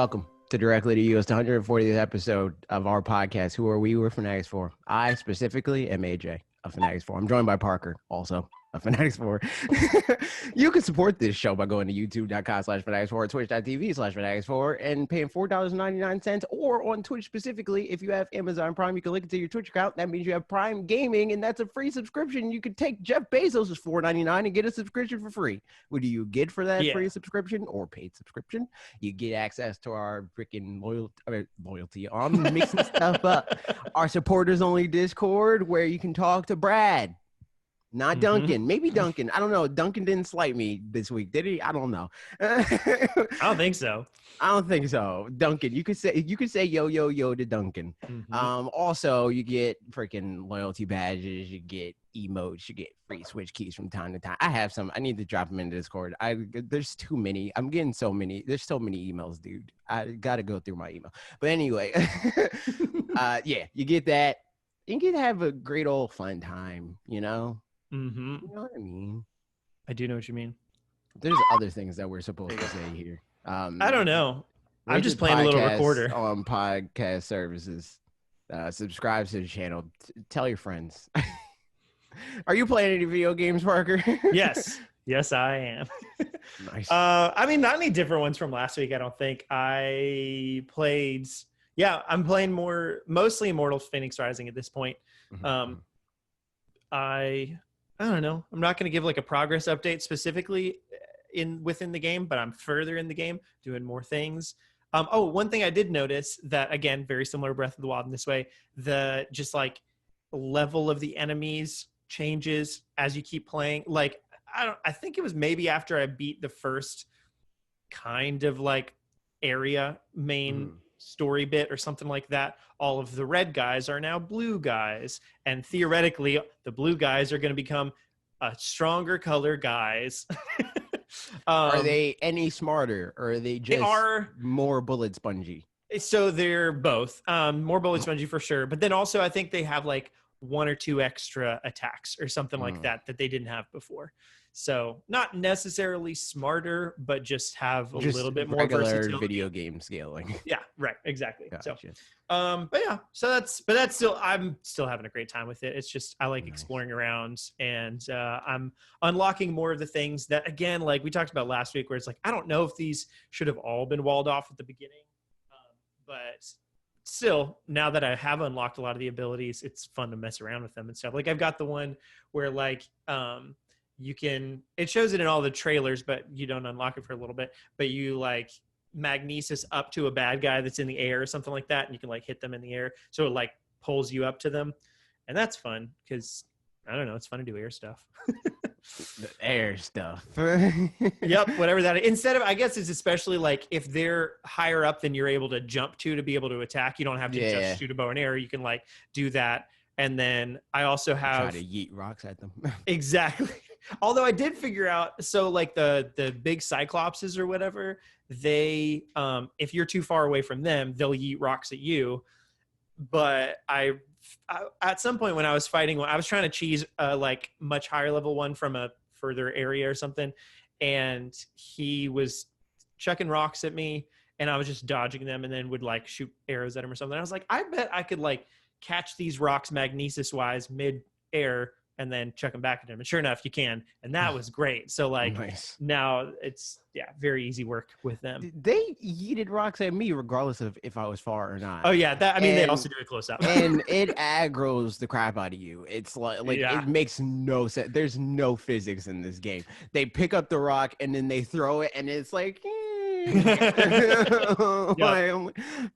Welcome to Directly to You. It's the 140th episode of our podcast. Who are we? We're Fanatix Four. I specifically am AJ of Fanatix Four. I'm joined by Parker, also of Fanatix Four. You can support this show by going to youtube.com/Fanatix4, twitch.tv/Fanatix4, and paying $4.99, or on Twitch specifically. If you have Amazon Prime, you can link it to your Twitch account. That means you have Prime Gaming, and that's a free subscription. You could take Jeff Bezos' $4.99 and get a subscription for free. What do you get for that free subscription or paid subscription? You get access to our freaking loyalty. I'm mixing stuff up. Our supporters only Discord, where you can talk to Brad. Not Duncan. Maybe Duncan. I don't know. Duncan didn't slight me this week, did he? I don't know. I don't think so. I don't think so. Duncan, you could say yo yo yo to Duncan. Also, you get freaking loyalty badges. You get emotes. You get free Switch keys from time to time. I have some. I need to drop them into Discord. There's too many. I'm getting so many. There's so many emails, dude. I gotta go through my email. But anyway, yeah, you get that. You get to have a great old fun time. You know. You know what I mean? I do know what you mean. There's other things that we're supposed to say here. I don't know. I'm just playing a little recorder on podcast services. Subscribe to the channel. Tell your friends. Are you playing any video games, Parker? Yes, I am. Nice. I mean, not any different ones from last week. I don't think I played. Yeah, I'm playing mostly Immortal Phoenix Rising at this point. I don't know. I'm not going to give like a progress update specifically within the game, but I'm further in the game doing more things. One thing I did notice that, again, very similar to Breath of the Wild in this way, the just like level of the enemies changes as you keep playing. Like, I think it was maybe after I beat the first kind of like area main story bit or something like that, all of the red guys are now blue guys, and theoretically the blue guys are going to become a stronger color guys. Are they any smarter, or are they just more bullet spongy? So they're both more bullet spongy for sure, but then also I think they have like one or two extra attacks or something like that they didn't have before. So not necessarily smarter, but just have a little bit more versatility. Video game scaling. Yeah, right, exactly. Gotcha. So, that's still, I'm still having a great time with it. It's just, I like exploring around, and I'm unlocking more of the things that, again, like we talked about last week, where it's like, I don't know if these should have all been walled off at the beginning, but still, now that I have unlocked a lot of the abilities, it's fun to mess around with them and stuff. Like I've got the one where like, it shows it in all the trailers, but you don't unlock it for a little bit, but you like magnesis up to a bad guy that's in the air or something like that, and you can like hit them in the air, so it like pulls you up to them, and that's fun because I don't know, it's fun to do air stuff. The air stuff. Yep, whatever that is. Instead of, I guess it's especially like if they're higher up than you're able to jump to be able to attack, you don't have to just shoot a bow and arrow, you can like do that. And then I also have try to yeet rocks at them. Exactly. Although I did figure out, so like the big cyclopses or whatever, they if you're too far away from them, they'll yeet rocks at you. But I at some point when I was fighting one, I was trying to cheese a like much higher level one from a further area or something, and he was chucking rocks at me, and I was just dodging them, and then would like shoot arrows at him or something. I was like, I bet I could like catch these rocks magnesis wise mid air and then chuck them back at him. And sure enough, you can. And that was great. So like now it's very easy work with them. They yeeted rocks at me regardless of if I was far or not. Oh yeah. They also do it close up. And it aggroes the crap out of you. It's like it makes no sense. There's no physics in this game. They pick up the rock and then they throw it, and it's like,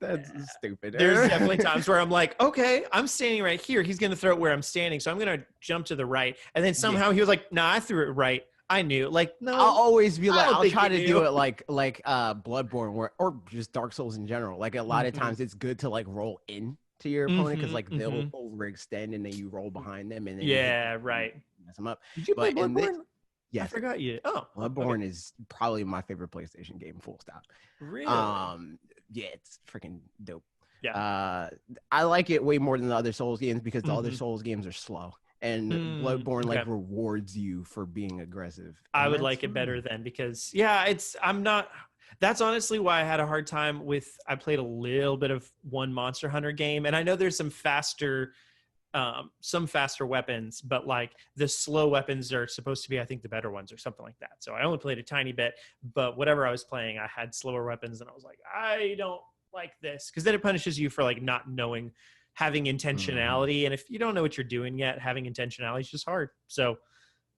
that's stupid. There's definitely times where I'm like, okay, I'm standing right here, he's gonna throw it where I'm standing, so I'm gonna jump to the right, and then somehow he was like, nah, I threw it right. I knew. Like, no, I'll always be like, I'll try to do it like Bloodborne or just Dark Souls in general. Like a lot of times it's good to like roll in to your opponent, because like they'll overextend and then you roll behind them, and then mess them up. Did you play Bloodborne? Yes. I forgot you. Bloodborne is probably my favorite PlayStation game, full stop. Really? Yeah, it's freaking dope. Yeah. I like it way more than the other Souls games, because the other Souls games are slow, and Bloodborne like rewards you for being aggressive. I would like it better then, because I'm not That's honestly why I had a hard time with, I played a little bit of one Monster Hunter game, and I know there's some faster weapons, but like the slow weapons are supposed to be, I think, the better ones or something like that. So I only played a tiny bit, but whatever I was playing, I had slower weapons, and I was like, I don't like this, because then it punishes you for like not knowing, having intentionality, and if you don't know what you're doing yet, having intentionality is just hard. So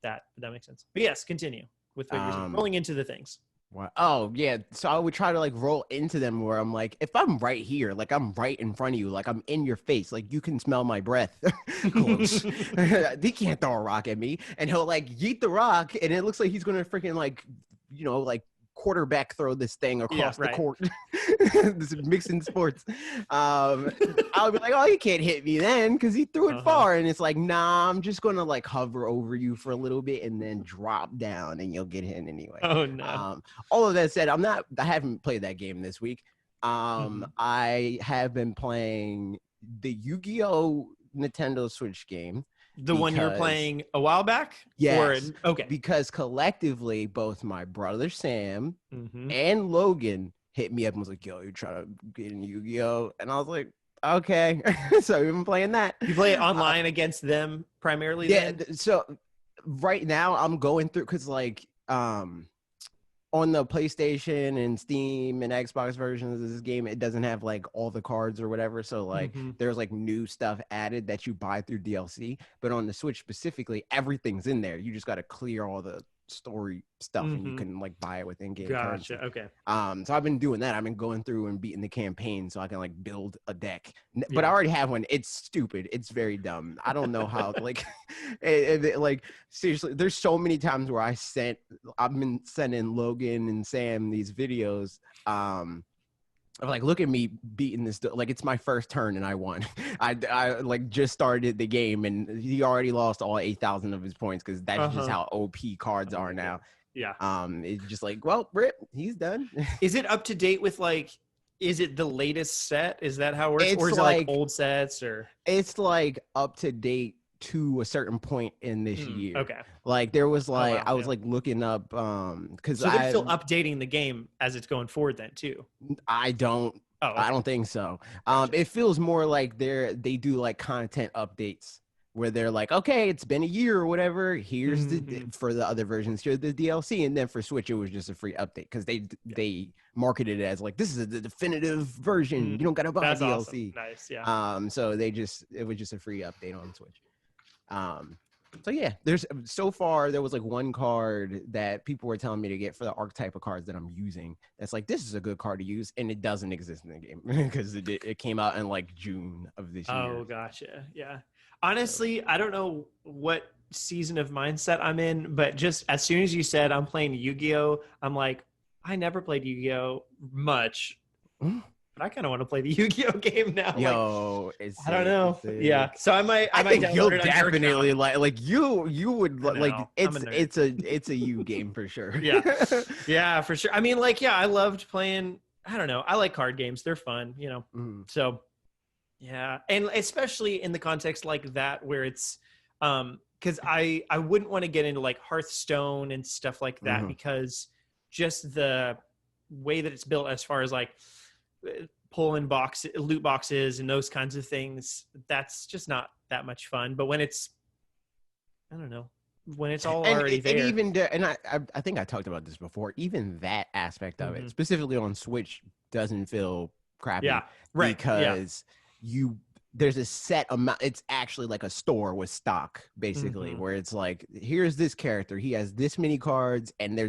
that makes sense. But yes, continue with what you're saying. Rolling into the things. What? Oh yeah. So I would try to like roll into them where I'm like, if I'm right here, like I'm right in front of you, like I'm in your face, like you can smell my breath. Close. He can't throw a rock at me, and he'll like yeet the rock, and it looks like he's gonna freaking like, like quarterback throw this thing across the court. This is mixing sports. I'll be like, oh, you can't hit me then because he threw it far, and it's like, nah, I'm just gonna like hover over you for a little bit and then drop down, and you'll get hit anyway. Oh no. All of that said, I haven't played that game this week. I have been playing the Yu-Gi-Oh! Nintendo Switch game. The one you were playing a while back? Yes. Okay. Because collectively, both my brother Sam and Logan hit me up and was like, yo, you're trying to get in Yu-Gi-Oh! And I was like, okay. So we've been playing that. You play it online against them primarily then? So right now I'm going through, because like on the PlayStation and Steam and Xbox versions of this game, it doesn't have like all the cards or whatever. So like there's like new stuff added that you buy through DLC. But on the Switch specifically, everything's in there. You just got to clear all the story stuff and you can like buy it with in-game currency. Okay. So I've been doing that. I've been going through and beating the campaign so I can like build a deck. But I already have one. It's stupid. It's very dumb. I don't know how like like seriously, there's so many times where I've been sending Logan and Sam these videos of like, look at me beating this, like it's my first turn and I won. I like just started the game and he already lost all 8,000 of his points because that's just how OP cards are now. Yeah. It's just like, well, Rip, he's done. Is it up to date with like, is it the latest set? Is that how it works? It's or is it like old sets or? It's like up to date to a certain point in this year. Okay. Like there was like, I was like looking up, cause so they're still updating the game as it's going forward then too. I don't think so. Gotcha. It feels more like they do like content updates where they're like, okay, it's been a year or whatever. Here's for the other versions, here's the DLC. And then for Switch, it was just a free update because they marketed it as like, this is the definitive version. You don't got to buy DLC. Awesome. Nice. Yeah. So it was just a free update on Switch. So yeah, so far there was like one card that people were telling me to get for the archetype of cards that I'm using. That's like, this is a good card to use, and it doesn't exist in the game because it came out in like June of this year. Oh, gotcha. Yeah. Honestly, I don't know what season of mindset I'm in, but just as soon as you said I'm playing Yu-Gi-Oh, I'm like, I never played Yu-Gi-Oh much. But I kind of want to play the Yu-Gi-Oh game now. Yo, I don't know. Yeah, so I might think you'll definitely like you would like it's a you game for sure. Yeah, for sure. I mean, like, yeah, I loved playing. I don't know. I like card games. They're fun, So yeah, and especially in the context like that where it's because I wouldn't want to get into like Hearthstone and stuff like that because just the way that it's built as far as like pulling loot boxes and those kinds of things, that's just not that much fun. But when it's, I don't know, when it's all already there. And I think I talked about this before, even that aspect of it, specifically on Switch, doesn't feel crappy. Yeah, right. Because there's a set amount. It's actually like a store with stock, basically, where it's like, here's this character. He has this many cards, and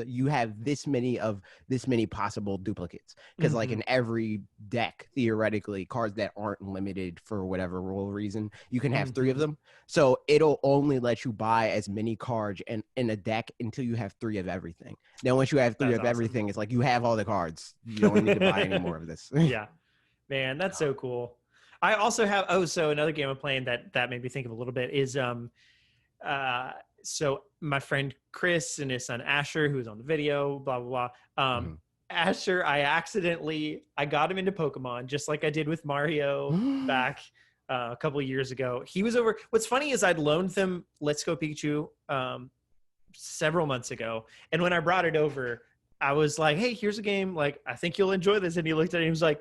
you have this many of this many possible duplicates. Because like in every deck, theoretically, cards that aren't limited for whatever rule reason, you can have 3 of them. So it'll only let you buy as many cards in a deck until you have 3 of everything. Then once you have 3 of everything, it's like you have all the cards. You don't need to buy any more of this. Yeah, man, that's so cool. I also have, so another game I'm playing that made me think of a little bit is, so my friend Chris and his son Asher, who's on the video, blah, blah, blah. Asher, I got him into Pokemon just like I did with Mario back a couple of years ago. He was over. What's funny is I'd loaned them Let's Go Pikachu several months ago. And when I brought it over, I was like, hey, here's a game. Like, I think you'll enjoy this. And he looked at it and he was like,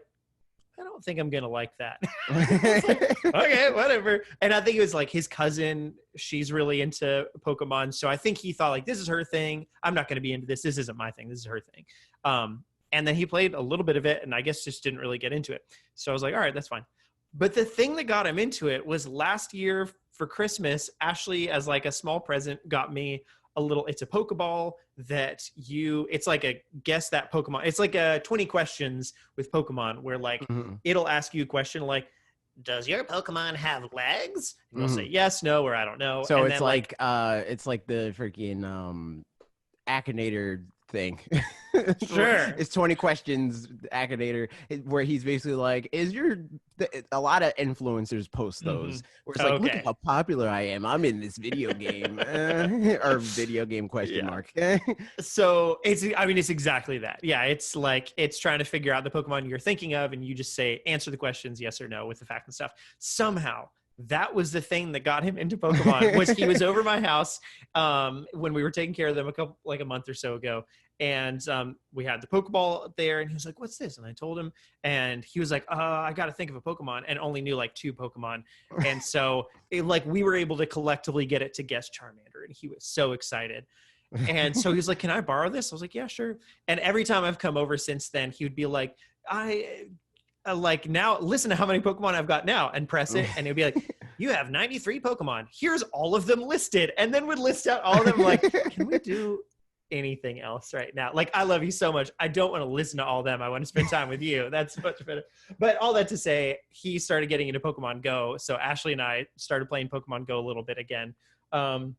I don't think I'm going to like that. I was like, okay, whatever. And I think it was like his cousin. She's really into Pokemon. So I think he thought like, this is her thing. I'm not going to be into this. This isn't my thing. This is her thing. And then he played a little bit of it and I guess just didn't really get into it. So I was like, all right, that's fine. But the thing that got him into it was last year for Christmas, Ashley, as like a small present, got me it's a Pokeball that it's like a guess that Pokemon. It's like a 20 questions with Pokemon where like it'll ask you a question like, does your Pokemon have legs? And you'll say yes, no, or I don't know. So and it's then, it's like the freaking Akinator thing. Sure. It's 20 questions Akinator where he's basically like, a lot of influencers post those where it's like, look at how popular I am. I'm in this video game or video game question mark. So it's exactly that. Yeah. It's like, it's trying to figure out the Pokemon you're thinking of. And you just say, answer the questions, yes or no with the fact and stuff. Somehow that was the thing that got him into Pokemon was he was over my house when we were taking care of them a month or so ago. And we had the Pokeball there and he was like, what's this? And I told him and he was like, I got to think of a Pokemon and only knew like 2 Pokemon. And so we were able to collectively get it to guess Charmander and he was so excited. And so he was like, can I borrow this? I was like, yeah, sure. And every time I've come over since then, he would be like, now listen to how many Pokemon I've got now and press it. And it would be like, you have 93 Pokemon. Here's all of them listed. And then would list out all of them like, can we do anything else right now? Like, I love you so much. I don't want to listen to all of them. I want to spend time with you. That's much better. But all that to say, he started getting into Pokemon Go. So Ashley and I started playing Pokemon Go a little bit again. And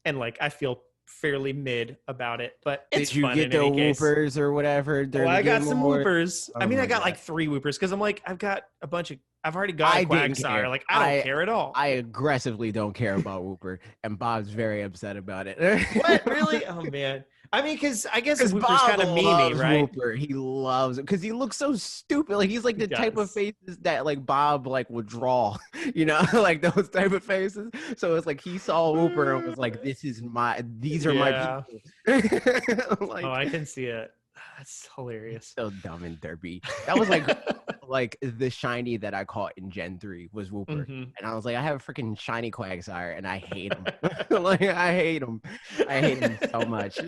like, I feel fairly mid about it, but it's Did you fun get the Whoopers or whatever? I got some Whoopers. I mean, I got like 3 Whoopers because I'm like, I've already got a Quagsire. Like, I don't care at all. I aggressively don't care about Whooper, and Bob's very upset about it. What? Really? Oh, man. I mean, because I guess Whooper's kind of memey, right? Whooper. He loves it because he looks so stupid. Like, he's like the type of faces that like Bob like would draw, you know, like those type of faces. So it's like he saw Whooper and was like, these are my people. Like, I can see it. That's hilarious. So dumb and derpy. That was like the shiny that I caught in Gen 3 was Whooper. And I was like, I have a freaking shiny Quagsire and I hate him. Like, I hate him so much.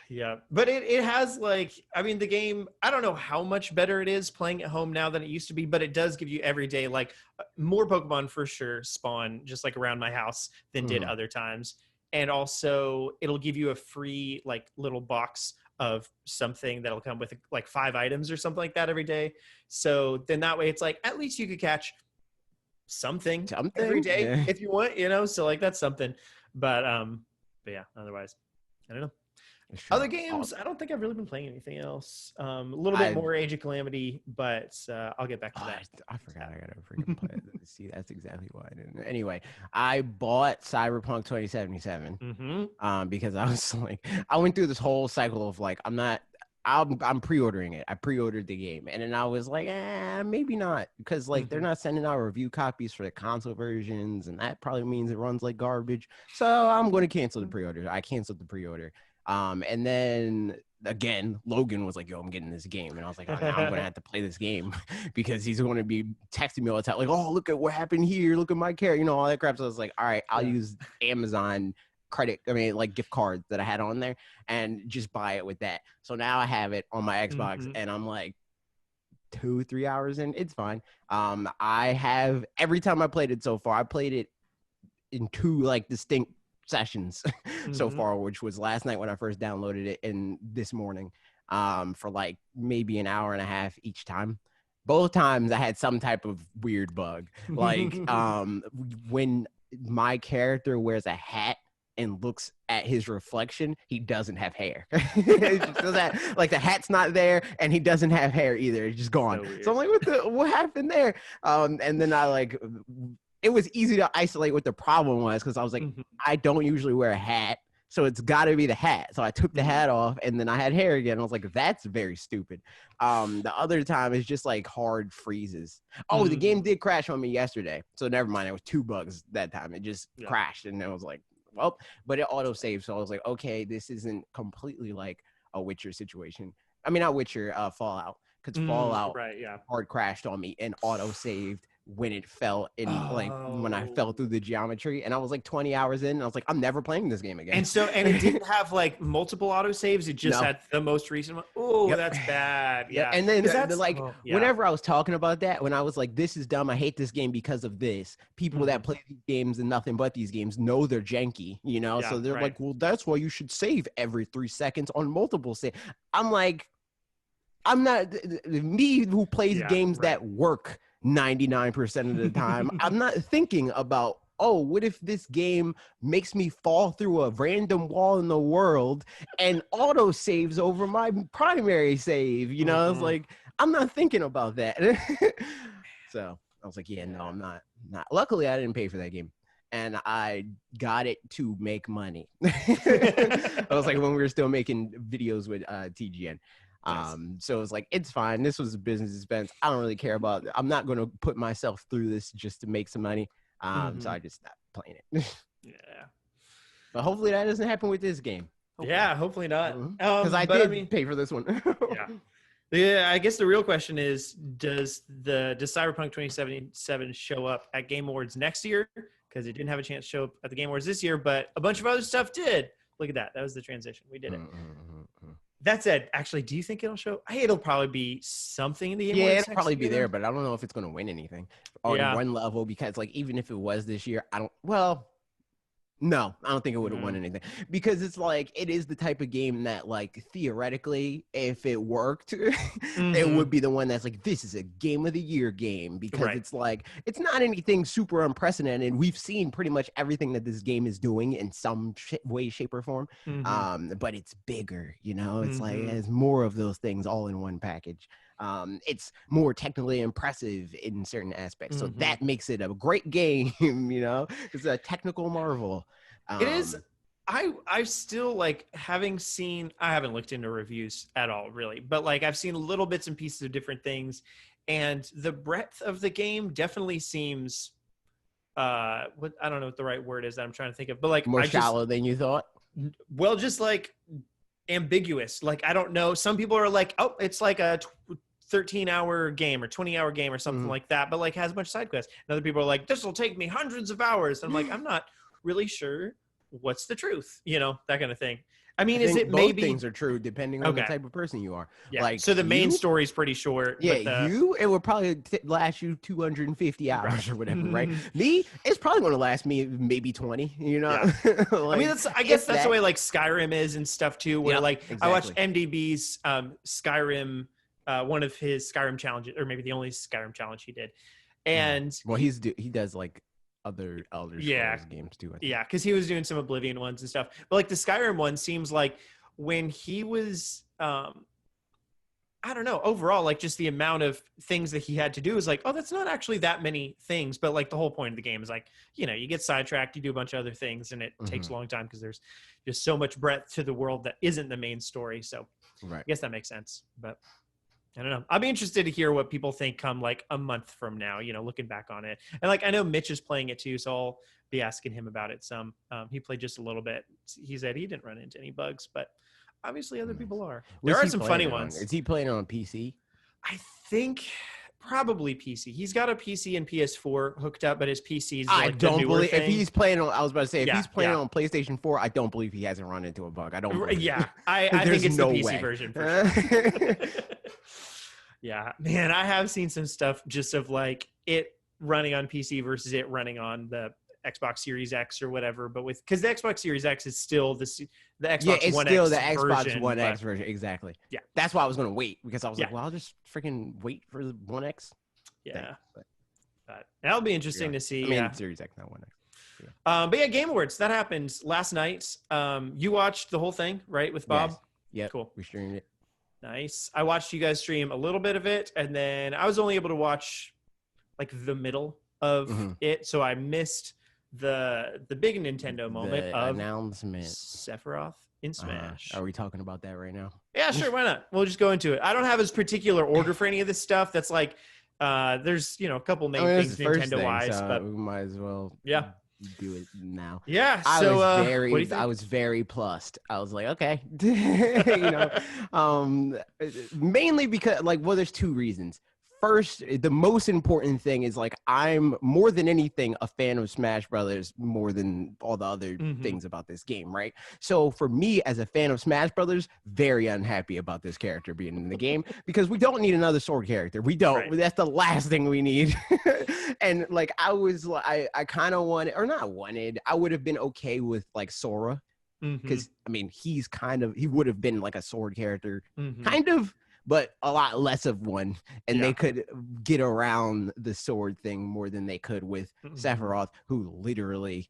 Yeah. But it has like, I mean, the game, I don't know how much better it is playing at home now than it used to be, but it does give you every day, like more Pokemon for sure spawn just like around my house than did other times. And also it'll give you a free like little box of something that'll come with like 5 items or something like that every day. So then that way it's like, at least you could catch something every day if you want, you know? So like, that's something, but yeah, otherwise, I don't know. Other games, I don't think I've really been playing anything else. A little bit more Age of Calamity, but I'll get back to that. I forgot I gotta freaking play it. See, that's exactly why I didn't. Anyway, I bought Cyberpunk 2077 because I was like, I went through this whole cycle of like, I'm pre-ordering it. I pre-ordered the game, and then I was like, maybe not, because like they're not sending out review copies for the console versions, and that probably means it runs like garbage. So I'm going to cancel the pre-order. I canceled the pre-order. And then again, Logan was like, yo, I'm getting this game. And I was like, oh, now I'm going to have to play this game because he's going to be texting me all the time. Like, oh, look at what happened here. Look at my character, you know, all that crap. So I was like, all right, I'll use Amazon like gift cards that I had on there and just buy it with that. So now I have it on my Xbox and I'm like 2-3 hours in. It's fine. I have, every time I played it so far, I played it in 2 like distinct sessions so far, which was last night when I first downloaded it and this morning for like maybe an hour and a half each time. Both times I had some type of weird bug, like when my character wears a hat and looks at his reflection, he doesn't have hair. Like the hat's not there and he doesn't have hair either. It's just gone. So I'm like, what happened there? And then I like, it was easy to isolate what the problem was because I was like, I don't usually wear a hat, so it's got to be the hat. So I took the hat off, and then I had hair again. I was like, that's very stupid. The other time is just like hard freezes. Oh, the game did crash on me yesterday, so never mind. It was 2 bugs that time. It just crashed, and I was like, well, but it auto saved. So I was like, okay, this isn't completely like a Witcher situation. I mean, not Witcher, Fallout, because Fallout Right, yeah. hard crashed on me and auto saved when it fell in, like when I fell Oh. through the geometry, and I was like 20 hours in, and I was like, I'm never playing this game again. And it didn't have like multiple autosaves. It just No. had the most recent one. Oh, Yep. that's bad. Yeah. And then 'Cause that's like yeah. whenever I was talking about that, when I was like, this is dumb, I hate this game because of this, people that play these games and nothing but these games know they're janky, you know? Yeah, So they're right. like, well, that's why you should save every 3 seconds on multiple save. I'm like, I'm not me who plays games that work 99% of the time. I'm not thinking about, oh, what if this game makes me fall through a random wall in the world and auto saves over my primary save? You know, it's like, I'm not thinking about that. So I was like, yeah, no, I'm not. Luckily, I didn't pay for that game. And I got it to make money. I was like, when we were still making videos with TGN. So it's like, it's fine. This was a business expense. I don't really care about it. I'm not going to put myself through this just to make some money. So I just stopped playing it. Yeah. But hopefully that doesn't happen with this game. Hopefully not. Because I did pay for this one. Yeah, I guess the real question is, does Cyberpunk 2077 show up at Game Awards next year? Because it didn't have a chance to show up at the Game Awards this year, but a bunch of other stuff did. Look at that. That was the transition. We did it. That said, actually, do you think it'll show? It'll probably be something in the Game Awards. Yeah, it'll probably be there, but I don't know if it's going to win anything on one level, because like, even if it was this year, no, I don't think it would have won anything, because it's like, it is the type of game that, like, theoretically, if it worked, it would be the one that's like, this is a game of the year game, because it's like, it's not anything super unprecedented. We've seen pretty much everything that this game is doing in some way, shape, or form. But it's bigger, you know, it's like, it has more of those things all in one package. It's more technically impressive in certain aspects, so that makes it a great game. You know, it's a technical marvel. It is. I still like, having seen, I haven't looked into reviews at all really, but like, I've seen little bits and pieces of different things, and the breadth of the game definitely seems I don't know what the right word is that I'm trying to think of, but like, more shallow than you thought. Well, just like ambiguous. Like, I don't know. Some people are like, oh, it's like a 13-hour game or 20-hour game or something like that, but like has a bunch of side quests. And other people are like, this will take me hundreds of hours. And I'm like, I'm not really sure what's the truth, you know, that kind of thing. I mean, is it both maybe things are true depending on the type of person you are. Yeah. Like, so the main story is pretty short. Yeah, it would probably last you 250 hours or whatever, right? Me, it's probably going to last me maybe 20. You know, like, I mean, I guess that's the way like Skyrim is and stuff too. Where I watched MDB's Skyrim, one of his Skyrim challenges, or maybe the only Skyrim challenge he did, and he does like other Elder Scrolls games too. Yeah, because he was doing some Oblivion ones and stuff. But like the Skyrim one seems like when he was, I don't know, overall, like just the amount of things that he had to do is like, oh, that's not actually that many things. But like the whole point of the game is like, you know, you get sidetracked, you do a bunch of other things, and it takes a long time because there's just so much breadth to the world that isn't the main story. So I guess that makes sense. But I don't know. I'll be interested to hear what people think come like a month from now, you know, looking back on it. And like, I know Mitch is playing it too, so I'll be asking him about it some. He played just a little bit. He said he didn't run into any bugs, but obviously other people are. There are some funny ones. Is he playing on PC? I think probably PC. He's got a PC and PS4 hooked up, but his PC is like I don't believe thing. If he's playing on, I was about to say, if he's playing on PlayStation 4, I don't believe he hasn't run into a bug. I don't believe I think it's the PC version for sure. Yeah, man, I have seen some stuff just of like it running on PC versus it running on the Xbox Series X or whatever, but because the Xbox Series X is still the Xbox One X still the Xbox version, One X version, exactly. Yeah, that's why I was going to wait, because I was like, well, I'll just freaking wait for the One X. Yeah, but that'll be interesting to see. I mean, Series X, not One X. But yeah, Game Awards, that happened last night. You watched the whole thing, right, with Bob? Yes. Yeah, cool. We streamed it. Nice. I watched you guys stream a little bit of it, and then I was only able to watch like the middle of it, so I missed the big Nintendo moment of announcement. Sephiroth in Smash. Are we talking about that right now? Yeah, sure. Why not? We'll just go into it. I don't have a particular order for any of this stuff. That's like, there's a couple main things Nintendo wise, but we might as well. Yeah. do it now. Yeah. I So, was what do you I think? was very plussed. I was like, okay, you know, mainly because like, well, there's two reasons. First, the most important thing is like I'm more than anything a fan of Smash Brothers more than all the other Mm-hmm. things about this game, right? So for me as a fan of Smash Brothers, very unhappy about this character being in the game because we don't need another sword character. We don't. Right. That's the last thing we need. And like I kind of wanted, or not wanted, I would have been okay with like Sora Mm-hmm. because I mean he would have been like a sword character, Mm-hmm. kind of, but a lot less of one, and Yeah. they could get around the sword thing more than they could with Mm-hmm. Sephiroth, who literally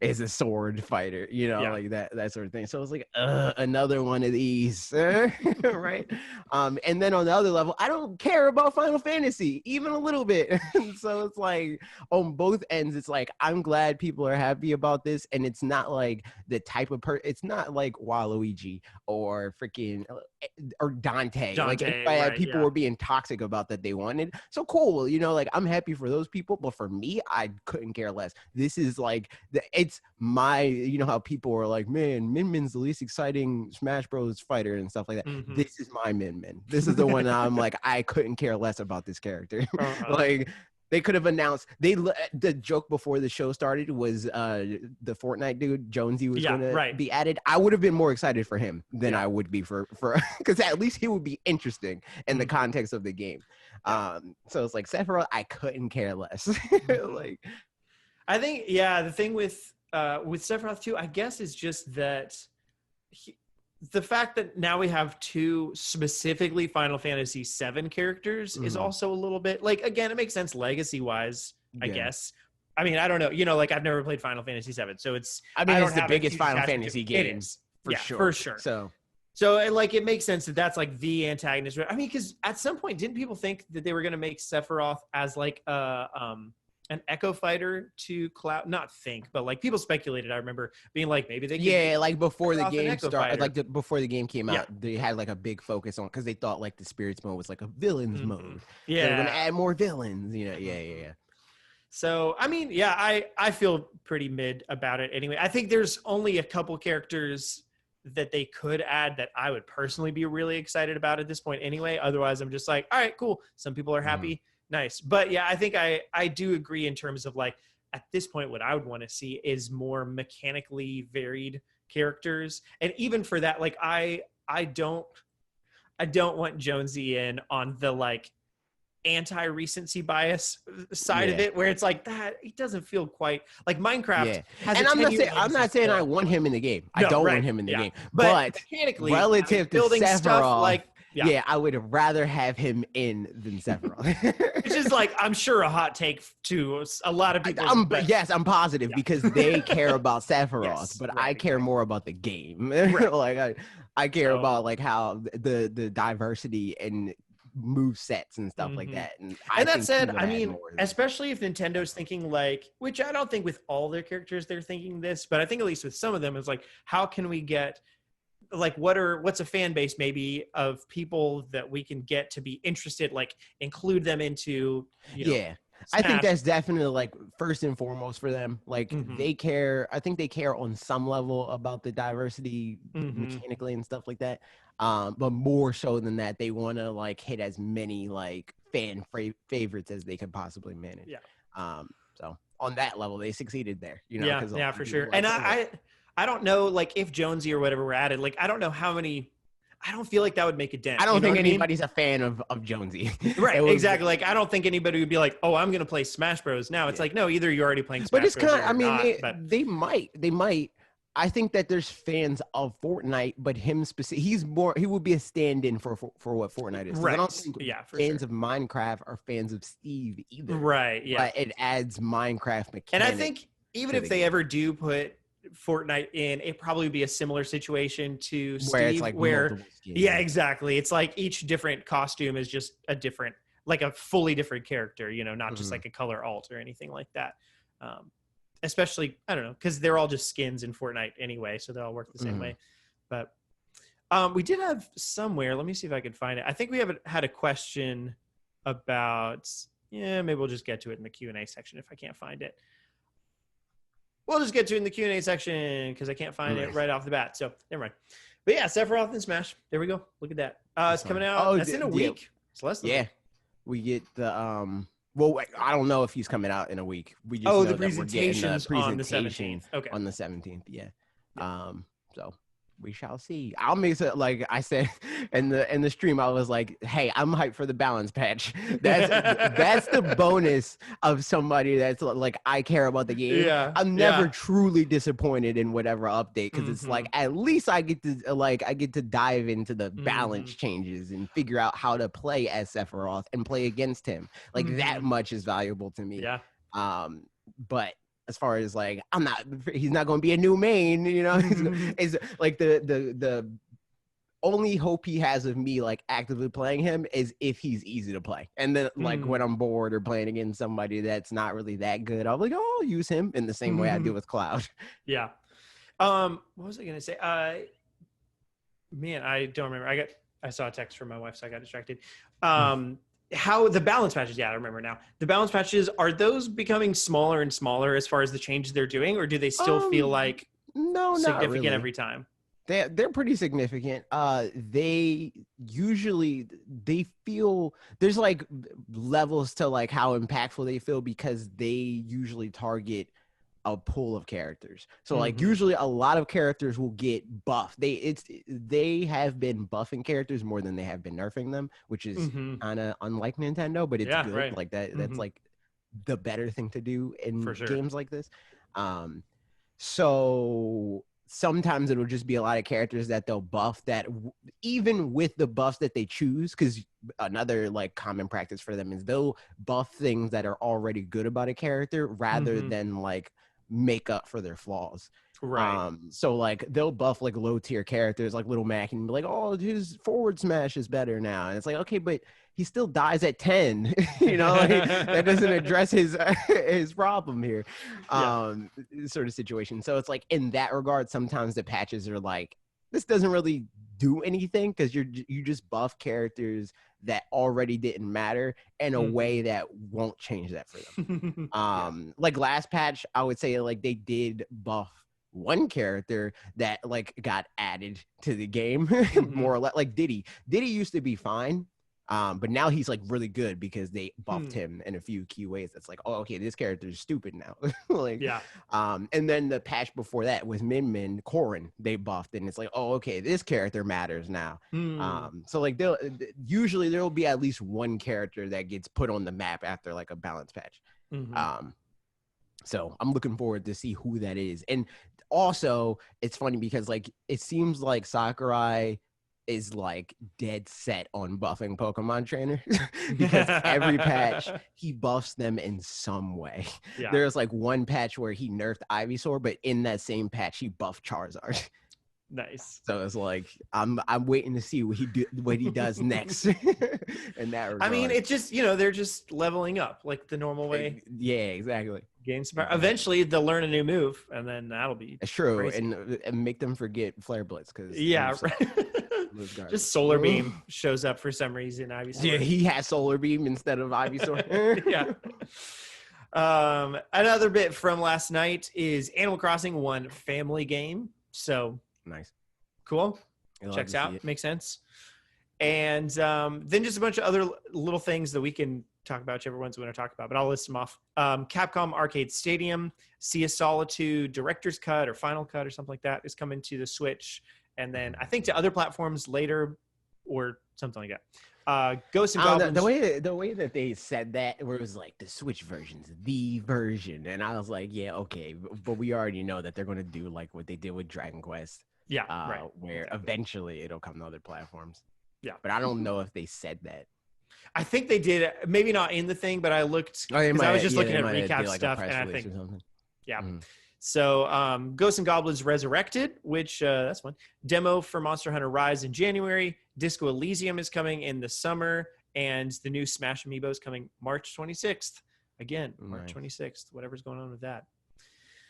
is a sword fighter, you know, Yeah. like that sort of thing. So I was like, another one of these, right? And then on the other level, I don't care about Final Fantasy even a little bit. So it's like on both ends, it's like I'm glad people are happy about this, and it's not like the type of it's not like Waluigi or freaking or Dante. Like Dante. Right. people Yeah. were being toxic about that they wanted. So cool, you know, like I'm happy for those people, but for me, I couldn't care less. This is like it's my, you know how people are like, man, Min Min's the least exciting Smash Bros. Fighter and stuff like that. Mm-hmm. This is my Min Min. This is the one I'm like, I couldn't care less about this character. Uh-huh. Like they could have announced the joke before the show started was the Fortnite dude Jonesy was Yeah. going to Right. be added. I would have been more excited for him than Yeah. I would be for because at least he would be interesting in the Mm-hmm. context of the game. Yeah. So it's like Sephiroth, I couldn't care less. Mm-hmm. Like I think, yeah, the thing with Sephiroth too, I guess, is just that the fact that now we have two specifically Final Fantasy VII characters is also a little bit like, again, it makes sense legacy wise, I yeah. guess. I mean, I don't know, you know, like I've never played Final Fantasy VII, so I mean, don't it's the have a biggest huge Final attachment to Fantasy it. game. It is, For yeah, sure. for sure. So like it makes sense that that's like the antagonist. I mean, because at some point, didn't people think that they were going to make Sephiroth as like an Echo Fighter to Cloud? Not think, but like people speculated. I remember being like, maybe they could like before the Sephiroth an game Echo started, Fighter. like before the game came Yeah. out, they had like a big focus on because they thought like the spirits mode was like a villains mode. Yeah, So they're gonna add more villains. You know, yeah. So I mean, yeah, I feel pretty mid about it anyway. I think there's only a couple characters that they could add that I would personally be really excited about at this point anyway. Otherwise, I'm just like, all right, cool. Some people are happy. Nice. But yeah, I think I do agree in terms of like, at this point, what I would want to see is more mechanically varied characters. And even for that, like I don't want Jonesy in on the like anti-recency bias side of it, where it's like that it doesn't feel quite like Minecraft has and I'm not saying I want him in the game. I don't want him in the game. But mechanically, relative to building Sephiroth, stuff, like I would rather have him in than Sephiroth. which is like, I'm sure, a hot take to a lot of people. Yes, I'm positive because they care about Sephiroth, but I care more about the game. Like I care about like how the diversity and move sets and stuff like that. And that said, I mean, especially if Nintendo's thinking like, which I don't think with all their characters they're thinking this, but I think at least with some of them, it's like, how can we get like what's a fan base maybe of people that we can get to be interested, like include them into Smash. I think that's definitely like first and foremost for them. Like they care. I think they care on some level about the diversity mechanically and stuff like that. But more so than that, they want to like hit as many like fan favorites as they can possibly manage. So on that level, they succeeded there. You know, yeah, for sure. And I don't know, like if Jonesy or whatever were added, like I don't know how many. I don't feel like that would make a dent. I don't think anybody's a fan of Jonesy. Right, exactly. Like I don't think anybody would be like, "Oh, I'm going to play Smash Bros." Now it's like, no, either you're already playing Smash Bros. But it's kind of, I mean, not, they might. I think that there's fans of Fortnite, but him specific, he would be a stand-in for what Fortnite is. Right. I don't think fans of Minecraft are fans of Steve either. Right. Yeah. But it adds Minecraft mechanics. And I think even if they ever do put Fortnite in, it probably be a similar situation to Steve, where exactly. It's like each different costume is just a different, like a fully different character, not just like a color alt or anything like that. Especially, I don't know, because they're all just skins in Fortnite anyway, so they all work the same way. But we did have somewhere, let me see if I can find it. I think we had a question about, maybe we'll just get to it in the Q&A section if I can't find it. we'll just get to it in the Q&A section because I can't find it right off the bat. So never mind. But yeah, Sephiroth and Smash. There we go. Look at that. It's coming out. Oh, that's in a week. It's less than a week. We get the well, I don't know if he's coming out in a week. We just know the that we're getting the presentation on the 17th. Okay. On the 17th, yeah. So we shall see. I'll make it like I said in the stream. I was like, "Hey, I'm hyped for the balance patch." That's the bonus of somebody that's like I care about the game. Yeah, I'm never truly disappointed in whatever update because it's like at least I get to dive into the balance changes and figure out how to play as Sephiroth and play against him. Like that much is valuable to me. Yeah. But as far as like, he's not going to be a new main, you know, it's like the only hope he has of me like actively playing him is if he's easy to play. And then like when I'm bored or playing against somebody that's not really that good, I'm like, oh, I'll use him in the same way I do with Cloud. Yeah. What was I going to say? Man, I don't remember. I saw a text from my wife, so I got distracted. How the balance patches, I remember now. The balance patches, are those becoming smaller and smaller as far as the changes they're doing, or do they still feel like significant not really. every time? They're pretty significant. They feel there's like levels to like how impactful they feel because they usually target a pool of characters. So like usually a lot of characters will get buffed. They have been buffing characters more than they have been nerfing them, which is kind of unlike Nintendo, but it's good. Right. Like that's like the better thing to do in games like this. So sometimes it'll just be a lot of characters that they'll buff that even with the buffs that they choose, because another like common practice for them is they'll buff things that are already good about a character rather than like make up for their flaws. Right. So like they'll buff like low tier characters like Little Mac and be like, oh, his forward smash is better now. And it's like, okay, but he still dies at 10. You know, like, that doesn't address his problem here. Sort of situation. So it's like in that regard, sometimes the patches are like, this doesn't really do anything because you just buff characters that already didn't matter in a way that won't change that for them. Like last patch, I would say like they did buff one character that like got added to the game more or less, like Diddy used to be fine. But now he's like really good because they buffed him in a few key ways. That's like, oh, okay, this character is stupid now. Like, and then the patch before that was Min Corrin, they buffed, and it's like, oh, okay, this character matters now. So like usually there will be at least one character that gets put on the map after like a balance patch. So I'm looking forward to see who that is. And also, it's funny because like it seems like Sakurai is like dead set on buffing Pokemon trainers because every patch he buffs them in some way. There's like one patch where he nerfed Ivysaur, but in that same patch he buffed Charizard. Nice. So it's like I'm waiting to see what he does next. In that regard. I mean, it's just, you know, they're just leveling up like the normal way. Yeah, exactly. Games eventually they'll learn a new move, and then that'll be true. Crazy. And make them forget Flare Blitz because just Solar Beam shows up for some reason. Ivysaur. Yeah, he has Solar Beam instead of Ivysaur. Another bit from last night is Animal Crossing 1 family game. So nice, cool. Checks out. Makes sense. And then just a bunch of other little things that we can talk about, whichever ones we want to talk about, but I'll list them off. Capcom Arcade Stadium, Sea of Solitude, Director's Cut or Final Cut or something like that is coming to the Switch. And then I think to other platforms later or something like that. Ghosts and Goblins. The way that they said that, where it was like the Switch version's the version. And I was like, yeah, okay. But we already know that they're going to do like what they did with Dragon Quest. Yeah, right. Where eventually it'll come to other platforms. Yeah. But I don't know if they said that. I think they did, maybe not in the thing, but I looked, because I was just looking at recap stuff, and I think, So Ghosts and Goblins Resurrected, which that's one. Demo for Monster Hunter Rise in January. Disco Elysium is coming in the summer, and the new Smash Amiibo is coming March 26th. Again, March 26th, whatever's going on with that.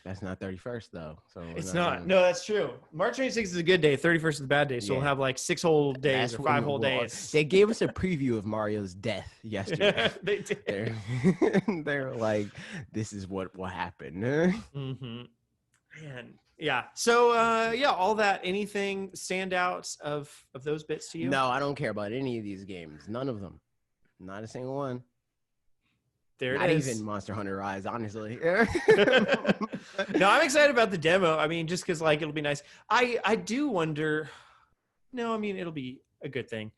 That's not 31st though. So it's not. No, that's true. March 26th is a good day. 31st is a bad day. So we'll have like 6 whole days or 5 whole days. They gave us a preview of Mario's death yesterday. They did. They're like, this is what will happen. Man, yeah. So yeah, all that. Anything standouts of those bits to you? No, I don't care about any of these games. None of them. Not a single one. There Not it even is. Monster Hunter Rise, honestly. No, I'm excited about the demo. I mean, just because like it'll be nice. I do wonder. No, I mean it'll be a good thing.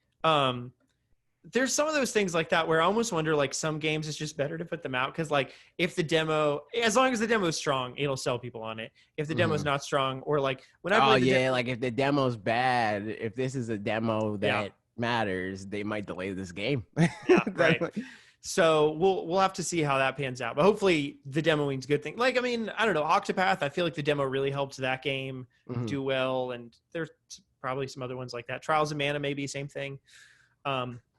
There's some of those things like that where I almost wonder like some games it's just better to put them out because like if the demo, as long as the demo is strong, it'll sell people on it. If the demo is not strong, or like when I Oh played the yeah, like if the demo's bad, if this is a demo that Yeah. matters, they might delay this game. Yeah, right. So we'll have to see how that pans out. But hopefully the demo means good thing. Like I mean, I don't know, Octopath, I feel like the demo really helped that game do well, and there's probably some other ones like that. Trials of Mana maybe same thing.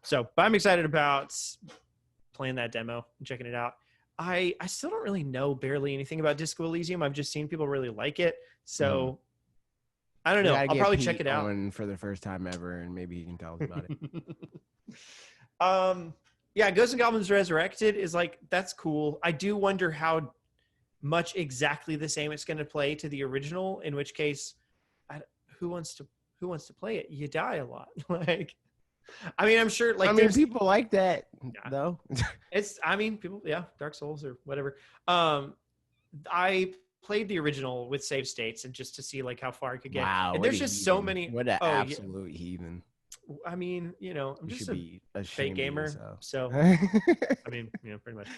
So but I'm excited about playing that demo and checking it out. I still don't really know barely anything about Disco Elysium. I've just seen people really like it. So I don't know. I'll probably check it out for the first time ever, and maybe you can tell us about it. Yeah, Ghosts and Goblins Resurrected is like that's cool. I do wonder how much exactly the same it's going to play to the original. In which case, who wants to play it? You die a lot. Like, I mean, I'm sure. Like, I mean, people like that though. It's. I mean, people. Yeah, Dark Souls or whatever. I played the original with save states and just to see like how far I could get. Wow, and there's just so many. What an absolute heathen. I mean, you know, I'm just a fake gamer, so I mean, you know, pretty much.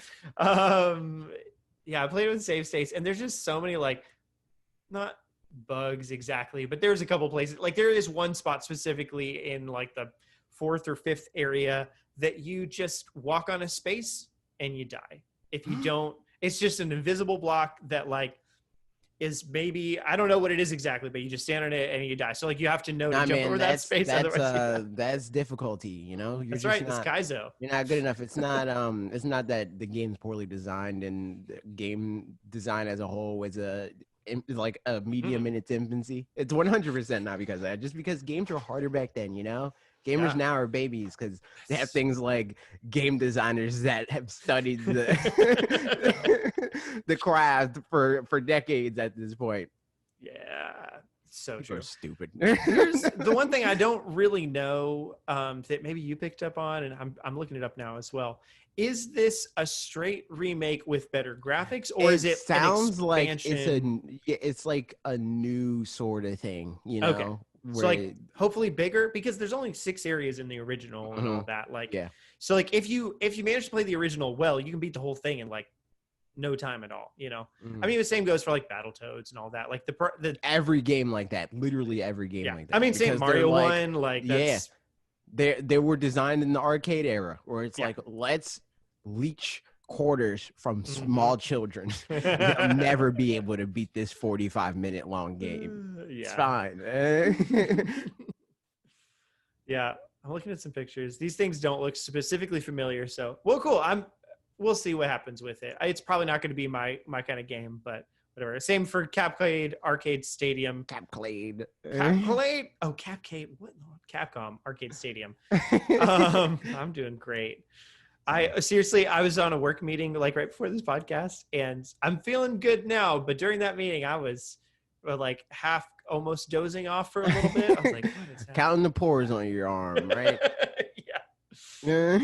Yeah, I played with save states, and there's just so many like, not bugs exactly, but there's a couple places. Like there is one spot specifically in like the 4th or 5th area that you just walk on a space and you die. If you don't, it's just an invisible block that like is maybe, I don't know what it is exactly, but you just stand on it and you die. So like you have to know to jump over that space. That's difficulty, you know. That's right. It's Kaizo. You're not good enough. It's not that the game's poorly designed, and game design as a whole is like a medium in its infancy. It's 100% not because of that. Just because games were harder back then, you know. Gamers now are babies because they have things like game designers that have studied the craft for decades at this point. Yeah, so People true. are stupid. Here's the one thing I don't really know that maybe you picked up on, and I'm looking it up now as well. Is this a straight remake with better graphics, or is it sounds an expansion? Like it's like a new sort of thing, you know? Okay. So like hopefully bigger, because there's only 6 areas in the original and all that. Like, yeah. So like if you manage to play the original well, you can beat the whole thing in like no time at all, you know. I mean, the same goes for like Battletoads and all that. Like the every game like that, literally every game like that. I mean, same Mario one, like that's, they were designed in the arcade era, where it's like let's leech quarters from small children. They'll never be able to beat this 45-minute long game. It's fine. Yeah, I'm looking at some pictures. These things don't look specifically familiar, so well, cool. We'll see what happens with it. It's probably not going to be my kind of game, but whatever. Same for Capcade Arcade Stadium. Capcade. Oh, Capcade. What? Capcom Arcade Stadium. I'm doing great. I was on a work meeting like right before this podcast, and I'm feeling good now. But during that meeting, I was like half almost dozing off for a little bit. I was like, what is happening? Counting the pores on your arm, right? Yeah.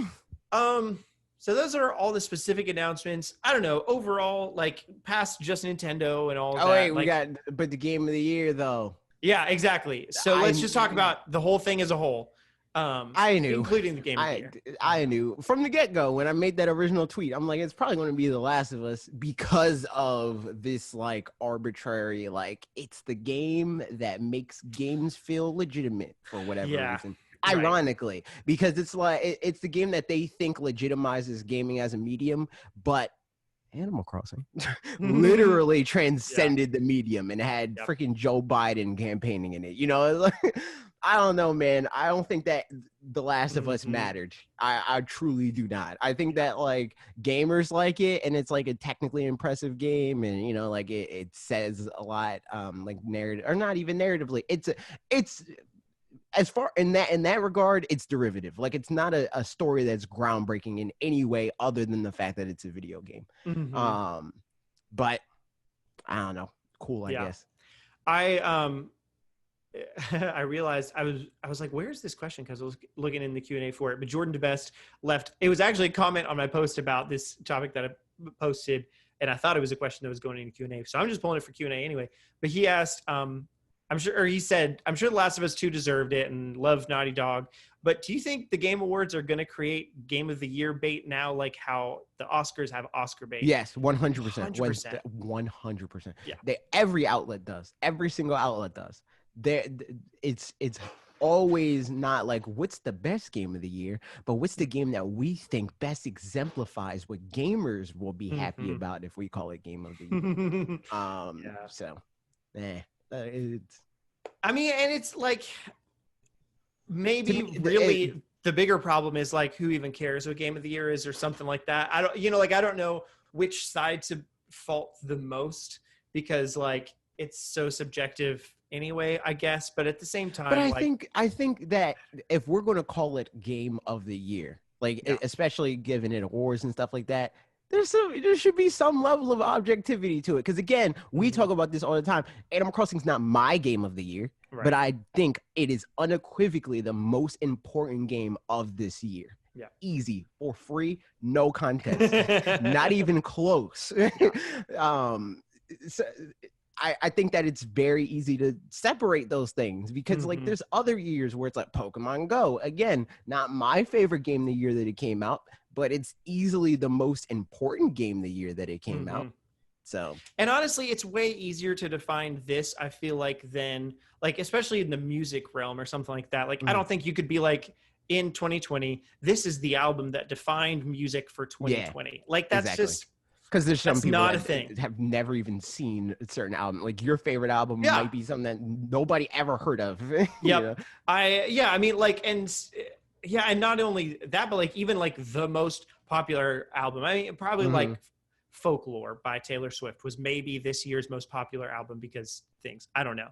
So those are all the specific announcements. I don't know. Overall, like past just Nintendo and all that. Oh, wait, like, but the game of the year, though. Yeah, exactly. So let's just talk about the whole thing as a whole. I knew, including the game of the year. I knew from the get-go when I made that original tweet. I'm like, it's probably going to be The Last of Us because of this like arbitrary, like it's the game that makes games feel legitimate for whatever reason. Ironically, because it's like it's the game that they think legitimizes gaming as a medium, but Animal Crossing literally transcended the medium and had freaking Joe Biden campaigning in it. You know, I don't know, man. I don't think that The Last of Us mattered. I truly do not. I think that like gamers like it, and it's like a technically impressive game, and you know, like it says a lot, like narrative or not even narratively. It's as far in that regard, it's derivative. Like it's not a story that's groundbreaking in any way other than the fact that it's a video game. But I don't know. cool, I guess. I I realized I was like, where's this question? Because I was looking in the Q&A for it. But Jordan DeBest left. It was actually a comment on my post about this topic that I posted, and I thought it was a question that was going into Q&A. So I'm just pulling it for Q&A anyway. But he asked, I'm sure, or he said, I'm sure The Last of Us 2 deserved it and love Naughty Dog. But do you think the Game Awards are going to create Game of the Year bait now, like how the Oscars have Oscar bait? Yes, 100%. 100%. 100%. Yeah. Every outlet does. Every single outlet does. It's always not like what's the best game of the year, but what's the game that we think best exemplifies what gamers will be happy about if we call it Game of the Year. So, it's. I mean, and it's like maybe really the bigger problem is like who even cares what Game of the Year is or something like that. I don't know which side to fault the most because like it's so subjective anyway, I guess. But at the same time, but I think that if we're going to call it Game of the Year, like especially given it awards and stuff like that, there should be some level of objectivity to it. Because again, we talk about this all the time. Animal Crossing's not my Game of the Year, but I think it is unequivocally the most important game of this year. Yeah, easy for free, no contest, not even close. So, I think that it's very easy to separate those things because like there's other years where it's like Pokemon Go. Again, not my favorite game the year that it came out, but it's easily the most important game the year that it came out. So, and honestly, it's way easier to define this, I feel like, than like, especially in the music realm or something like that. Like, I don't think you could be like, in 2020, this is the album that defined music for 2020. Yeah, like, that's just... Because there's some people not that a thing. Have never even seen a certain album. Like your favorite album might be something that nobody ever heard of. Yep. I mean, like, and not only that, but like even like the most popular album. I mean, probably like Folklore by Taylor Swift was maybe this year's most popular album because things. I don't know.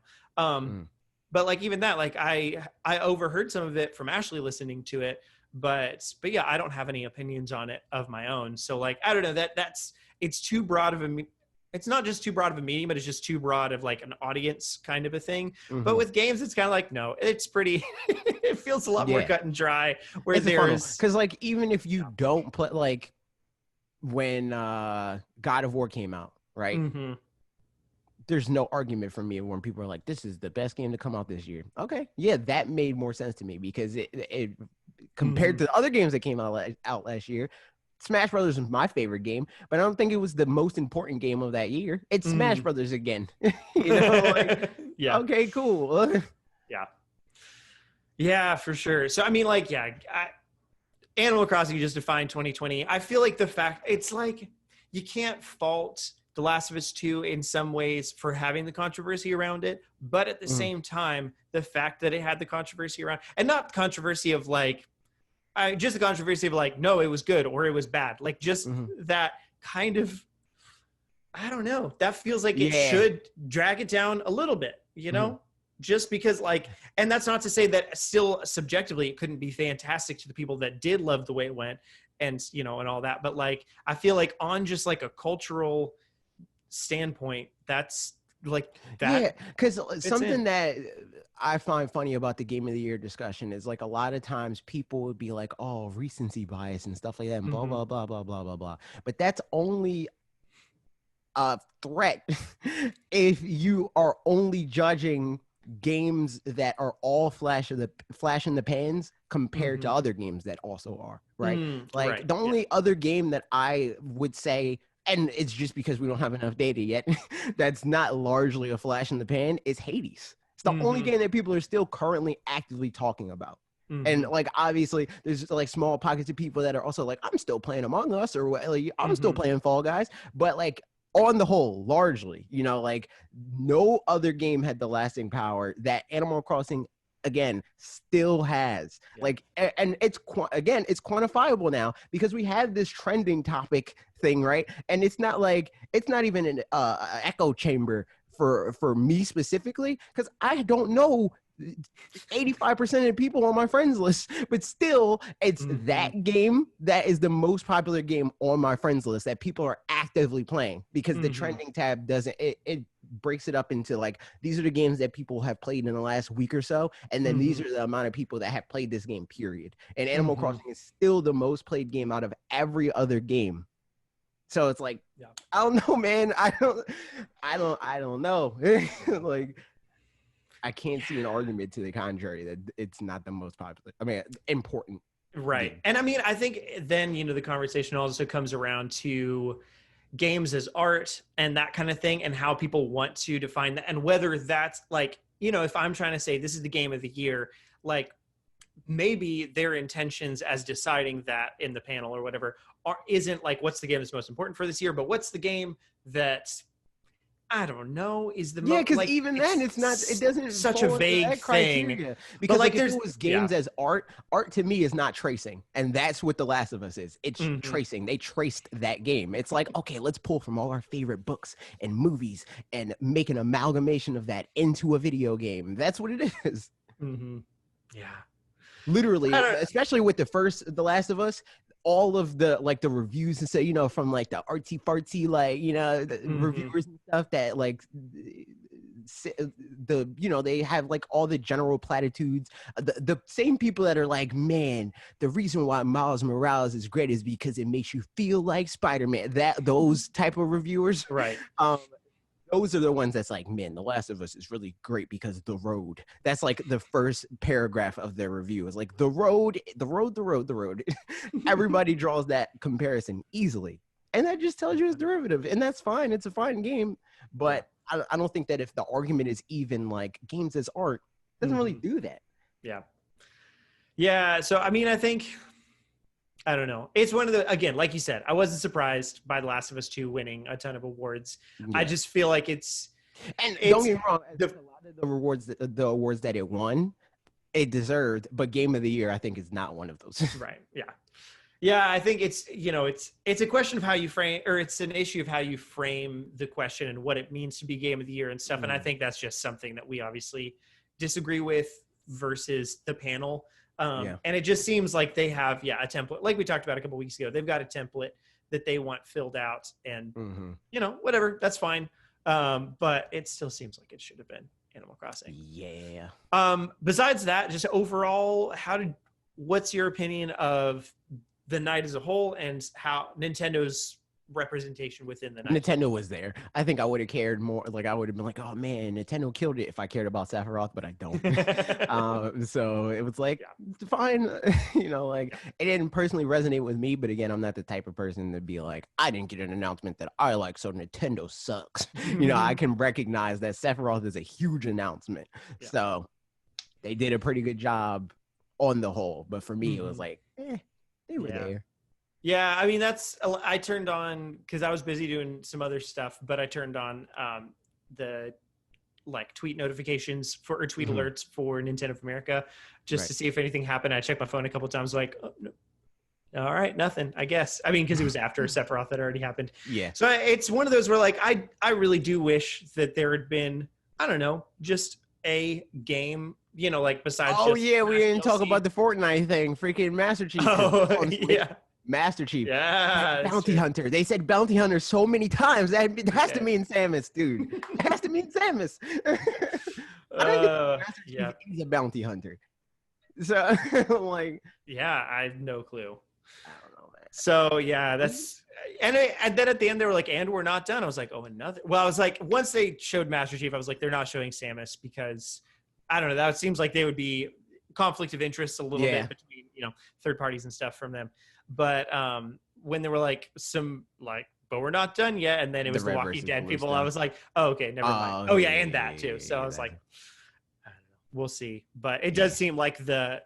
But like even that, like I overheard some of it from Ashley listening to it. But yeah, I don't have any opinions on it of my own. So like, I don't know, it's too broad of it's not just too broad of a medium, but it's just too broad of like an audience kind of a thing. But with games, it's kind of like, no, it's pretty, it feels a lot more cut and dry where there's, because like, even if you don't play, like when God of War came out, right? There's no argument for me when people are like, this is the best game to come out this year. Okay. Yeah, that made more sense to me because it compared to the other games that came out last year, Smash Brothers was my favorite game, but I don't think it was the most important game of that year. It's Smash Brothers again. Like, okay, cool. Yeah, for sure. So, I mean, like, Animal Crossing just defined 2020. I feel like the fact, it's like, you can't fault The Last of Us 2 in some ways for having the controversy around it, but at the same time, the fact that it had the controversy around, and not controversy of like, just the controversy of like, no, it was good or it was bad. Like just that kind of, I don't know. That feels like it should drag it down a little bit, you know? Just because like, and that's not to say that still subjectively it couldn't be fantastic to the people that did love the way it went and, you know, and all that. But like, I feel like on just like a cultural standpoint, that's like that. Yeah, because something that I find funny about the Game of the Year discussion is like a lot of times people would be like, oh, recency bias and stuff like that and blah blah blah blah blah blah blah, but that's only a threat if you are only judging games that are all flash in the pans compared to other games that also are, right? The only other game that I would say, and it's just because we don't have enough data yet, that's not largely a flash in the pan, is Hades. It's the only game that people are still currently actively talking about. And like, obviously there's like small pockets of people that are also like, I'm still playing Among Us, or like, I'm still playing Fall Guys. But like on the whole, largely, you know, like no other game had the lasting power that Animal Crossing again still has. Like, and it's quantifiable now because we have this trending topic thing, right? And it's not like, it's not even an echo chamber for me specifically, because I don't know 85% of the people on my friends list, but still it's that game that is the most popular game on my friends list that people are actively playing because the trending tab doesn't, it breaks it up into like, these are the games that people have played in the last week or so, and then these are the amount of people that have played this game, period. And Animal Crossing is still the most played game out of every other game. So it's like, I don't know, man. I don't know. Like, I can't see an argument to the contrary that it's not the most popular. I mean, important. Right. Game. And I mean, I think then, the conversation also comes around to games as art and that kind of thing, and how people want to define that, and whether that's like, if I'm trying to say this is the game of the year, like maybe their intentions as deciding that in the panel or whatever isn't like, what's the game that's most important for this year, but what's the game that, I don't know, is the most, because like, even then it's not, it doesn't such a vague thing. Because like if it was games as art to me is not tracing, and that's what The Last of Us is. It's tracing. They traced that game. It's like, okay, let's pull from all our favorite books and movies and make an amalgamation of that into a video game. That's what it is. Yeah, literally, especially with The Last of Us. All of the like the reviews and say, from like the artsy fartsy, like, the reviewers and stuff that like they have like all the general platitudes. The same people that are like, man, the reason why Miles Morales is great is because it makes you feel like Spider-Man. Those type of reviewers, right? Those are the ones that's like, man, The Last of Us is really great because the road. That's like the first paragraph of their review is like, the road. Everybody draws that comparison easily. And that just tells you it's derivative. And that's fine. It's a fine game. But I don't think that if the argument is even like games as art, it doesn't really do that. Yeah. Yeah. So, I mean, I think, I don't know. It's one of the, again, like you said, I wasn't surprised by The Last of Us 2 winning a ton of awards. Yeah. I just feel like don't get me wrong, a lot of the awards that it won, it deserved, but Game of the Year, I think, is not one of those. Right. Yeah. Yeah. I think it's a question of how you frame, or it's an issue of how you frame the question and what it means to be Game of the Year and stuff. And I think that's just something that we obviously disagree with versus the panel. And it just seems like they have, a template, like we talked about a couple weeks ago. They've got a template that they want filled out, and whatever, that's fine. But it still seems like it should have been Animal Crossing. Yeah. Besides that, just overall, what's your opinion of the night as a whole and how Nintendo's representation within the night? Nintendo was there. I think I would have cared more. Like, I would have been like, oh man, Nintendo killed it if I cared about Sephiroth, but I don't. So it was like, fine. Like, it didn't personally resonate with me, but again, I'm not the type of person to be like, I didn't get an announcement that I like, so Nintendo sucks. I can recognize that Sephiroth is a huge announcement. So they did a pretty good job on the whole, but for me, it was like, they were there. Yeah, I mean, I turned on, because I was busy doing some other stuff, but I turned on the like tweet notifications or tweet alerts for Nintendo of America just to see if anything happened. I checked my phone a couple of times, like, oh, no. All right, nothing, I guess. I mean, because it was after Sephiroth had already happened. Yeah. So it's one of those where like, I really do wish that there had been, I don't know, just a game, like besides we didn't talk about the Fortnite thing. Freaking Master Chief. Oh, yeah. Master Chief. Yeah. Bounty Hunter. They said Bounty Hunter so many times. That has to mean Samus, dude. It has to mean Samus. Master Chief is a bounty hunter. So, like... Yeah, I have no clue. I don't know, man. So, yeah, that's... And then at the end, they were like, and we're not done. I was like, oh, another... Well, I was like, once they showed Master Chief, I was like, they're not showing Samus because, I don't know, that seems like they would be conflict of interest a little bit between, third parties and stuff from them. But when there were like some like, but we're not done yet, and then it was the Walking Dead people, I was like, oh, okay, never mind. Oh yeah, and that too. So I was like, I don't know, we'll see. But it does seem like the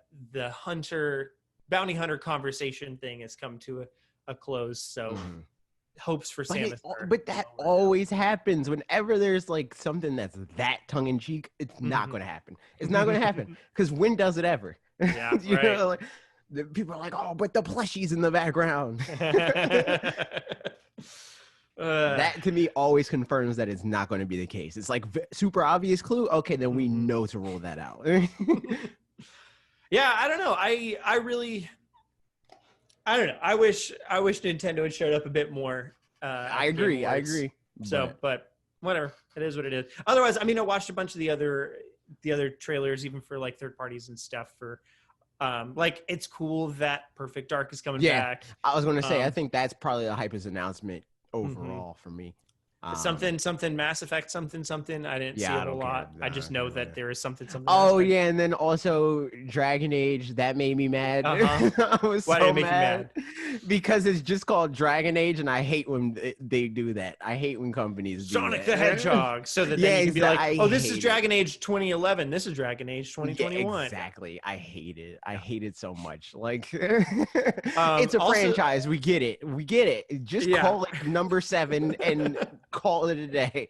bounty hunter conversation thing has come to a close. So hopes for Samus. But that always happens whenever there's like something that's that tongue in cheek. It's not going to happen. It's not going to happen because when does it ever? Yeah, you know, like, the people are like, oh, but the plushies in the background. That to me always confirms that it's not going to be the case. It's like super obvious clue. Okay, then we know to roll that out. Yeah, I don't know. I don't know. I wish Nintendo had showed up a bit more. I agree. So, but whatever. It is what it is. Otherwise, I mean, I watched a bunch of the other trailers, even for like third parties and stuff. For like, it's cool that Perfect Dark is coming back. I was going to say, I think that's probably the hypest announcement overall for me. Something Mass Effect something. I didn't see a whole lot. I just know that there is something. Oh yeah, and then also Dragon Age, that made me mad. I was Why did it make you mad? Because it's just called Dragon Age, and I hate when they do that. I hate when companies do Sonic that. the Hedgehog, so that then you can be like, oh, this is Dragon Age 2011. This is Dragon Age 2021. Yeah, exactly. I hate it. I hate it so much. Like, it's a franchise. We get it. Just call it number 7 and call it a day.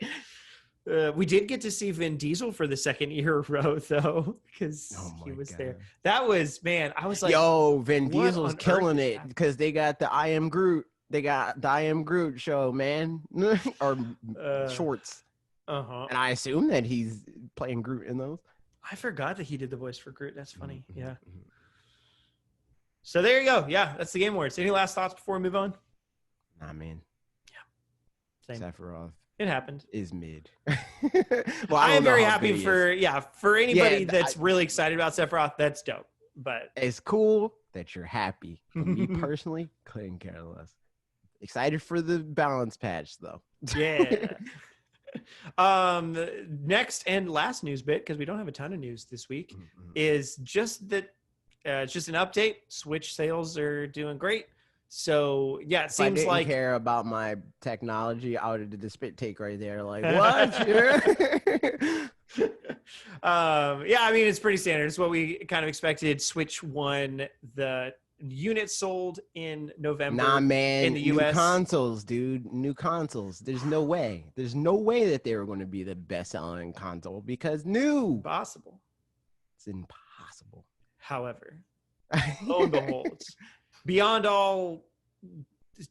We did get to see Vin Diesel for the second year in a row, though, because he was there. That was, man, I was like, yo, Vin Diesel's killing it because they got the I Am Groot. They got the I Am Groot show, man, or shorts. And I assume that he's playing Groot in those. I forgot that he did the voice for Groot. That's funny. Yeah. So there you go. Yeah, that's the Game Awards. Any last thoughts before we move on? Nah, man. Same. Sephiroth. It happened. Is mid. Well, I am very happy for anybody that's really excited about Sephiroth. That's dope. But it's cool that you're happy. But me personally, couldn't care less. Excited for the balance patch though. Yeah. Next and last news bit, because we don't have a ton of news this week, is just that it's just an update. Switch sales are doing great. So yeah, it seems if I didn't care about my technology, I would have did the spit take right there. Like what? Yeah, I mean it's pretty standard. It's what we kind of expected. Switch won the units sold in November. Nah, man, in the US. New consoles, dude. New consoles. There's no way. There's no way that they were going to be the best-selling console because new. Impossible. It's impossible. However, lo and behold, beyond all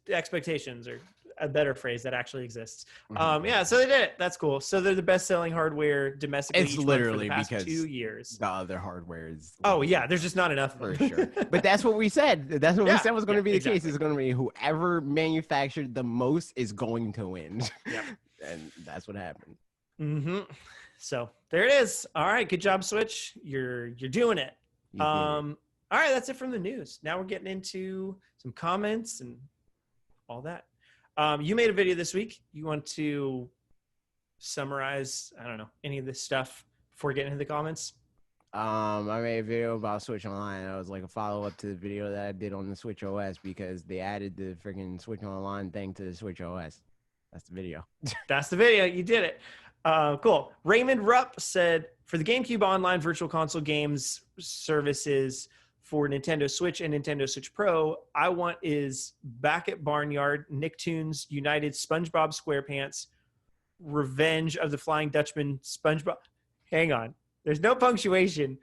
expectations, or a better phrase that actually exists. Yeah, so they did it. That's cool. So they're the best-selling hardware domestically. It's literally for the past because 2 years. The other hardware is. Oh yeah, there's just not enough for sure. But that's what we said. That's what we said was going to be the case. It's going to be whoever manufactured the most is going to win. Yep. And that's what happened. So there it is. All right, good job, Switch. You're doing it. All right, that's it from the news. Now we're getting into some comments and all that. You made a video this week. You want to summarize, I don't know, any of this stuff before we get into the comments? I made a video about Switch Online. It was like a follow-up to the video that I did on the Switch OS because they added the freaking Switch Online thing to the Switch OS. That's the video. That's the video. You did it. Cool. Raymond Rupp said, for the GameCube Online Virtual Console games services for Nintendo Switch and Nintendo Switch Pro, I want is Back at Barnyard, Nicktoons United, SpongeBob SquarePants, Revenge of the Flying Dutchman, SpongeBob. Hang on. There's no punctuation.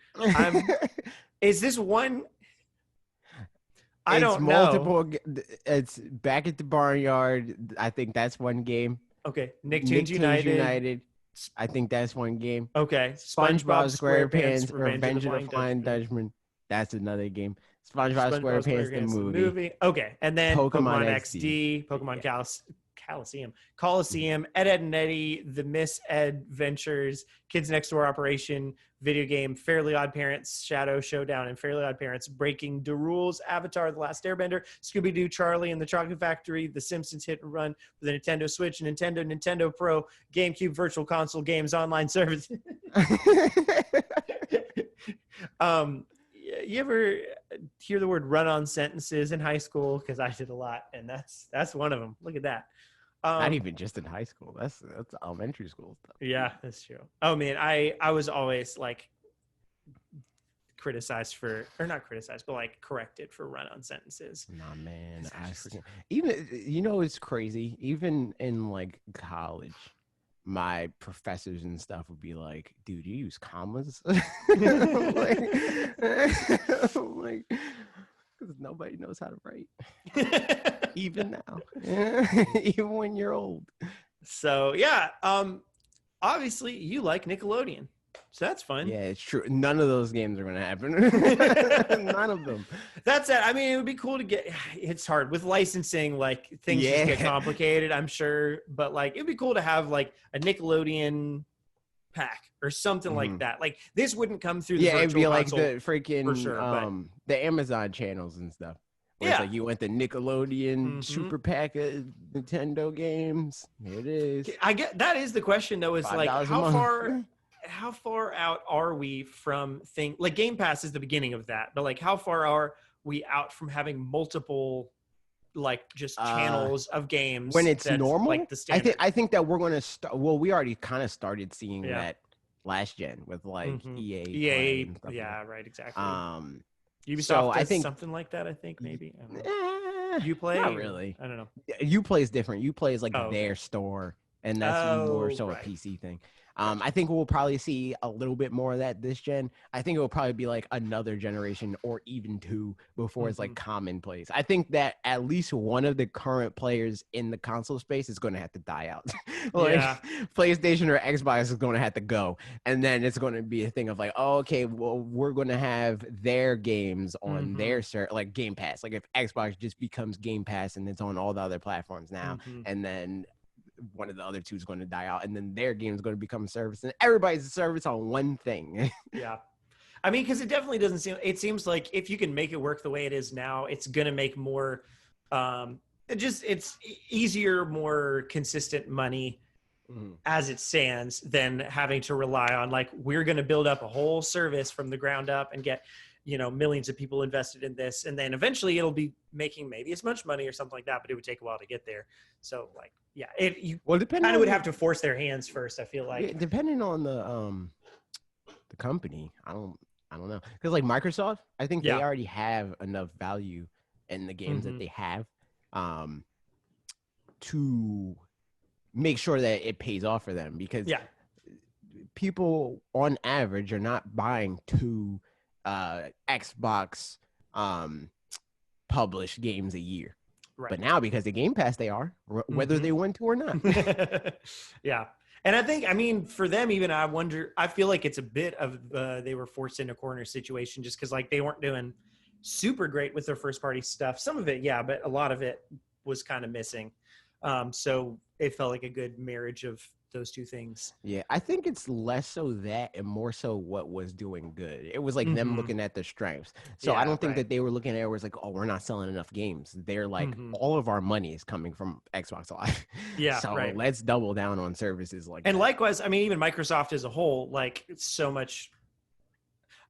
Is this one? I don't know. It's Back at the Barnyard. I think that's one game. Okay. Nicktoons United. I think that's one game. Okay. SpongeBob SquarePants, Revenge of the Flying Dutchman. That's another game. SpongeBob SquarePants, the movie. Okay. And then Pokemon XD, Pokemon Coliseum, Ed, Ed and Eddie, The Miss Ed Ventures, Kids Next Door Operation, video game, Fairly Odd Parents, Shadow Showdown, and Fairly Odd Parents, Breaking the Rules, Avatar, The Last Airbender, Scooby-Doo, Charlie and the Chocolate Factory, The Simpsons Hit and Run for the Nintendo Switch, Nintendo Pro, GameCube Virtual Console Games Online Service. You ever hear the word run-on sentences in high school? Because I did a lot, and that's one of them. Look at that. Not even just in high school. That's elementary school stuff. Yeah, that's true. Oh man, I was always like criticized for, or not criticized, but like corrected for run-on sentences. Nah, man, I forget. Even it's crazy. Even in like college, my professors and stuff would be like, dude, you use commas? like, because nobody knows how to write. Even now. Even when you're old. So, yeah. Obviously, you like Nickelodeon. So that's fun. Yeah, it's true. None of those games are going to happen. None of them. That's it. I mean, it would be cool to get. It's hard with licensing. Like things just get complicated, I'm sure. But like, it'd be cool to have like a Nickelodeon pack or something like that. Like this wouldn't come through the virtual it'd be like console the freaking for sure, the Amazon channels and stuff. Where it's like you went the Nickelodeon super pack of Nintendo games. Here it is. I get that is the question though. Is like how far out are we from like Game Pass is the beginning of that, but like how far are we out from having multiple like just channels of games when it's normal? Like the standard? I think that we're going to start. Well, we already kind of started seeing that last gen with like EA. Yeah, right, exactly. Ubisoft so does something like that. I think maybe. You play? Not really. I don't know. Uplay is different. Uplay is like their store, and that's more so a PC thing. I think we'll probably see a little bit more of that this gen. I think it will probably be like another generation or even two before it's like commonplace. I think that at least one of the current players in the console space is going to have to die out. PlayStation or Xbox is going to have to go. And then it's going to be a thing of like, oh, okay, well, we're going to have their games on their like Game Pass. Like if Xbox just becomes Game Pass and it's on all the other platforms now, and then one of the other two is going to die out, and then their game is going to become a service, and everybody's a service on one thing. Yeah. I mean, because it definitely doesn't seem, it seems like if you can make it work the way it is now, it's going to make more, it's easier, more consistent money as it stands than having to rely on, like, we're going to build up a whole service from the ground up and get, millions of people invested in this. And then eventually it'll be making maybe as much money or something like that, but it would take a while to get there. So like, yeah, you kind of would have to force their hands first. I feel like depending on the company, I don't know. Cause like Microsoft, I think they already have enough value in the games that they have, to make sure that it pays off for them, because people on average are not buying two Xbox published games a year. Right. But now because of Game Pass they are, whether they want to or not. Yeah. And I think, I mean, for them even, I feel like it's a bit of they were forced into a corner situation just because like they weren't doing super great with their first party stuff. Some of it, yeah, but a lot of it was kind of missing. So it felt like a good marriage of those two things. Yeah, I think it's less so that and more so what was doing good. It was like them looking at their strengths. So I don't think that they were looking at it was like, oh, we're not selling enough games. They're like, all of our money is coming from Xbox Live. Yeah. So let's double down on services like and that. Likewise, I mean, even Microsoft as a whole, like it's so much.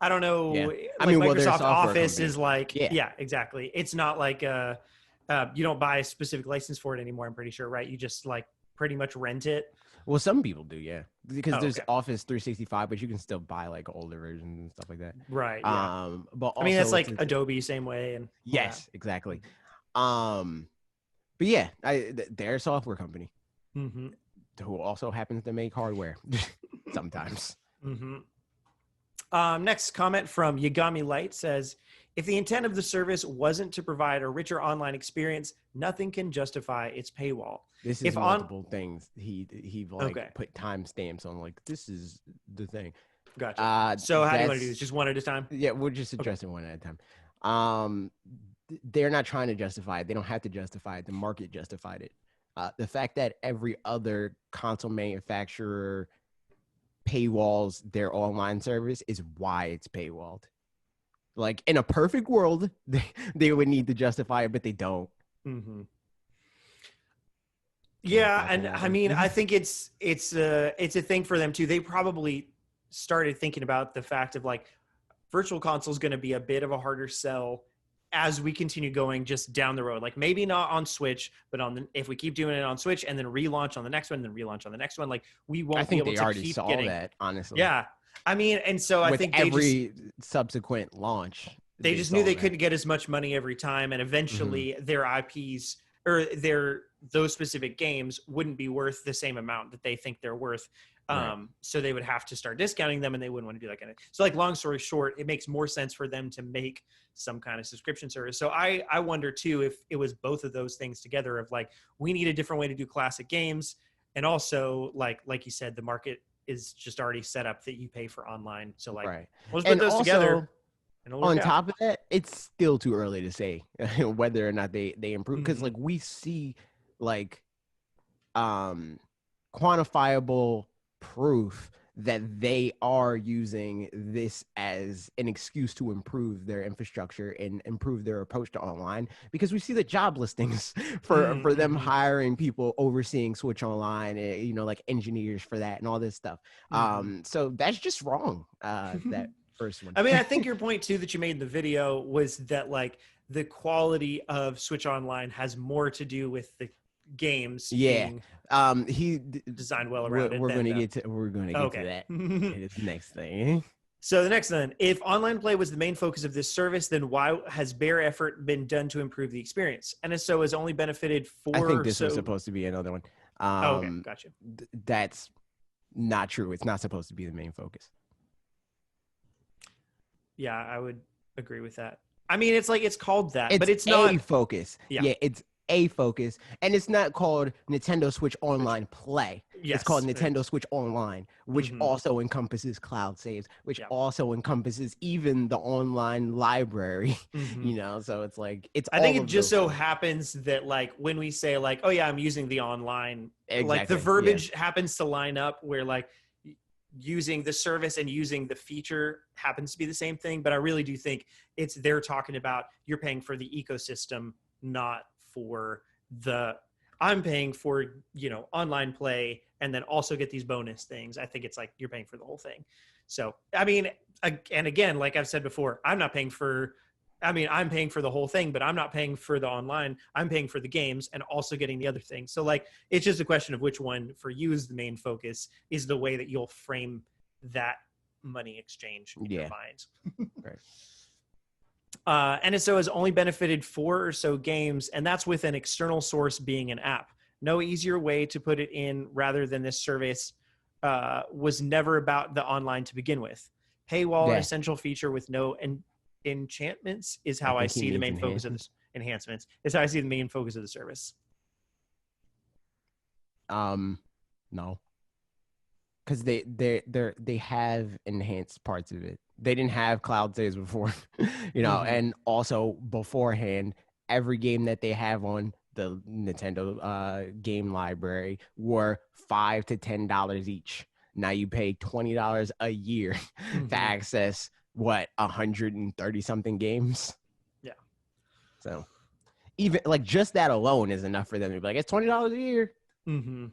I don't know. Yeah. Like I mean, Microsoft Office is like, yeah, exactly. It's not like you don't buy a specific license for it anymore. I'm pretty sure, right? You just like pretty much rent it. Well, some people do, yeah, because there's Office 365, but you can still buy like older versions and stuff like that. Right. Yeah. But also, I mean, that's like Adobe same way, and yes, exactly. But yeah, they're a software company who also happens to make hardware sometimes. Next comment from Yagami Light says, if the intent of the service wasn't to provide a richer online experience, nothing can justify its paywall. This is multiple things. He like put timestamps on like, this is the thing. Gotcha. So how do you want to do this? Just one at a time? Yeah, we're just addressing one at a time. They're not trying to justify it. They don't have to justify it. The market justified it. The fact that every other console manufacturer paywalls their online service is why it's paywalled. Like in a perfect world, they would need to justify it, but they don't. Yeah, and I mean, I think it's a thing for them too. They probably started thinking about the fact of like virtual console is going to be a bit of a harder sell as we continue going just down the road. Like maybe not on Switch, but if we keep doing it on Switch and then relaunch on the next one, then relaunch on the next one, like we won't be able to keep getting. I think they already saw that, honestly. Yeah. I mean, and so I think every subsequent launch, they just knew they couldn't get as much money every time, and eventually their IPs or those specific games wouldn't be worth the same amount that they think they're worth. So they would have to start discounting them, and they wouldn't want to do that kind of. So, like, long story short, it makes more sense for them to make some kind of subscription service. So I wonder too if it was both of those things together. Of like, we need a different way to do classic games, and also like you said, the market is just already set up that you pay for online. So like, Right. let's put those together. And it'll work On out. top of that, it's still too early to say whether or not they improve, because like we see like quantifiable proof that they are using this as an excuse to improve their infrastructure and improve their approach to online, because we see the job listings for them hiring people overseeing Switch Online, you know, like engineers for that and all this stuff. So that's just wrong. That first one. I mean, I think your point too that you made in the video was that like the quality of Switch Online has more to do with the games being he designed well around it. We're going to get to that in this next thing. So the next one, if online play was the main focus of this service, then why has bare effort been done to improve the experience? And if so, has only benefited for... I think this was supposed to be another one. Okay, gotcha. That's not true. It's not supposed to be the main focus. Yeah, I would agree with that. I mean, it's like, it's called that, but it's not a focus. Yeah, it's a focus, and it's not called Nintendo Switch Online Play. It's called Nintendo Switch Online, which also encompasses cloud saves, which also encompasses even the online library. You know, so it's like I think it just so happens that like when we say like, oh yeah, I'm using the online, like the verbiage happens to line up where like using the service and using the feature happens to be the same thing. But I really do think they're talking about you're paying for the ecosystem, not for I'm paying for, you know, online play and then also get these bonus things. I think it's like you're paying for the whole thing. So, I mean, and again, like I've said before, I'm paying for the whole thing, but I'm not paying for the online. I'm paying for the games and also getting the other things. So like, it's just a question of which one for you is the main focus, is the way that you'll frame that money exchange in your mind. Right. NSO has only benefited 4 or so games, and that's with an external source being an app. No easier way to put it in rather than this service was never about the online to begin with. Paywall, an essential feature with no enchantments, is how I see the main focus of this. Enhancements is how I see the main focus of the service. No, because they have enhanced parts of it. They didn't have cloud saves before, you know, and also beforehand, every game that they have on the Nintendo game library were $5 to $10 each. Now you pay $20 a year to access 130 something games. Yeah. So even like just that alone is enough for them to be like, it's $20 a year on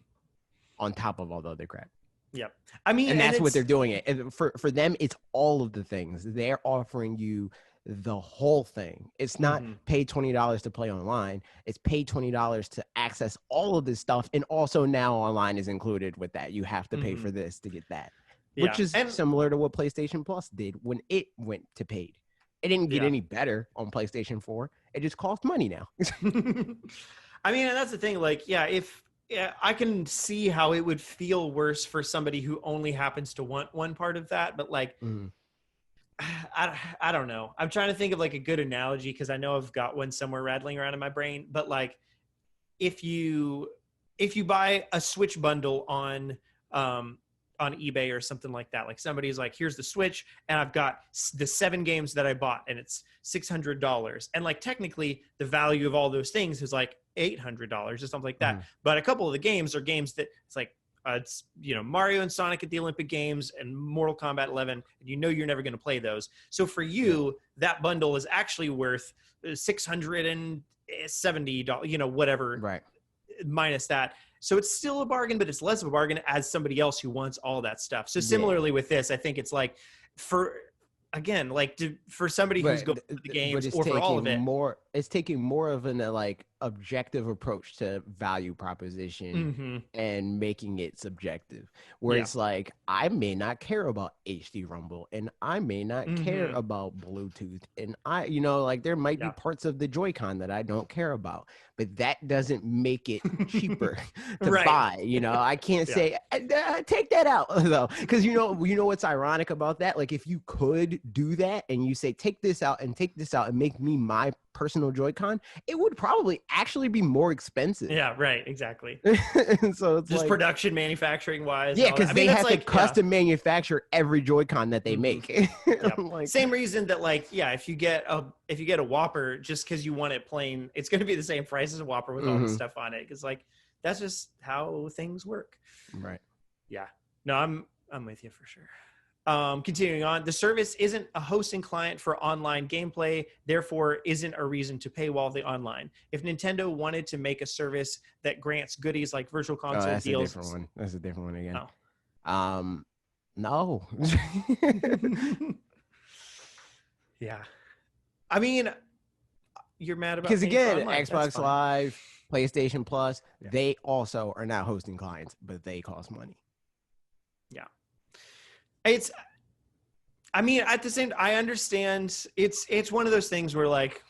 top of all the other crap. Yep. I mean, and that's what they're doing it. And for them, it's all of the things. They're offering you the whole thing. It's not pay $20 to play online. It's pay $20 to access all of this stuff. And also now online is included with that. You have to pay for this to get that, which is similar to what PlayStation Plus did when it went to paid. It didn't get any better on PlayStation 4. It just costs money now. I mean, and that's the thing. Like, I can see how it would feel worse for somebody who only happens to want one part of that. But like, I don't know. I'm trying to think of like a good analogy because I know I've got one somewhere rattling around in my brain. But like, if you buy a Switch bundle on eBay or something like that, like somebody's like, here's the Switch and I've got the 7 games that I bought and it's $600. And like, technically the value of all those things is like $800 or something like that. But a couple of the games are games that it's like, it's, you know, Mario and Sonic at the Olympic Games and Mortal Kombat 11, and you know you're never going to play those. So for you, that bundle is actually worth $670, you know, whatever, right, minus that. So it's still a bargain, but it's less of a bargain as somebody else who wants all that stuff. So similarly with this, I think it's like for somebody who's going to the games or for all of it. It's taking more of an like objective approach to value proposition and making it subjective, where it's like, I may not care about HD Rumble and I may not care about Bluetooth, and you know, like there might be parts of the Joy-Con that I don't care about, but that doesn't make it cheaper to buy. You know, I can't say take that out though, because you know what's ironic about that? Like if you could do that and you say take this out and make me my personal Joy-Con, it would probably actually be more expensive. Yeah, right, exactly. And so it's just like, production manufacturing wise. yeah, because they have to custom yeah. manufacture every Joy-Con that they make. Yep. Like, same reason that like, yeah, if you get a Whopper just because you want it plain, it's going to be the same price as a Whopper with all the stuff on it. Because like that's just how things work. Right. Yeah. No, I'm with you for sure. Continuing on, the service isn't a hosting client for online gameplay, therefore isn't a reason to paywall the online. If Nintendo wanted to make a service that grants goodies like virtual console deals, that's a different one again. Oh. No. Yeah. I mean, you're mad about because again, online. Xbox Live, PlayStation Plus, they also are not hosting clients, but they cost money. Yeah. I mean, at the same, I understand it's one of those things where like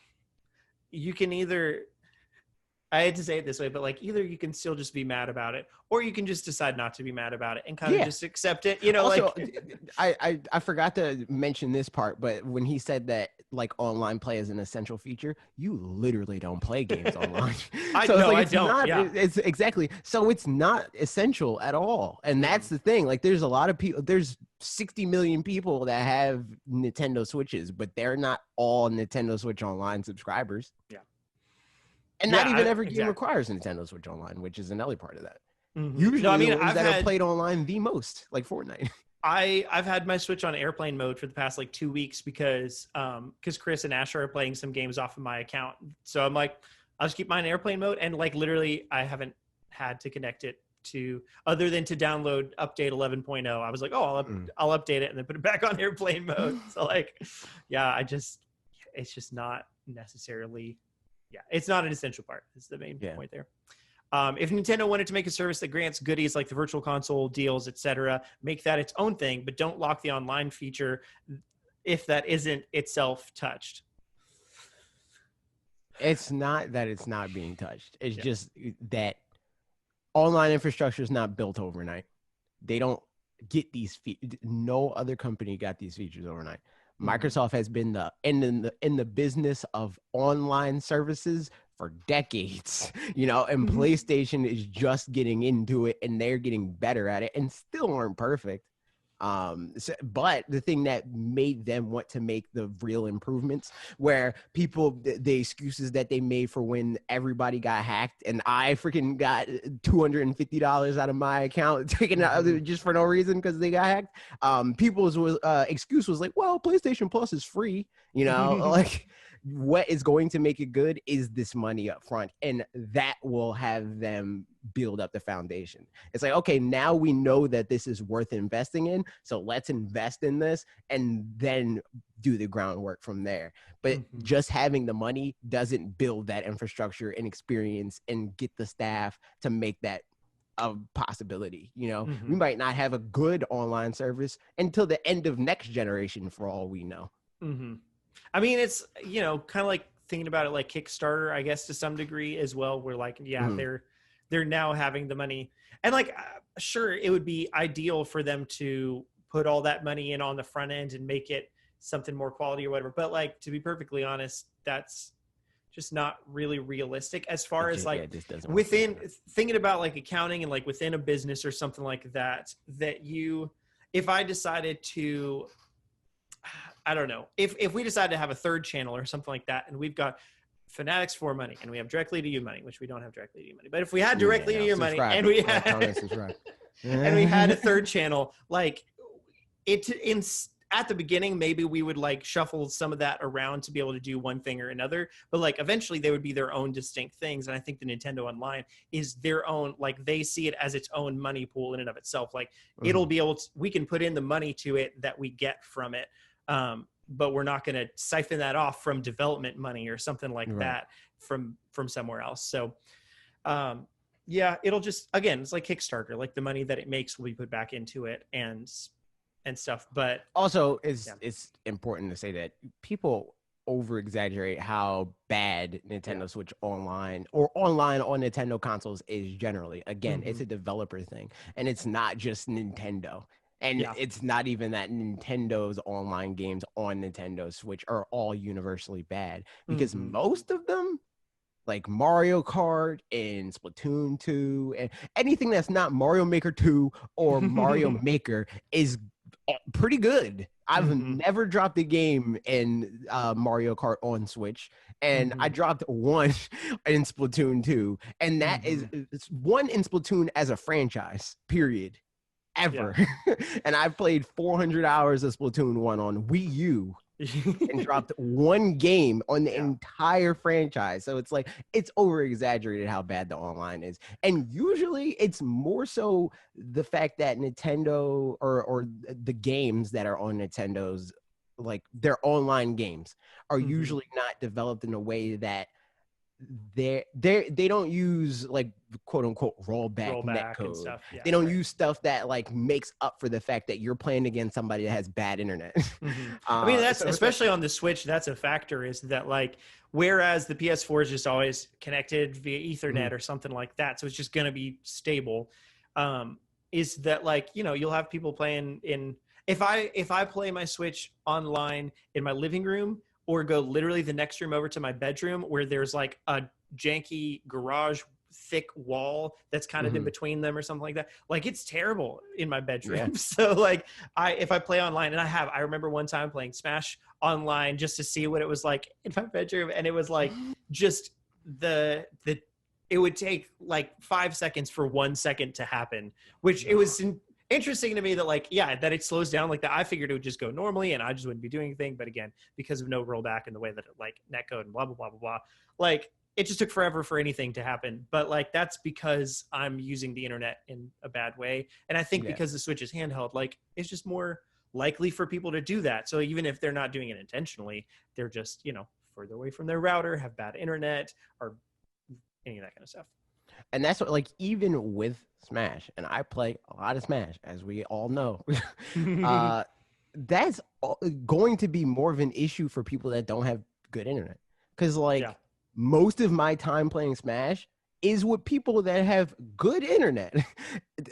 you can either, I hate to say it this way, but like either you can still just be mad about it, or you can just decide not to be mad about it and kind of just accept it. You know, also, like I forgot to mention this part, but when he said that like online play is an essential feature, you literally don't play games online. I don't. It's exactly. So it's not essential at all. And that's the thing. Like there's a lot of people, there's 60 million people that have Nintendo Switches, but they're not all Nintendo Switch Online subscribers. Yeah. And not even every game requires Nintendo Switch Online, which is another part of that. Usually, no, I mean, the ones that are played online the most, like Fortnite. I've had my Switch on airplane mode for the past like 2 weeks because Chris and Asher are playing some games off of my account. So I'm like, I'll just keep mine in airplane mode, and like literally, I haven't had to connect it to other than to download update 11.0. I was like, oh, I'll update it and then put it back on airplane mode. So like, yeah, it's just not necessarily. Yeah, it's not an essential part. Is the main point there. If Nintendo wanted to make a service that grants goodies like the virtual console deals, etc., make that its own thing, but don't lock the online feature if that isn't itself touched. It's not that it's not being touched. It's just that online infrastructure is not built overnight. They don't get these no other company got these features overnight. Microsoft has been in the business of online services for decades, you know, and PlayStation is just getting into it, and they're getting better at it, and still aren't perfect. But the thing that made them want to make the real improvements, where people, the excuses that they made for when everybody got hacked, and I freaking got $250 out of my account taken out just for no reason because they got hacked. People's excuse was like, well, PlayStation Plus is free, you know, like. What is going to make it good is this money up front, and that will have them build up the foundation. It's like, okay, now we know that this is worth investing in, so let's invest in this and then do the groundwork from there. But just having the money doesn't build that infrastructure and experience and get the staff to make that a possibility. You know, we might not have a good online service until the end of next generation for all we know. I mean, it's, you know, kind of like thinking about it like Kickstarter, I guess, to some degree as well, where like, they're now having the money, and like, sure, it would be ideal for them to put all that money in on the front end and make it something more quality or whatever. But like, to be perfectly honest, that's just not really realistic as far as like within thinking about like accounting and like within a business or something like that, if I decided to, I don't know, if we decide to have a third channel or something like that, and we've got Fanatix Four money and we have directly to you money, which we don't have directly to you money, but if we had directly to you money and we had and we had a third channel, like at the beginning, maybe we would like shuffle some of that around to be able to do one thing or another, but like eventually they would be their own distinct things. And I think the Nintendo Online is their own, like they see it as its own money pool in and of itself. Like it'll be able to, we can put in the money to it that we get from it. But we're not going to siphon that off from development money or something like that from somewhere else. So, it'll just, again, it's like Kickstarter, like the money that it makes will be put back into it and stuff. But also it's important to say that people over exaggerate how bad Nintendo Switch Online or online on Nintendo consoles is generally. Again, it's a developer thing, and it's not just Nintendo. And Yeah. it's not even that Nintendo's online games on Nintendo Switch are all universally bad, because Mm-hmm. most of them, like Mario Kart and Splatoon 2 and anything that's not Mario Maker 2 or Mario Maker, is pretty good. I've Mm-hmm. never dropped a game in Mario Kart on Switch, and I Mm-hmm. dropped one in Splatoon 2, and that is Mm-hmm. it's one in Splatoon as a franchise, period, Yeah. ever. And I've played 400 hours of Splatoon 1 on Wii U and dropped one game on the Yeah. entire franchise. So it's like, it's over exaggerated how bad the online is. And usually it's more so the fact that Nintendo, or the games that are on Nintendo's, like their online games, are Mm-hmm. usually not developed in a way that they don't use like quote unquote rollback Rollback and netcode. stuff. Yeah. They don't Right. use stuff that like makes up for the fact that you're playing against somebody that has bad internet. Mm-hmm. I mean, that's So it's like, especially on the Switch. That's a factor. Is that like, whereas the PS4 is just always connected via Ethernet or something like that, so it's just going to be stable. Is that like, you'll have people playing in. If I play my Switch online in my living room, or go literally the next room over to my bedroom where there's like a janky garage thick wall that's kind of in between them or something like that, like it's terrible in my bedroom. yeah. So like, if I play online, and I remember one time playing Smash online just to see what it was like in my bedroom, and it was like, just the it would take like 5 seconds for 1 second to happen, which it was interesting to me that like, yeah, that it slows down like that. I figured it would just go normally and I just wouldn't be doing anything, but again, because of no rollback and the way that it, like netcode and blah blah blah blah blah, like it just took forever for anything to happen. But like, that's because I'm using the internet in a bad way, and I think because the Switch is handheld, like it's just more likely for people to do that. So even if they're not doing it intentionally, they're just further away from their router, have bad internet, or any of that kind of stuff. And that's what, like, even with Smash, and I play a lot of Smash, as we all know, that's going to be more of an issue for people that don't have good internet. Because, like, Yeah. most of my time playing Smash is with people that have good internet.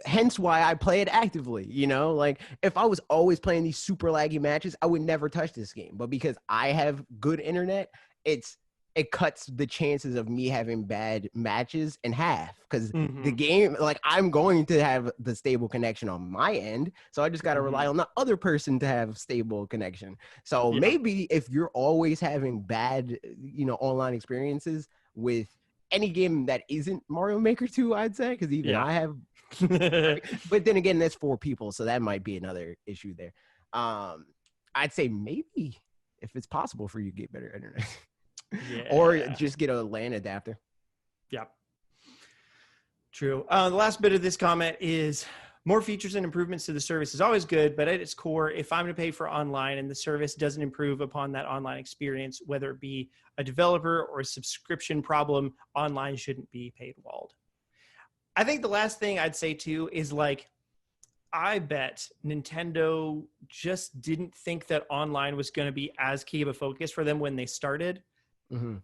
Hence why I play it actively. Like, if I was always playing these super laggy matches, I would never touch this game. But because I have good internet, it cuts the chances of me having bad matches in half, because the game, like, I'm going to have the stable connection on my end, so I just got to rely on the other person to have stable connection. So maybe if you're always having bad online experiences with any game that isn't Mario Maker 2, I'd say, because even I have but then again, that's 4 people, so that might be another issue there. I'd say maybe if it's possible for you to get better internet. Or just get a LAN adapter. Yeah. True. The last bit of this comment is, more features and improvements to the service is always good, but at its core, if I'm to pay for online and the service doesn't improve upon that online experience, whether it be a developer or a subscription problem, online shouldn't be paywalled. I think the last thing I'd say too is, like, I bet Nintendo just didn't think that online was going to be as key of a focus for them when they started.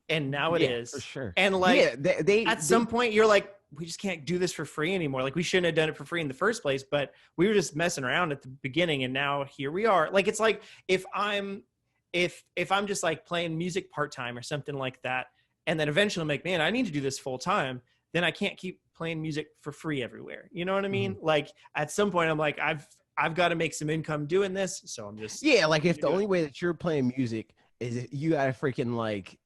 And now it is, for sure. And like, they at some point you're like, we just can't do this for free anymore. Like, we shouldn't have done it for free in the first place, but we were just messing around at the beginning, and now here we are. Like, it's like, if I'm just like playing music part-time or something like that, and then eventually I'm like, man, I need to do this full time, then I can't keep playing music for free everywhere. You know what I mean? Like, at some point I'm like, I've got to make some income doing this, so I'm just like, if the only way that you're playing music is you gotta freaking like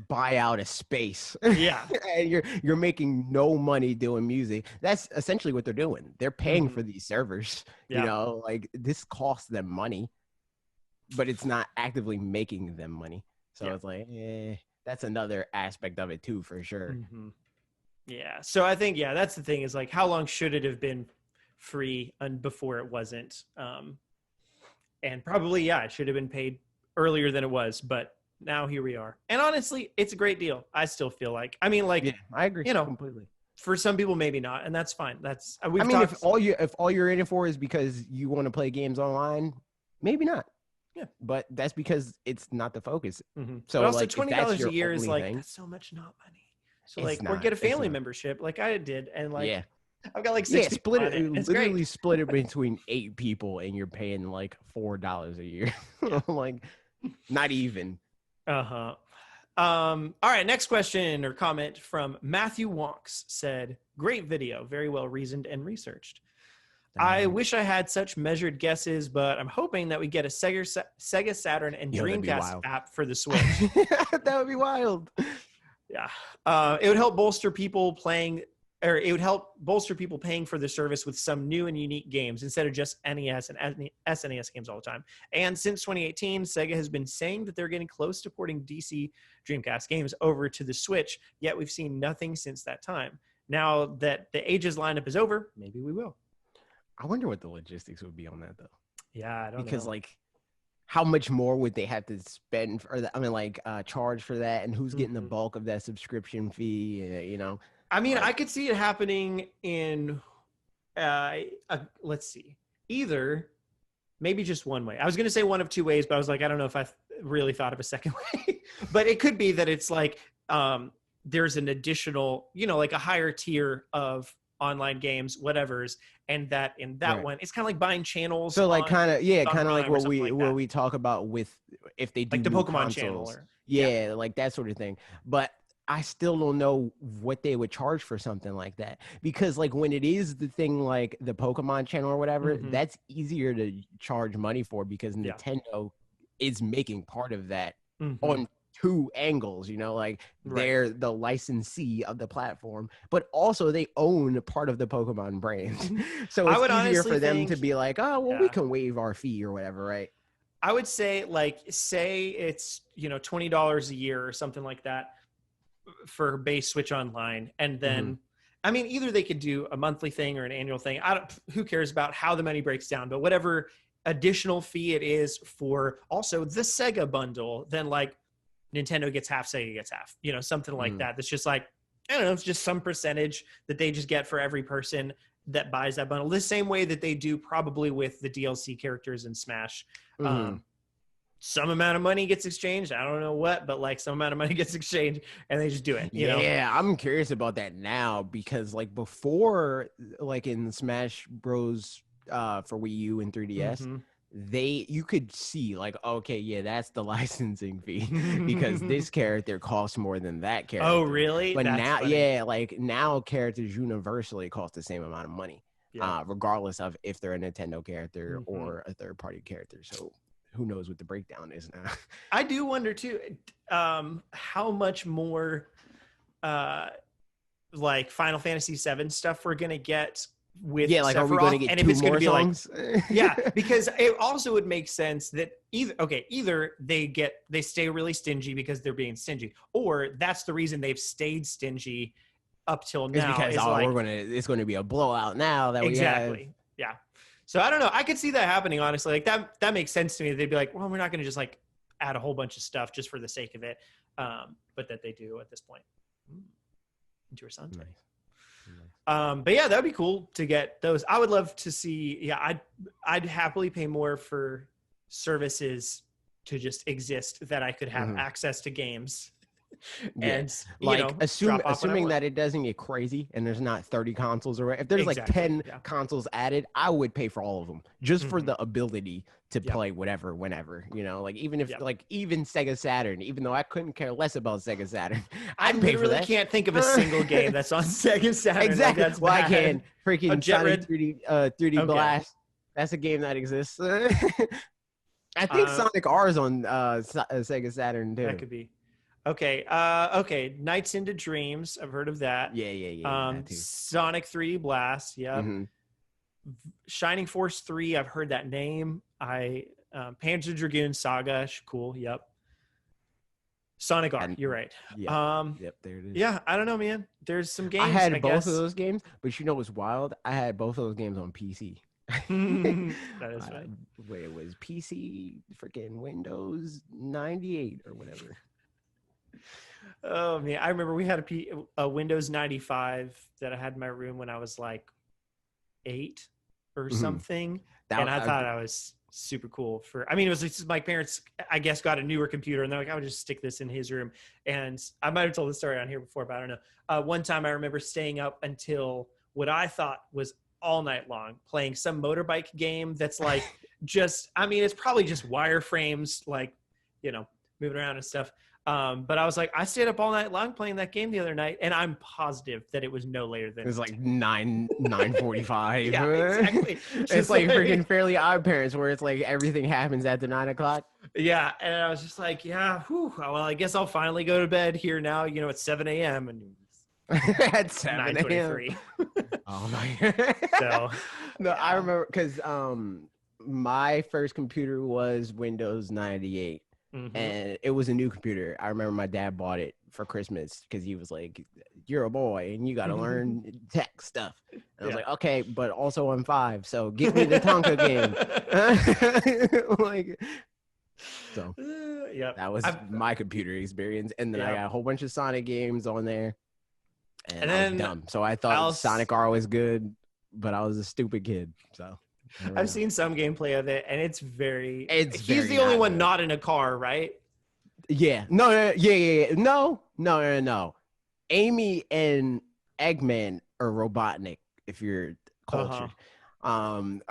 buy out a space, and you're making no money doing music, that's essentially what they're doing. They're paying for these servers. Like, this costs them money, but it's not actively making them money. So it's like, that's another aspect of it too, for sure. So I think that's the thing, is like, how long should it have been free and before it wasn't? And probably it should have been paid earlier than it was, but now here we are. And honestly, it's a great deal. I still feel like, I mean, like, I agree completely. For some people, maybe not, and that's fine. That's if all you're in it for is because you want to play games online, maybe not. But that's because it's not the focus. So, but also, like, $20 a year is like, thing, that's so much not money. So like, or get a family membership like I did, and like, I've got like 6 people split on it. it. It's Literally great. split it between 8 people, and you're paying like $4 a year. Like, not even. Uh-huh. All right, next question or comment from Matthew Wonks said, great video, very well reasoned and researched. I wish I had such measured guesses, but I'm hoping that we get a Sega Saturn and Dreamcast app for the Switch. That would be wild. Yeah. It would help bolster people paying for the service with some new and unique games instead of just NES and SNES games all the time. And since 2018, Sega has been saying that they're getting close to porting DC Dreamcast games over to the Switch, yet we've seen nothing since that time. Now that the Ages lineup is over, maybe we will. I wonder what the logistics would be on that, though. Yeah, I don't know. Because, like, how much more would they have to spend for that? I mean, like, charge for that, and who's getting the bulk of that subscription fee? You know, I mean, I could see it happening in, let's see, either maybe just one way. I was going to say one of two ways, but I was like, I don't know if I really thought of a second way. But it could be that it's like there's an additional, you know, like a higher tier of online games, whatever's, and that in that one, it's kind of like buying channels. So like kind of like what we talk about with if they do like the Pokemon consoles. channel, or like that sort of thing. But I still don't know what they would charge for something like that, because like when it is the thing like the Pokemon channel or whatever, that's easier to charge money for because Nintendo is making part of that on two angles, you know, like they're the licensee of the platform, but also they own part of the Pokemon brand. So it's easier for them to be like, oh, well, we can waive our fee or whatever, right? I would say, like, say it's, you know, $20 a year or something like that for base Switch Online. And then, I mean, either they could do a monthly thing or an annual thing. Who cares about how the money breaks down, but whatever additional fee it is for also the Sega bundle, then like Nintendo gets half, Sega gets half, you know, something like that. That's just like, I don't know, it's just some percentage that they just get for every person that buys that bundle. The same way that they do probably with the DLC characters in Smash. Some amount of money gets exchanged. I don't know what, but like some amount of money gets exchanged and they just do it. You know? I'm curious about that now because like before, like in Smash Bros. For Wii U and 3DS, you could see like, okay, that's the licensing fee because this character costs more than that character. Oh, really? But that's now, like now characters universally cost the same amount of money, regardless of if they're a Nintendo character or a third-party character. So who knows what the breakdown is now. I do wonder too, how much more like Final Fantasy VII stuff we're gonna get with like Sephiroth, are we going to get two more songs? Like, because it also would make sense that either they stay really stingy because they're being stingy, or that's the reason they've stayed stingy up till now. It's because it's going to be a blowout now that exactly. Yeah. So I don't know. I could see that happening, honestly. Like that makes sense to me. They'd be like, well, we're not going to just like add a whole bunch of stuff just for the sake of it. But that they do at this point. Into her son. Nice. But yeah, that'd be cool to get those. I would love to see. Yeah, I'd happily pay more for services to just exist that I could have access to games. And like assuming that it doesn't get crazy and there's not 30 consoles, or if there's like 10 consoles added, I would pay for all of them just for the ability to play whatever, whenever, you know, like even if like even Sega Saturn, even though I couldn't care less about Sega Saturn, I literally can't think of a single game that's on Sega Saturn. Exactly. Like, well, I can freaking Sonic 3D Blast. That's a game that exists. I think Sonic R is on Sega Saturn too. That could be. Okay. Nights into Dreams. I've heard of that. Yeah. Sonic 3D Blast. Yeah. Shining Force 3. I've heard that name. Panzer Dragoon Saga. Cool. Yep. Sonic R. You're right. Yep. There it is. Yeah. I don't know, man. There's some games. I had both of those games, but you know what's wild? I had both of those games on PC. That is right. Wait, it was PC, freaking Windows 98 or whatever. Oh man, I remember we had a Windows 95 that I had in my room when I was like 8 or something, and I thought I was super cool. I mean, it was just my parents, I guess, got a newer computer, and they're like, I would just stick this in his room. And I might have told the story on here before, but I don't know. One time I remember staying up until what I thought was all night long playing some motorbike game that's like it's probably just wireframes, like, moving around and stuff. But I was like, I stayed up all night long playing that game the other night, and I'm positive that it was no later than it was like 9:45. Yeah, exactly. It's like freaking Fairly Odd Parents, where it's like everything happens after 9 o'clock. Yeah, and I was just like, yeah, well, I guess I'll finally go to bed here now. It's 7 a.m. and at 7 a.m. Oh my! So no, I remember because my first computer was Windows 98. Mm-hmm. And it was a new computer. I remember my dad bought it for Christmas because he was like, "You're a boy and you got to learn tech stuff." And I was like, "Okay, but also I'm 5, so give me the Tonka game." That was my computer experience. And then I got a whole bunch of Sonic games on there, and I was dumb. So I thought Sonic R was good, but I was a stupid kid. So. I've seen some gameplay of it, and he's very the only one not in a car, right? Yeah. No. Amy and Eggman are Robotnik, if you're cultured. That's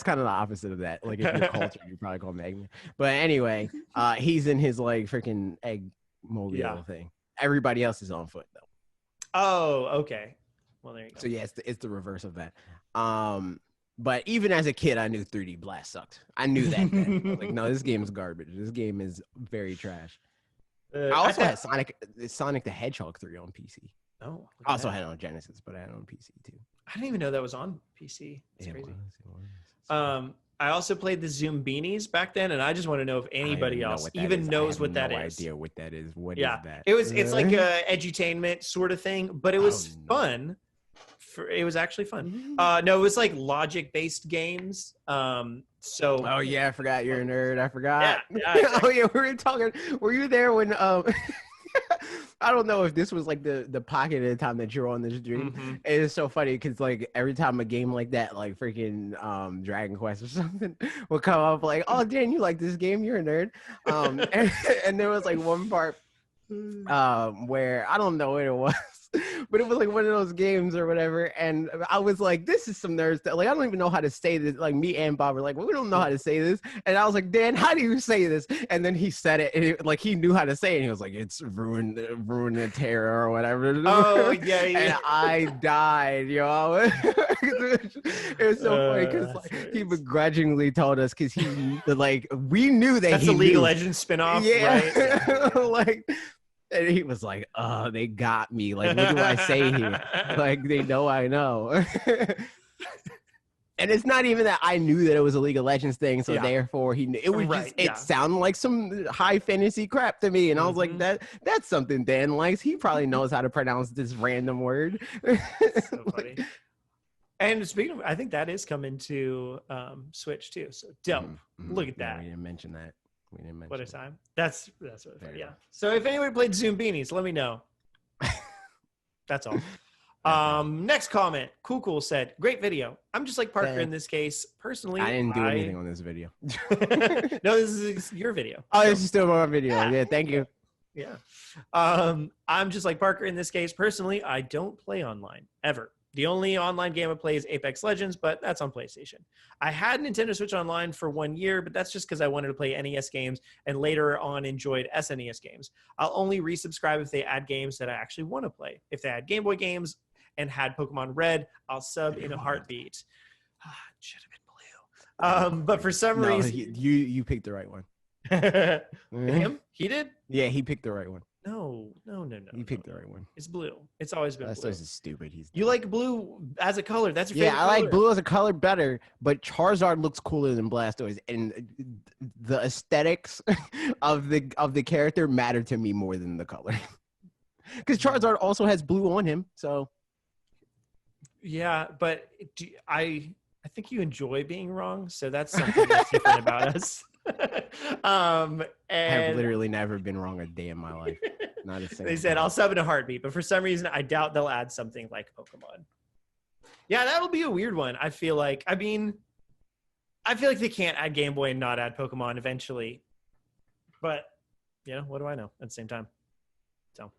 kind of the opposite of that. Like, if you're cultured, you probably call him Eggman. But anyway, he's in his like freaking egg mobile thing. Everybody else is on foot though. Oh, okay. Well, there you go. So yeah, it's the reverse of that. But even as a kid, I knew 3D Blast sucked. I knew that. I was like, no, this game is garbage. This game is very trash. I also had Sonic the Hedgehog 3 on PC. Oh, I also had it on Genesis, but I had it on PC too. I didn't even know that was on PC. It's crazy. It was. I also played the Zoom Beanies back then, and I just want to know if anybody else even knows what that is. I have no idea what that is. What is that? It's like a edutainment sort of thing, but it was fun. It was actually fun. No, it was like logic-based games. Oh yeah, I forgot you're a nerd. I forgot. Yeah, exactly. Oh yeah, we were talking. Were you there when I don't know if this was like the pocket of the time that you're on this stream. Mm-hmm. It is so funny because like every time a game like that, like freaking Dragon Quest or something, will come up like, oh Dan, you like this game? You're a nerd. And there was like one part where I don't know what it was. But it was like one of those games or whatever, and I was like, "This is some nerd stuff." Like, I don't even know how to say this. Like, me and Bob were like, "Well, we don't know how to say this," and I was like, "Dan, how do you say this?" And then he said it, and like he knew how to say it. And he was like, "It's ruin the terror or whatever." Oh yeah. And I died, yo. It was so funny because like, he begrudgingly told us because he like we knew that that's a League of Legends spinoff, right? Like. And he was like, "Oh, they got me. Like, what do I say here? Like, they know I know." And it's not even that I knew that it was a League of Legends thing, so therefore he knew. It was just it sounded like some high fantasy crap to me, and I was like, "That's something Dan likes. He probably knows how to pronounce this random word." So funny. And speaking of, I think that is coming to Switch too. So dope. Look at that. We didn't mention that. What a time. That's really funny. Yeah. So if anybody played Zoom Beanies, let me know. That's all. Next comment. Cool said, great video. I'm just like Parker in this case. Personally, I didn't do anything on this video. No, this is your video. Oh, this is still my video. Yeah, thank you. Yeah. I'm just like Parker in this case. Personally, I don't play online ever. The only online game I play is Apex Legends, but that's on PlayStation. I had Nintendo Switch Online for 1 year, but that's just because I wanted to play NES games and later on enjoyed SNES games. I'll only resubscribe if they add games that I actually want to play. If they add Game Boy games and had Pokemon Red, I'll sub in a heartbeat. Should have been blue. But for some reason... You picked the right one. Him? He did? Yeah, he picked the right one. No. You picked the right one. It's blue. It's always been blue. That's just stupid. You like blue as a color. That's your favorite color. Yeah, I like blue as a color better, but Charizard looks cooler than Blastoise, and the aesthetics of the character matter to me more than the color. Because Charizard also has blue on him, so. Yeah, but I think you enjoy being wrong, so that's something that's different about us. I have literally never been wrong a day in my life. Not a single They said I'll sub in a heartbeat, but for some reason I doubt they'll add something like Pokemon. Yeah, that'll be a weird one. I feel like they can't add Game Boy and not add Pokemon eventually. But what do I know at the same time? So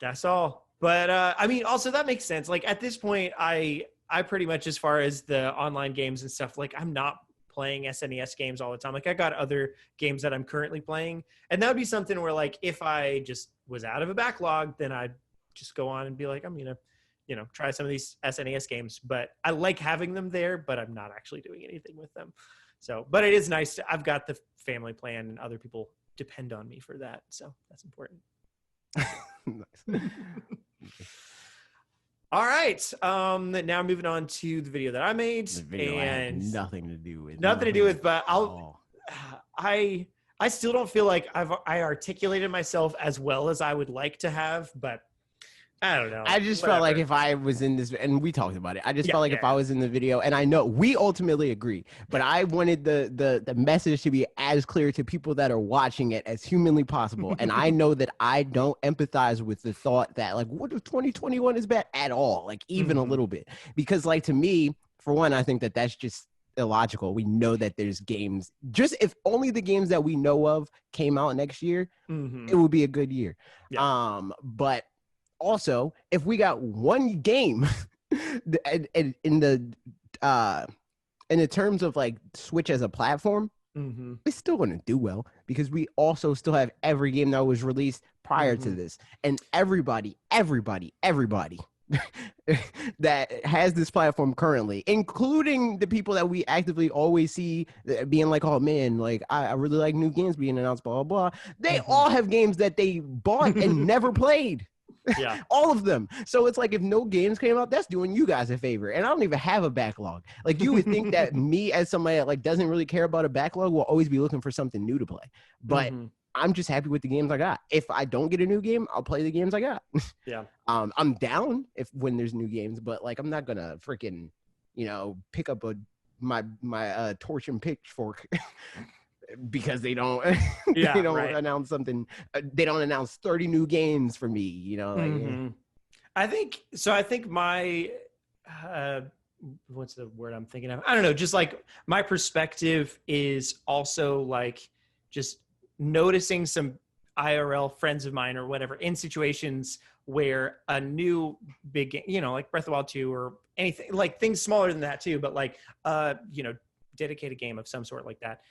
That's all. But I mean, also that makes sense. Like at this point, I pretty much, as far as the online games and stuff, like I'm not playing SNES games all the time. Like I got other games that I'm currently playing, and that would be something where like if I just was out of a backlog, then I'd just go on and be like, I'm gonna, try some of these SNES games. But I like having them there, but I'm not actually doing anything with them. So, but it is nice. I've got the family plan, and other people depend on me for that. So that's important. Nice. All right. Now moving on to the video that I made. The video and I had nothing to do with. But I still don't feel like I articulated myself as well as I would like to have, but I don't know. I just felt like if I was in this, and we talked about it, I just felt like if I was in the video, and I know we ultimately agree, but I wanted the message to be as clear to people that are watching it as humanly possible. And I know that I don't empathize with the thought that like, what if 2021 is bad at all? Like even a little bit, because like to me, for one, I think that that's just illogical. We know that there's games, just if only the games that we know of came out next year, it would be a good year. Yeah. But also, if we got one game in the terms of like Switch as a platform, it's still going to do well because we also still have every game that was released prior to this, and everybody that has this platform currently, including the people that we actively always see being like, oh man, like I really like new games being announced, blah blah blah. They all have games that they bought and never played. Yeah. All of them. So it's like if no games came out, that's doing you guys a favor. And I don't even have a backlog. Like you would think that me as somebody that like doesn't really care about a backlog will always be looking for something new to play. But I'm just happy with the games I got. If I don't get a new game, I'll play the games I got. Yeah. I'm down when there's new games, but like I'm not gonna freaking, pick up my torch and pitchfork. Because they don't announce something, they don't announce 30 new games for me, I think my what's the word I'm thinking of, I don't know, just like my perspective is also like just noticing some IRL friends of mine or whatever in situations where a new big game, like Breath of the Wild 2 or anything, like things smaller than that too, but like dedicated game of some sort like that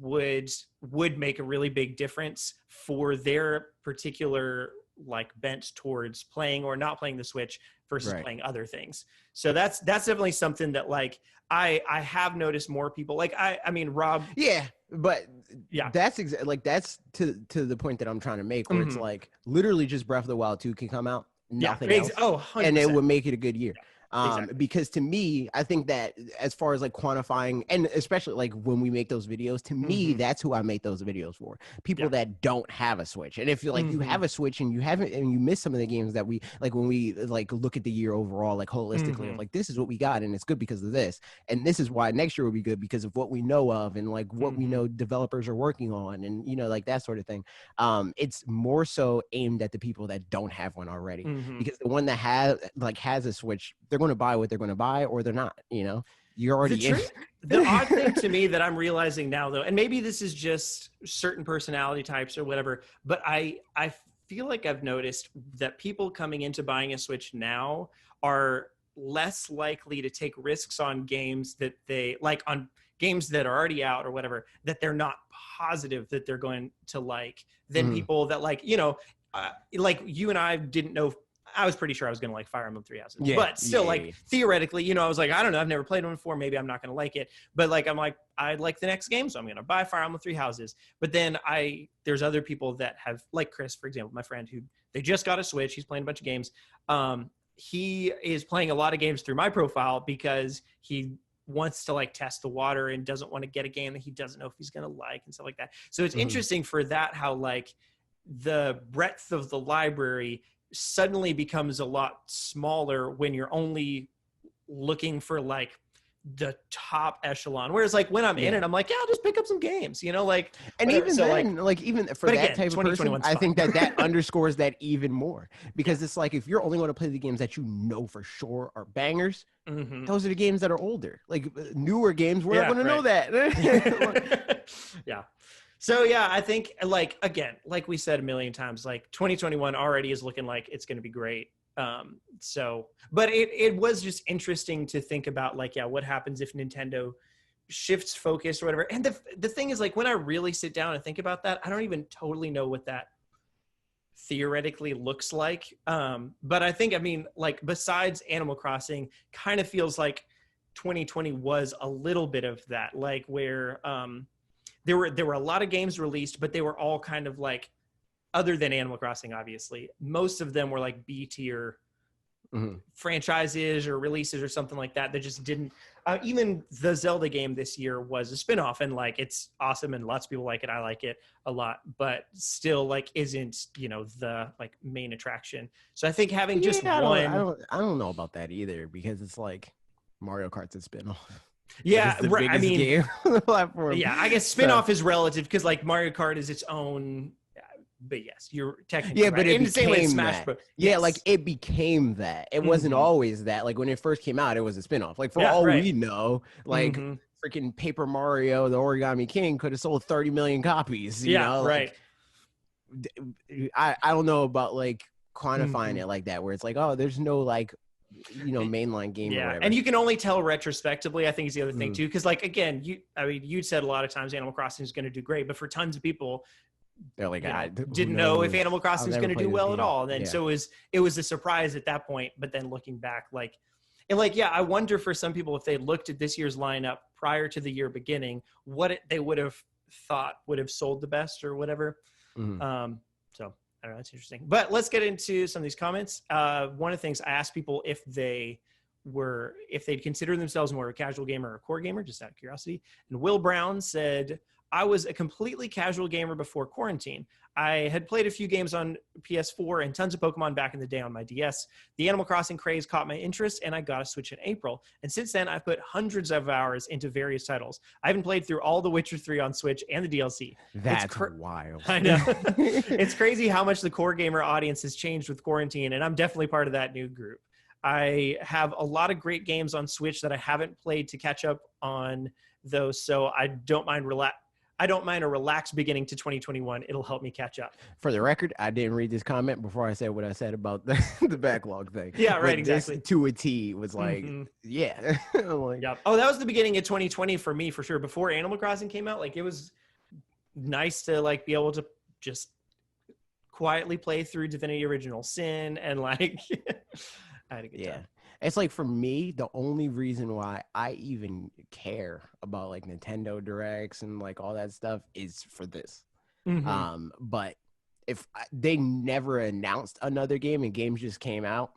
would make a really big difference for their particular like bent towards playing or not playing the Switch versus playing other things. So that's definitely something that like I have noticed more people like I mean Rob. Yeah, but that's that's to the point that I'm trying to make where it's like literally just Breath of the Wild 2 can come out, nothing else, 100%. And it would make it a good year. Exactly. Because to me, I think that as far as like quantifying, and especially like when we make those videos, to me, that's who I make those videos for. People that don't have a Switch. And if you like you have a Switch and you haven't, and you miss some of the games that we like when we like look at the year overall, like holistically, of like this is what we got and it's good because of this. And this is why next year will be good because of what we know of and like what we know developers are working on and like that sort of thing. It's more so aimed at the people that don't have one already. Because the one that has a Switch, they're going to buy what they're going to buy or they're not, you're already in. The odd thing to me that I'm realizing now though, and maybe this is just certain personality types or whatever, but I feel like I've noticed that people coming into buying a Switch now are less likely to take risks on games that they like, on games that are already out or whatever, that they're not positive that they're going to like, than people that like, like you and I didn't know. I was pretty sure I was going to like Fire Emblem Three Houses, but still theoretically, I was like, I don't know. I've never played one before. Maybe I'm not going to like it, but like, I'm like, I like the next game. So I'm going to buy Fire Emblem Three Houses. But then there's other people that have like Chris, for example, my friend who they just got a Switch. He's playing a bunch of games. He is playing a lot of games through my profile because he wants to like test the water and doesn't want to get a game that he doesn't know if he's going to like and stuff like that. So it's interesting for that, how like the breadth of the library suddenly becomes a lot smaller when you're only looking for like the top echelon. Whereas like when I'm in it, I'm like, I'll just pick up some games, like. And whatever. Even so, then, like even for that type of person, I think that underscores that even more because it's like if you're only going to play the games that you know for sure are bangers, those are the games that are older. Like newer games, we're not going to know that. Yeah. So yeah, I think like again, like we said a million times, like 2021 already is looking like it's going to be great. But it was just interesting to think about, like, yeah, what happens if Nintendo shifts focus or whatever. And the thing is, like, when I really sit down and think about that, I don't even totally know what that theoretically looks like. But I think, I mean, like, besides Animal Crossing, kind of feels like 2020 was a little bit of that, like where there were a lot of games released, but they were all kind of like, other than Animal Crossing, obviously, most of them were like B tier franchises or releases or something like that. That just didn't. Even the Zelda game this year was a spinoff, and like it's awesome, and lots of people like it. I like it a lot, but still, like, isn't the like main attraction. So I think having just one, I don't know about that either, because it's like Mario Kart's a spinoff. yeah, the right. I mean, game on the platform. yeah, I guess spinoff is relative because like Mario Kart is its own. But yes, you're technically Yeah, right. but it In the same way as became Smash that. Bros. Yeah, Yes. like it became that. It wasn't always that. Like when it first came out, it was a spinoff. Like for all we know, like freaking Paper Mario, the Origami King could have sold 30 million copies. You know, right. Like, I don't know about like quantifying it like that, where it's like, oh, there's no like mainline game or whatever. And you can only tell retrospectively, I think, is the other thing too, because like again, you said a lot of times Animal Crossing is going to do great, but for tons of people, they're like, I didn't know if Animal Crossing was going to do well at all. And then so it was a surprise at that point. But then looking back, I wonder for some people, if they looked at this year's lineup prior to the year beginning, what they would have thought would have sold the best or whatever. So I don't know. That's interesting. But let's get into some of these comments. One of the things I asked people if they'd consider themselves more of a casual gamer or a core gamer, just out of curiosity. And Will Brown said, I was a completely casual gamer before quarantine. I had played a few games on PS4 and tons of Pokemon back in the day on my DS. The Animal Crossing craze caught my interest, and I got a Switch in April. And since then, I've put hundreds of hours into various titles. I haven't played through all The Witcher 3 on Switch and the DLC. That's wild. I know. It's crazy how much the core gamer audience has changed with quarantine, and I'm definitely part of that new group. I have a lot of great games on Switch that I haven't played to catch up on those, so I don't mind a relaxed beginning to 2021. It'll help me catch up. For the record, I didn't read this comment before I said what I said about the backlog thing. Yeah, right, but exactly. This, to a T, was like, yeah. Like, yep. Oh, that was the beginning of 2020 for me, for sure. Before Animal Crossing came out, like, it was nice to like be able to just quietly play through Divinity Original Sin, and like I had a good time. It's like, for me, the only reason why I even care about like Nintendo Directs and like all that stuff is for this. But if they never announced another game and games just came out,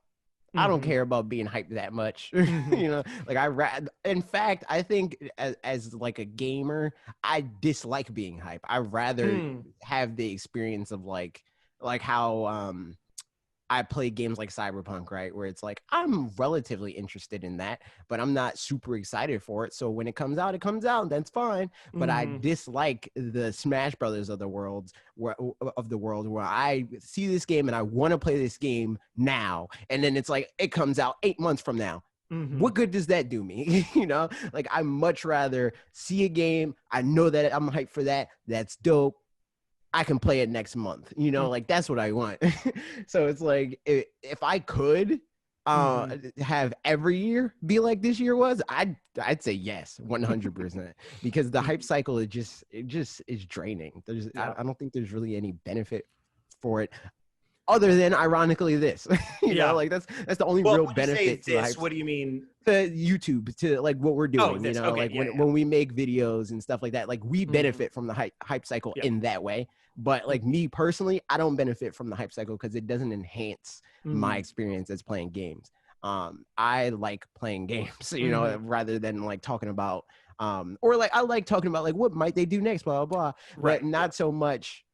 I don't care about being hyped that much. Like in fact, I think as like a gamer, I dislike being hyped. I'd rather have the experience of like how I play games like Cyberpunk, right? Where it's like, I'm relatively interested in that, but I'm not super excited for it. So when it comes out, that's fine. But I dislike the Smash Brothers of the world where I see this game and I want to play this game now. And then it's like, it comes out 8 months from now. What good does that do me? Like, I much rather see a game. I know that I'm hyped for that. That's dope. I can play it next month, like that's what I want. So it's like, if I could have every year be like this year was, I'd say yes, 100%, because the hype cycle is just is draining. I don't think there's really any benefit for it, other than ironically this. Like that's the only real benefit to this. What do you mean? The YouTube, to like what we're doing, when we make videos and stuff like that, like we benefit from the hype cycle in that way. But like me personally, I don't benefit from the hype cycle because it doesn't enhance my experience as playing games. I like playing games, rather than like talking about, or like I like talking about like what might they do next, blah, blah, blah, but not so much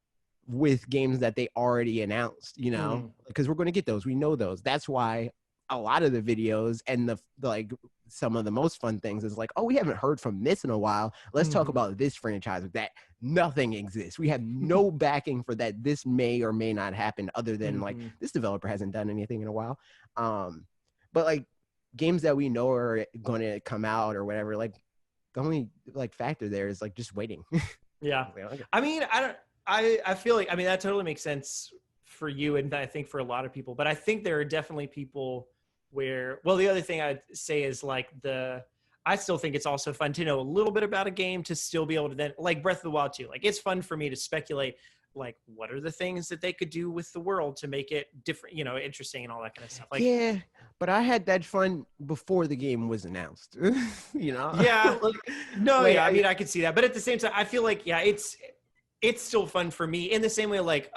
with games that they already announced, because we're going to get those. We know those. That's why a lot of the videos and the like some of the most fun things is like, oh, we haven't heard from this in a while. Let's talk about this franchise that nothing exists. We have no backing for that. This may or may not happen, other than like this developer hasn't done anything in a while. But like games that we know are going to come out or whatever, like the only like factor there is like just waiting. Yeah. Like, okay. I mean, I feel like, I mean, that totally makes sense for you. And I think for a lot of people, but I think there are definitely people where, well, the other thing I'd say is like I still think it's also fun to know a little bit about a game to still be able to then, like Breath of the Wild 2, like it's fun for me to speculate, like what are the things that they could do with the world to make it different, you know, interesting and all that kind of stuff. Like, yeah, but I had that fun before the game was announced. You know? yeah, no, like yeah, I mean, I could see that, but at the same time, I feel like, yeah, it's still fun for me in the same way, like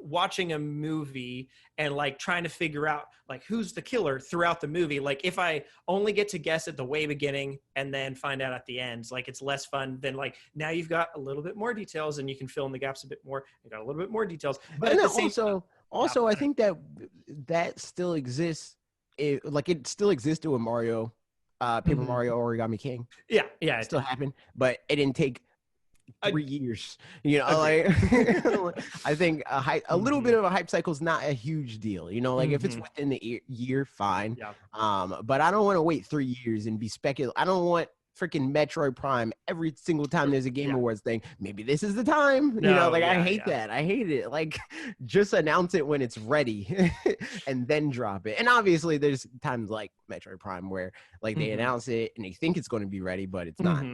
watching a movie and like trying to figure out like who's the killer throughout the movie. Like if I only get to guess at the way beginning and then find out at the end, like it's less fun than like now you've got a little bit more details and you can fill in the gaps a bit more. You got a little bit more details, but and at then the same also I think that still exists. It still existed with Mario, Paper Mario Origami King. yeah, It still happened, but it didn't take 3 years. You know, Agreed. like I think a little bit of a hype cycle is not a huge deal. You know, like if it's within the year, fine. Yeah. But I don't want to wait 3 years and be speculative. I don't want freaking Metroid Prime every single time there's a Game Awards thing. Maybe this is the time. You know, like I hate that. I hate it. Like just announce it when it's ready and then drop it. And obviously there's times like Metroid Prime where like they announce it and they think it's going to be ready, but it's not.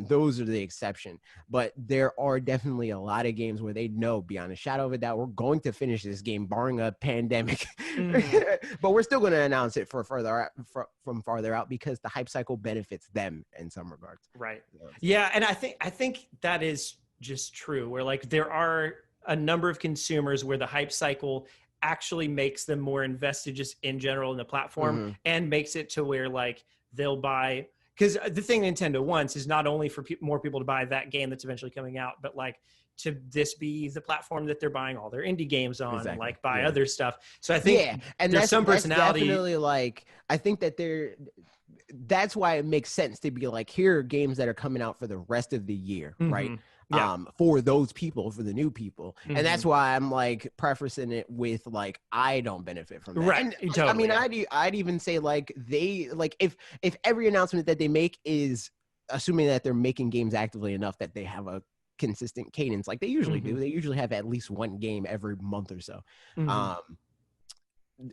Those are the exception. But there are definitely a lot of games where they know beyond a shadow of a doubt we're going to finish this game barring a pandemic. But we're still going to announce it from farther out because the hype cycle benefits them in some regards. Right. Yeah, and I think that is just true where like there are a number of consumers where the hype cycle actually makes them more invested just in general in the platform and makes it to where like they'll buy, because the thing Nintendo wants is not only for more people to buy that game that's eventually coming out, but like to this be the platform that they're buying all their indie games on and like buy other stuff. So I think and there's some personality. That's definitely like, I think that that's why it makes sense to be like, here are games that are coming out for the rest of the year, right? Yeah. For those people, for the new people. And that's why I'm like prefacing it with like, I don't benefit from that. Right. And, totally, I mean, I'd even say like they, like if every announcement that they make is assuming that they're making games actively enough that they have a consistent cadence, like they usually do. They usually have at least one game every month or so.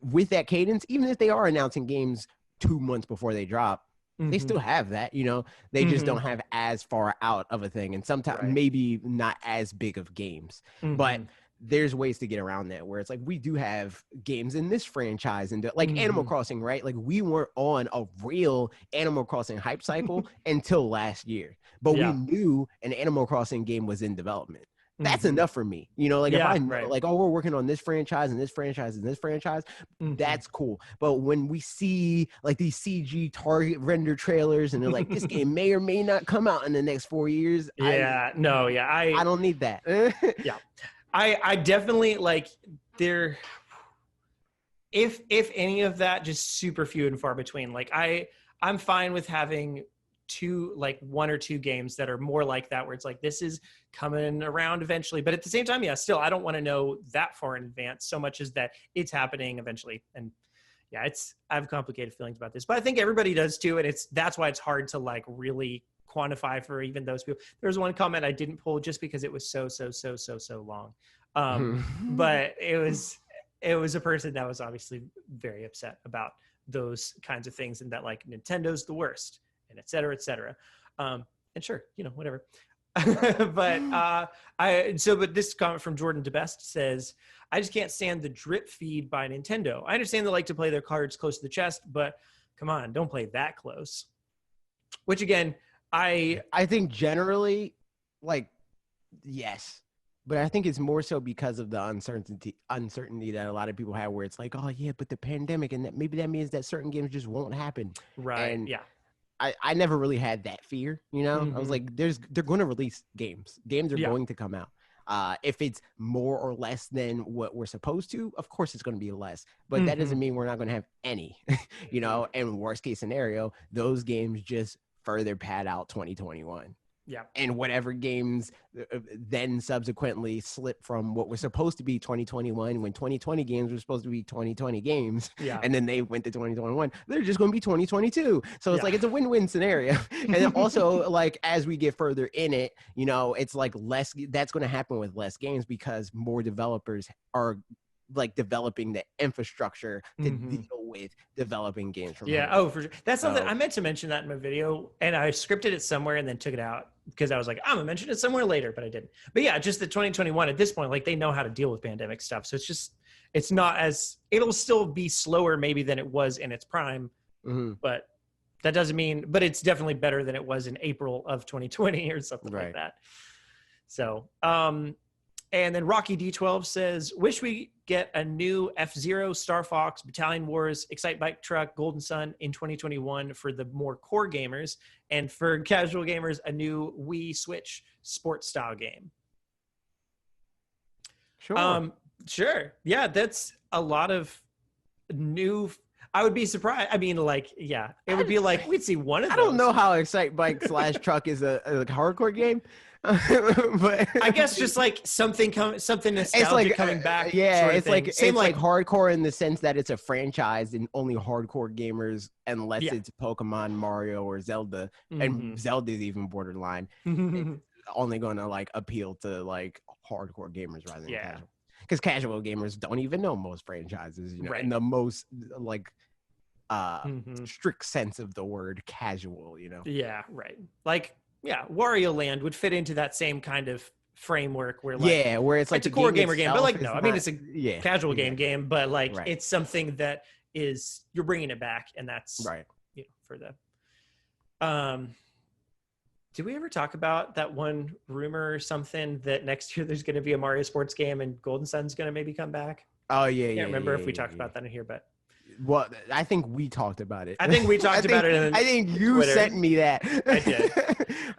With that cadence, even if they are announcing games 2 months before they drop, they still have that, you know, they just don't have as far out of a thing. And sometimes maybe not as big of games, but there's ways to get around that where it's like, we do have games in this franchise and like Animal Crossing, right? Like we weren't on a real Animal Crossing hype cycle until last year, but we knew an Animal Crossing game was in development. That's enough for me. You know, like if I know, like, oh, we're working on this franchise and this franchise and this franchise, that's cool. But when we see like these CG target render trailers and they're like, this game may or may not come out in the next 4 years. I don't need that. I definitely like there. If any of that, just super few and far between. Like I'm fine with having one or two games that are more like that, where it's like, this is coming around eventually. But at the same time, still, I don't want to know that far in advance so much as that it's happening eventually. And I have complicated feelings about this, but I think everybody does too. And that's why it's hard to like really quantify for even those people. There was one comment I didn't pull just because it was so long. But it was a person that was obviously very upset about those kinds of things and that like Nintendo's the worst and et cetera, et cetera. And sure, you know, whatever. But this comment from Jordan DeBest says, I just can't stand the drip feed by Nintendo. I understand they like to play their cards close to the chest, but come on, don't play that close. Which again, I think generally, like, yes. But I think it's more so because of the uncertainty that a lot of people have, where it's like, oh yeah, but the pandemic, and maybe that means that certain games just won't happen. Right. And I never really had that fear, you know. I was like, they're going to release games. Games are going to come out. If it's more or less than what we're supposed to, of course it's going to be less. But that doesn't mean we're not going to have any, you know. And worst case scenario, those games just further pad out 2021. Yeah. And whatever games then subsequently slip from what was supposed to be 2021, when 2020 games were supposed to be 2020 games. Yeah. And then they went to 2021. They're just going to be 2022. So it's Yeah. like, it's a win-win scenario. And also, like, as we get further in it, you know, it's like that's going to happen with less games because more developers are like developing the infrastructure to deal with developing games from home. Oh, for sure. That's something I meant to mention that in my video, and I scripted it somewhere and then took it out because I was like, I'm gonna mention it somewhere later, but I didn't. But yeah, just the 2021 at this point, like they know how to deal with pandemic stuff, so it's not as, it'll still be slower maybe than it was in its prime, but that doesn't mean, but it's definitely better than it was in April of 2020 or something like that. So, and then Rocky D12 says, wish we get a new F-Zero, Star Fox, Battalion Wars, Excite Bike Truck, Golden Sun in 2021 for the more core gamers, and for casual gamers, a new Wii Switch sports style game. Sure. Sure. Yeah, that's a lot of new. I would be surprised. I mean, like, yeah, it would be like we'd see one of those. I don't know how Excite Bike / Truck is a hardcore game. But I guess just like something nostalgic like, coming back. Yeah, sort of it's thing. like Same it's like hardcore in the sense that it's a franchise and only hardcore gamers, unless it's Pokemon, Mario, or Zelda, and Zelda is even borderline. It's only going to like appeal to like hardcore gamers rather than casual. Because casual gamers don't even know most franchises, you know, in the most like strict sense of the word casual, you know. Yeah, right. Like, yeah, Wario Land would fit into that same kind of framework where like where it's like a core gamer game, but like no, I mean it's a casual game, but like it's something that is, you're bringing it back, and that's you know, for the did we ever talk about that one rumor or something that next year there's going to be a Mario sports game and Golden Sun's going to maybe come back? Oh yeah, I can't remember if we talked about that in here, but well, I think we talked about it. I think we talked about it. I think you Twitter. sent me that.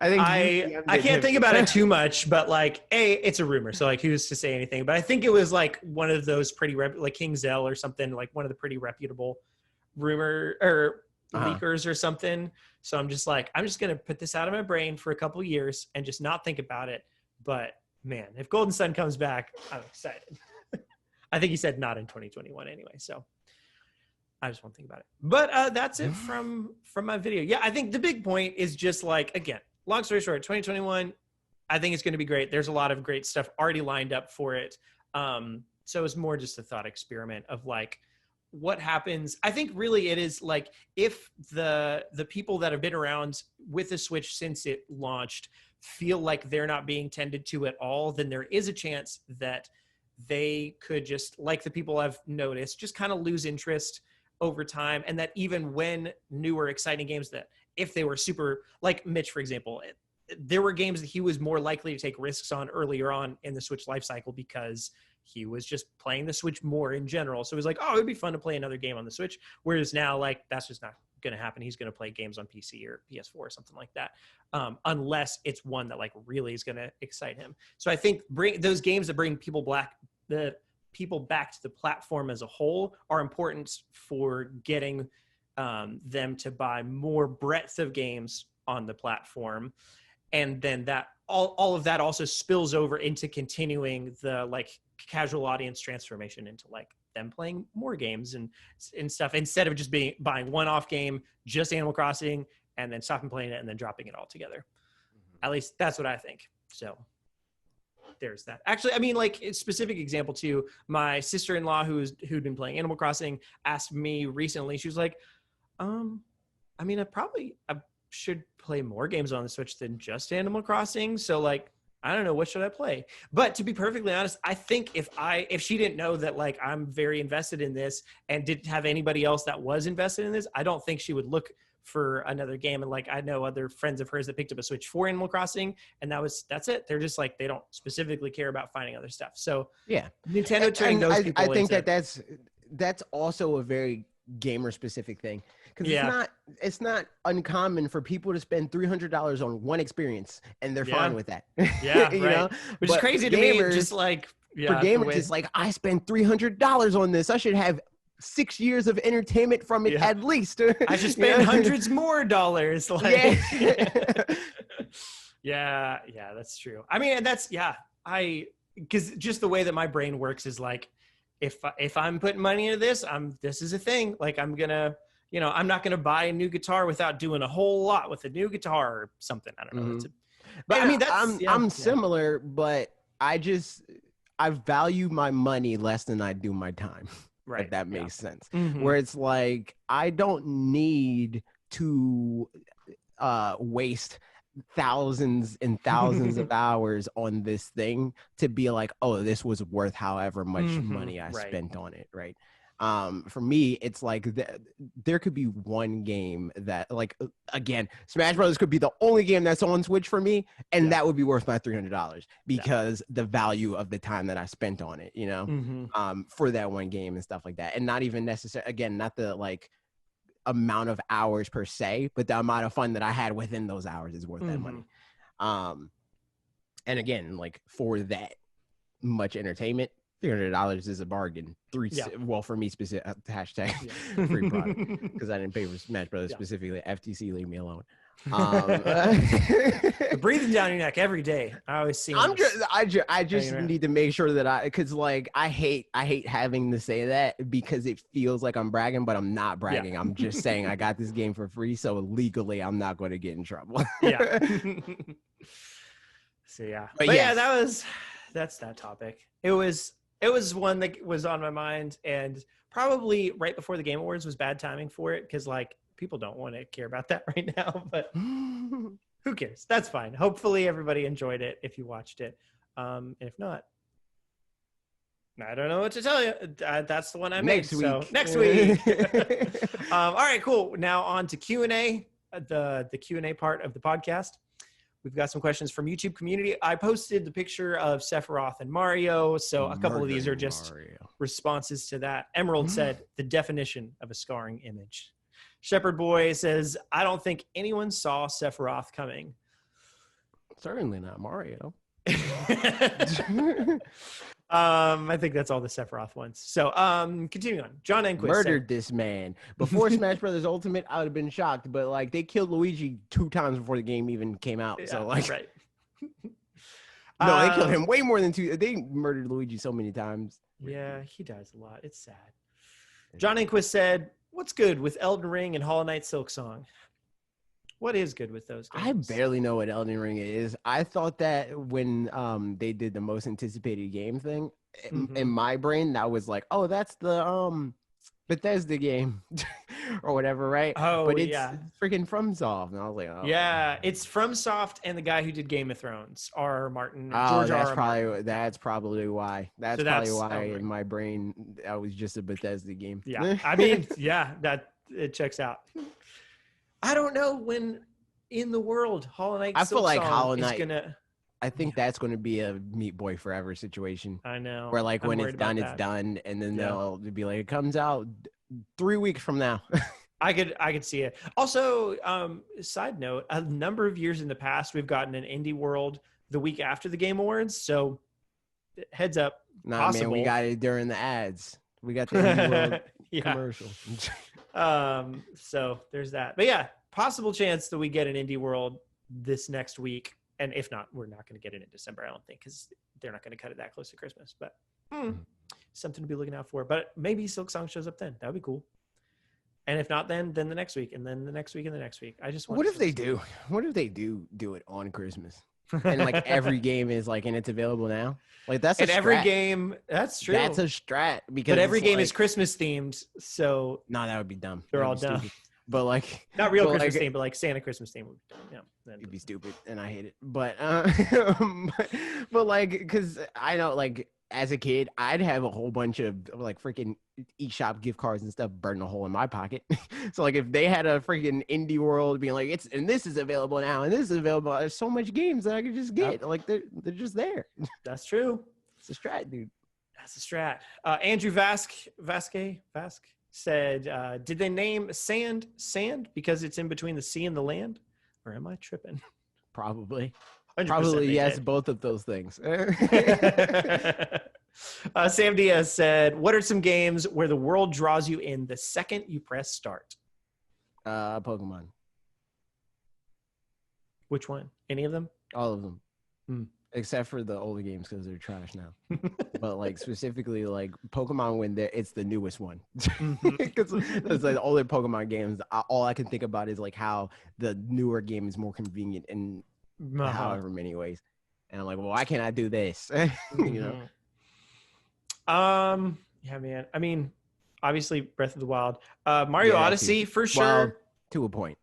I did. I can't think about it too much, but like, it's a rumor, so like, who's to say anything? But I think it was like one of those pretty like King Zell or something, like one of the pretty reputable rumor or leakers or something. So I'm just gonna put this out of my brain for a couple of years and just not think about it. But man, if Golden Sun comes back, I'm excited. I think he said not in 2021 anyway, so I just won't think about it. But that's it from my video. Yeah, I think the big point is just like, again, long story short, 2021, I think it's going to be great. There's a lot of great stuff already lined up for it. So it's more just a thought experiment of like, what happens. I think really it is like, if the people that have been around with the Switch since it launched feel like they're not being tended to at all, then there is a chance that they could just, like the people I've noticed, just kind of lose interest over time. And that even when newer exciting games, that if they were super, like Mitch, for example, there were games that he was more likely to take risks on earlier on in the Switch life cycle because he was just playing the Switch more in general. So it was like, oh, it'd be fun to play another game on the Switch. Whereas now, like, that's just not going to happen. He's going to play games on PC or PS4 or something like that, unless it's one that like really is going to excite him. So I think those games that bring people back to the platform as a whole are important for getting them to buy more breadth of games on the platform. And then that all of that also spills over into continuing the like casual audience transformation into like them playing more games and stuff, instead of just buying one-off game, just Animal Crossing, and then stopping playing it and then dropping it all together. At least that's what I think. So there's that. Actually, I mean, like a specific example too, my sister-in-law who'd been playing Animal Crossing asked me recently, she was like, I mean, I should play more games on the Switch than just Animal Crossing. So like, I don't know, what should I play? But to be perfectly honest, I think if she didn't know that like I'm very invested in this and didn't have anybody else that was invested in this, I don't think she would look for another game. And like, I know other friends of hers that picked up a Switch for Animal Crossing, and that's it. They're just like, they don't specifically care about finding other stuff. So yeah, Nintendo turning those people I think into, that's also a very gamer specific thing, because it's not uncommon for people to spend $300 on one experience and they're fine with that. Yeah, you know? Which is crazy to me. Just like for gamers, it's like, I spent $300 on this. I should have 6 years of entertainment from it at least. I should spend hundreds more dollars. Like, Yeah, that's true. I mean, and that's because just the way that my brain works is like, if I'm putting money into this, this is a thing. Like I'm gonna, I'm not gonna buy a new guitar without doing a whole lot with a new guitar or something. I don't know. Mm-hmm. But I mean, I'm similar, but I value my money less than I do my time. Right. If that makes sense. Mm-hmm. Where it's like I don't need to waste thousands and thousands of hours on this thing to be like, oh, this was worth however much money I spent on it, right? For me, it's like there could be one game that, like, again, Smash Brothers could be the only game that's on Switch for me, and that would be worth my $300 because the value of the time that I spent on it, for that one game and stuff like that, and not even necessarily, again, not the like amount of hours per se, but the amount of fun that I had within those hours is worth that money. And again, like for that much entertainment, $300 is a bargain. Well, for me specific hashtag free product because I didn't pay for Smash Brothers specifically. FTC, leave me alone. Breathing down your neck every day. I always see. I just need to make sure that because like I hate having to say that because it feels like I'm bragging, but I'm not bragging. I'm just saying I got this game for free, so legally I'm not going to get in trouble. So but that's that topic. It was one that was on my mind, and probably right before the Game Awards was bad timing for it because like people don't want to care about that right now, but who cares? That's fine. Hopefully everybody enjoyed it if you watched it. And if not, I don't know what to tell you. That's the one I made. So next week. All right, cool. Now on to Q&A, the Q&A part of the podcast. We've got some questions from YouTube community. I posted the picture of Sephiroth and Mario, so a couple of these are just responses to that. Emerald said, the definition of a scarring image. Shepherd Boy says, I don't think anyone saw Sephiroth coming. Certainly not Mario. I think that's all the Sephiroth ones. So continuing on. John Enquist murdered this man. Before Smash Brothers Ultimate, I would have been shocked, but like they killed Luigi 2 times before the game even came out. So like right. No, they killed him way more than 2. They murdered Luigi so many times. Yeah, he dies a lot. It's sad. John Enquist said, what's good with Elden Ring and Hollow Knight Silksong? What is good with those games? I barely know what Elden Ring is. I thought that when they did the most anticipated game thing, in my brain, that was like, oh, that's the Bethesda game or whatever, right? Oh, but it's freaking FromSoft. And I was like, oh. Yeah, it's FromSoft and the guy who did Game of Thrones, R.R. Martin. That's probably why. That's probably why in my brain, that was just a Bethesda game. Yeah, I mean, that it checks out. I don't know when in the world Hollow Knight I feel like Hollow Knight is gonna. I think that's going to be a Meat Boy Forever situation. I know. Where like when it's done, and then they'll be like, it comes out 3 weeks from now. I could see it. Also, side note, a number of years in the past, we've gotten an Indie World the week after the Game Awards. So heads up. Nah, man, we got it during the ads. We got the Indie World commercial. So there's that. But yeah, possible chance that we get an Indie World this next week. And if not, we're not going to get it in December, I don't think, because they're not going to cut it that close to Christmas. But something to be looking out for. But maybe Silksong shows up then. That would be cool. And if not, then the next week, and then the next week, and the next week. I just want. What if they do? What if they do it on Christmas? And like every game is like, and it's available now. Like that's every game. That's true. That's a strat because. But every game is Christmas themed, so. No, that would be dumb. They're all dumb. Stupid. But like not real Christmas theme, but like Santa Christmas theme would be dumb. Yeah, it'd be stupid, and I hate it. But but like, because I know, like as a kid, I'd have a whole bunch of like freaking eShop gift cards and stuff burn a hole in my pocket. So like, if they had a freaking Indie World being like, this is available now, and this is available, there's so much games that I could just get. Like they're just there. That's true. It's a strat, dude. That's a strat. Andrew Vasque said, did they name sand because it's in between the sea and the land? Or am I tripping? Probably yes, both of those things. Sam Diaz said, what are some games where the world draws you in the second you press start? Pokemon. Which one? Any of them? All of them. Hmm. Except for the older games because they're trash now. But like specifically like Pokemon when it's the newest one. Because like the older Pokemon games, all I can think about is like how the newer game is more convenient in however many ways. And I'm like, well, why can't I do this? You know? Yeah, man. I mean, obviously Breath of the Wild. Mario Odyssey for sure. Well, to a point.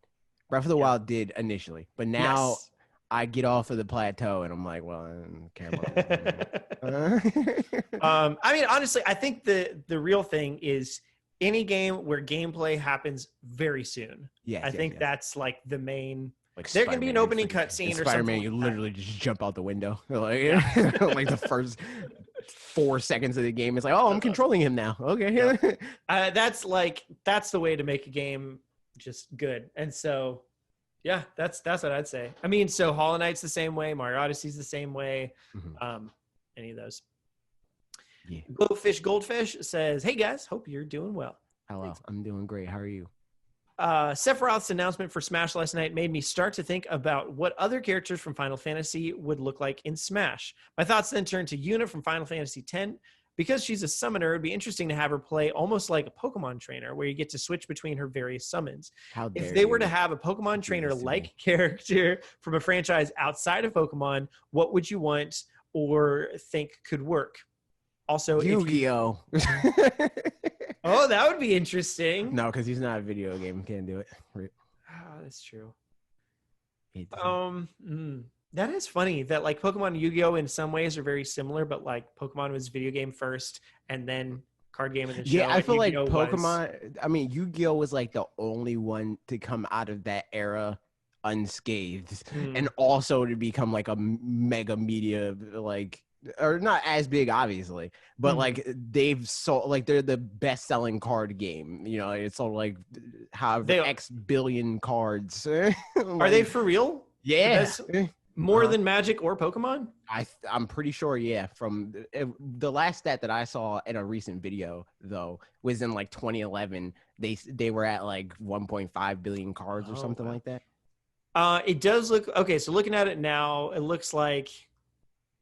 Breath of the Wild did initially, but now I get off of the plateau and I'm like, well, I don't care about it. I mean, honestly, I think the real thing is any game where gameplay happens very soon. Yes, I think that's like the main. Like there can be an opening cutscene or Spider-Man, something. You literally just jump out the window. Like, like the first 4 seconds of the game, it's like, oh, I'm controlling him now. Okay. That's the way to make a game just good. And so, yeah, that's what I'd say. I mean, so Hollow Knight's the same way. Mario Odyssey's the same way. Any of those. Yeah. Goldfish says, hey guys, hope you're doing well. Hello. Thanks. I'm doing great. How are you? Sephiroth's announcement for Smash last night made me start to think about what other characters from Final Fantasy would look like in Smash. My thoughts then turned to Yuna from Final Fantasy X. Because she's a summoner, it'd be interesting to have her play almost like a Pokemon trainer, where you get to switch between her various summons. If they were to have a Pokemon trainer-like character from a franchise outside of Pokemon, what would you want or think could work? Also, Yu-Gi-Oh! Oh, that would be interesting. No, because he's not a video game. Can't do it. Oh, that's true. That is funny that like Pokemon and Yu-Gi-Oh! In some ways are very similar, but like Pokemon was video game first and then card game and then yeah, I feel like Pokemon. I mean, Yu-Gi-Oh! Was like the only one to come out of that era unscathed, and also to become like a mega media like. Or not as big, obviously, but like they've sold, like they're the best-selling card game. You know, it's sold like however X billion cards. Like, are they for real? Yeah, more than Magic or Pokemon. I'm pretty sure. Yeah, from the last stat that I saw in a recent video, though, was in like 2011. They were at like 1.5 billion cards or something like that. It does look okay. So looking at it now, it looks like.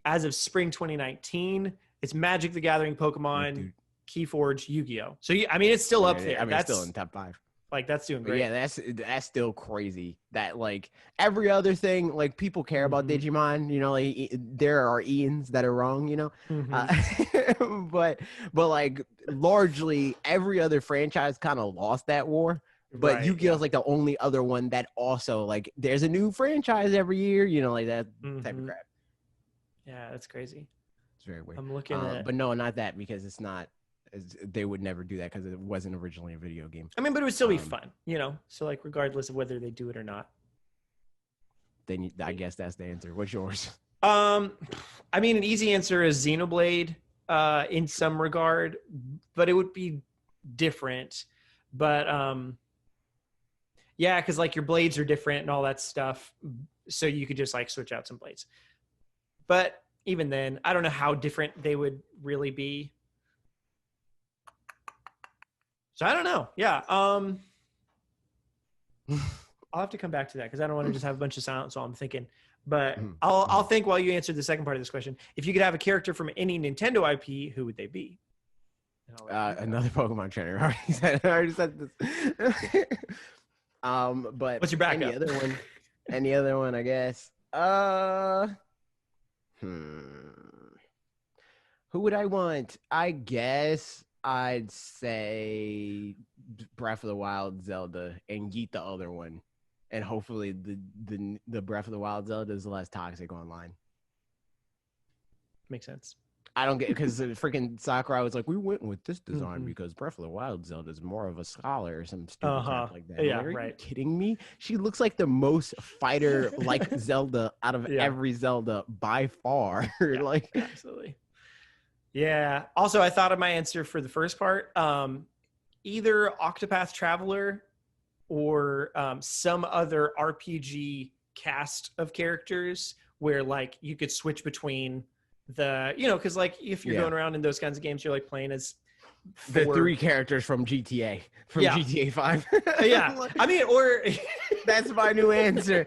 As of spring 2019, it's Magic the Gathering, Pokemon, Keyforge, Yu-Gi-Oh! So, I mean, it's still up there. I mean, that's still in top 5. Like, that's doing great. Yeah, that's still crazy. That, like, every other thing, like, people care about Digimon. You know, like, there are Ians that are wrong, you know? But, like, largely, every other franchise kind of lost that war. But Yu-Gi-Oh! Is, like, the only other one that also, like, there's a new franchise every year, you know, like that type of crap. Yeah, that's crazy. It's very weird. I'm looking at, but no, not that because it's not. They would never do that because it wasn't originally a video game. I mean, but it would still be fun, you know. So like, regardless of whether they do it or not. Then I guess that's the answer. What's yours? I mean, an easy answer is Xenoblade, in some regard, but it would be different. But yeah, because like your blades are different and all that stuff, so you could just like switch out some blades. But even then, I don't know how different they would really be. So I don't know. Yeah. I'll have to come back to that because I don't want to just have a bunch of silence while I'm thinking. But I'll think while you answer the second part of this question. If you could have a character from any Nintendo IP, who would they be? Another Pokemon trainer. I already said this. But what's your backup? Any other one, I guess. Who would I want? I guess I'd say Breath of the Wild Zelda and yeet the other one. And hopefully the Breath of the Wild Zelda is less toxic online. Makes sense. I don't get because the freaking Sakurai was like, we went with this design because Breath of the Wild Zelda is more of a scholar or some stupid crap like that. Yeah, like, are you kidding me? She looks like the most fighter like Zelda out of every Zelda by far. Like absolutely. Yeah. Also, I thought of my answer for the first part. Either Octopath Traveler or some other RPG cast of characters where like you could switch between the, you know, because like if you're going around in those kinds of games, you're like playing as the 3 characters from GTA, GTA 5. Yeah, I mean, or That's my new answer.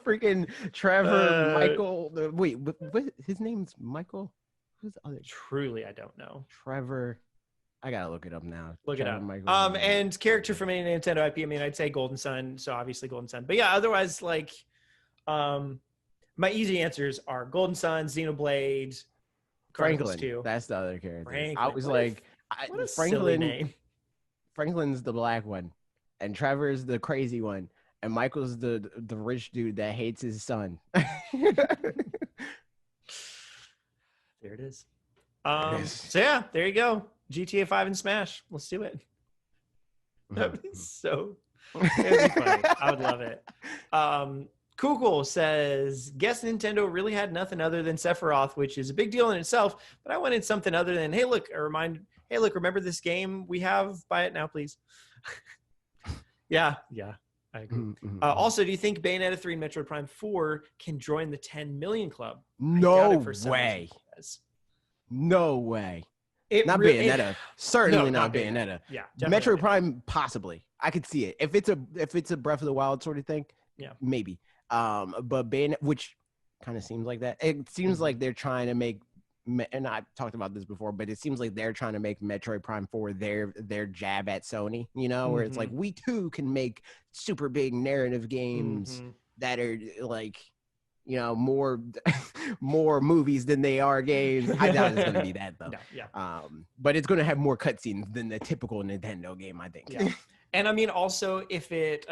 Freaking Trevor, Michael. Wait, what? His name's Michael? Who's the other? Truly, I don't know. Trevor. I gotta look it up now. Look Trevor, it up. Michael, And character from any Nintendo IP. I mean, I'd say Golden Sun. So obviously Golden Sun. But yeah, otherwise, like, my easy answers are Golden Sun, Xenoblade, Chronicles Franklin. 2. That's the other character. Franklin. I was What like, what a silly name. Franklin's the black one, and Trevor's the crazy one, and Michael's the rich dude that hates his son. There it is. So yeah, there you go. GTA 5 and Smash. Let's do it. That'd be so. It'd be funny. I would love it. Cool says, guess Nintendo really had nothing other than Sephiroth, which is a big deal in itself. But I wanted something other than, hey, look, remember this game we have? Buy it now, please. Yeah, I agree. Also, do you think Bayonetta 3 and Metroid Prime 4 can join the 10 million club? No way. No way. Bayonetta. Certainly not Bayonetta. Yeah. Metroid Prime, possibly. I could see it. If it's a Breath of the Wild sort of thing, yeah, maybe. But Bayonetta, which kind of seems like that. It seems like they're trying to make, and I've talked about this before, but it seems like they're trying to make Metroid Prime 4 their jab at Sony, where it's like, we too can make super big narrative games that are like, more movies than they are games. I doubt it's gonna be that though. No, yeah. But it's gonna have more cutscenes than the typical Nintendo game, I think. Yeah. And I mean, also if it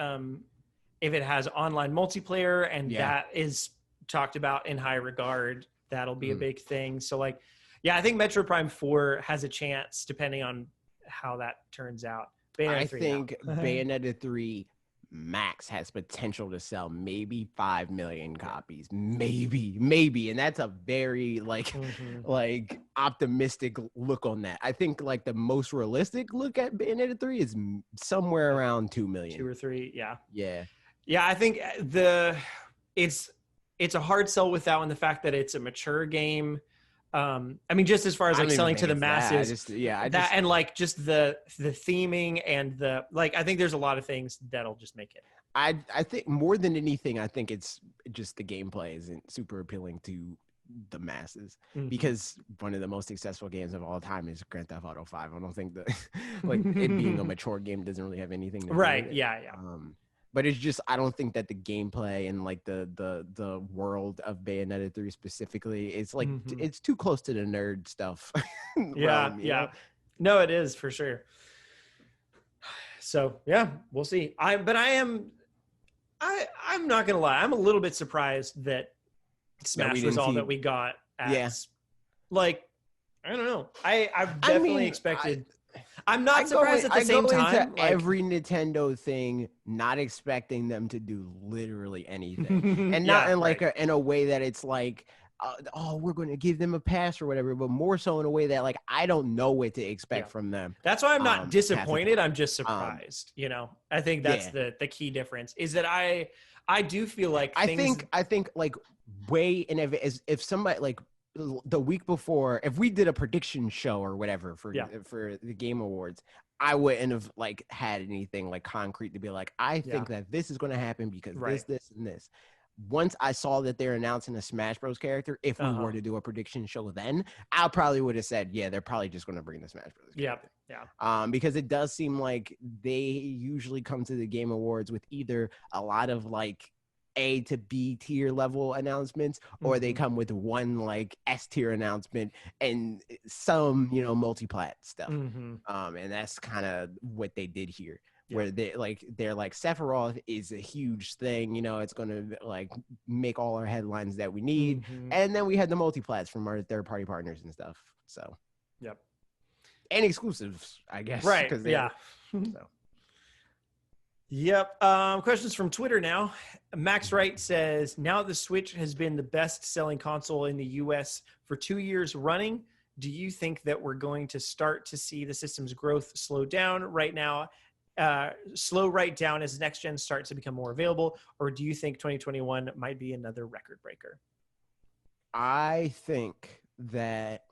has online multiplayer and that is talked about in high regard, that'll be a big thing. So like, yeah, I think Metroid Prime 4 has a chance depending on how that turns out. I think Bayonetta 3 max has potential to sell maybe 5 million copies, maybe, and that's a very like optimistic look on that. I think like the most realistic look at Bayonetta 3 is somewhere around 2 million, 2 or 3. Yeah. I think it's a hard sell with that one, the fact that it's a mature game. I mean, just as far as like selling to the masses, and like just the theming and the like, I think there's a lot of things that'll just make it. I think more than anything, I think it's just the gameplay isn't super appealing to the masses because one of the most successful games of all time is Grand Theft Auto 5. I don't think that like it being a mature game doesn't really have anything to do with it. Yeah. But it's just, I don't think that the gameplay and like the world of Bayonetta 3 specifically, it's like it's too close to the nerd stuff. Yeah. No, it is for sure. So yeah, we'll see. I'm not gonna lie, I'm a little bit surprised that Smash was all that we got. Like, I don't know. I've definitely expected. I'm not surprised at the same time. I go into every Nintendo thing not expecting them to do literally anything, and not in like in a way that it's like, we're going to give them a pass or whatever, but more so in a way that like I don't know what to expect from them. That's why I'm not disappointed. I'm just surprised. I think that's the key difference is that I do feel like I think like way in advance, if somebody like the week before, if we did a prediction show or whatever for the Game Awards, I wouldn't have like had anything like concrete to be like, I think that this is going to happen because this and this. Once I saw that they're announcing a Smash Bros character, if we were to do a prediction show, then I probably would have said, they're probably just going to bring the Smash Bros character. Because it does seem like they usually come to the Game Awards with either a lot of like A to B tier level announcements, or they come with one like S tier announcement and some, multi-plat stuff. And that's kind of what they did here, where they're like Sephiroth is a huge thing, it's going to like make all our headlines that we need. And then we had the multi-plats from our third party partners and stuff. So, and exclusives, I guess. Right. So. Yep. Questions from Twitter now. Max Wright says, now the Switch has been the best-selling console in the U.S. for 2 years running, do you think that we're going to start to see the system's growth slow down right now, slow right down as next gen starts to become more available, or do you think 2021 might be another record breaker? I think that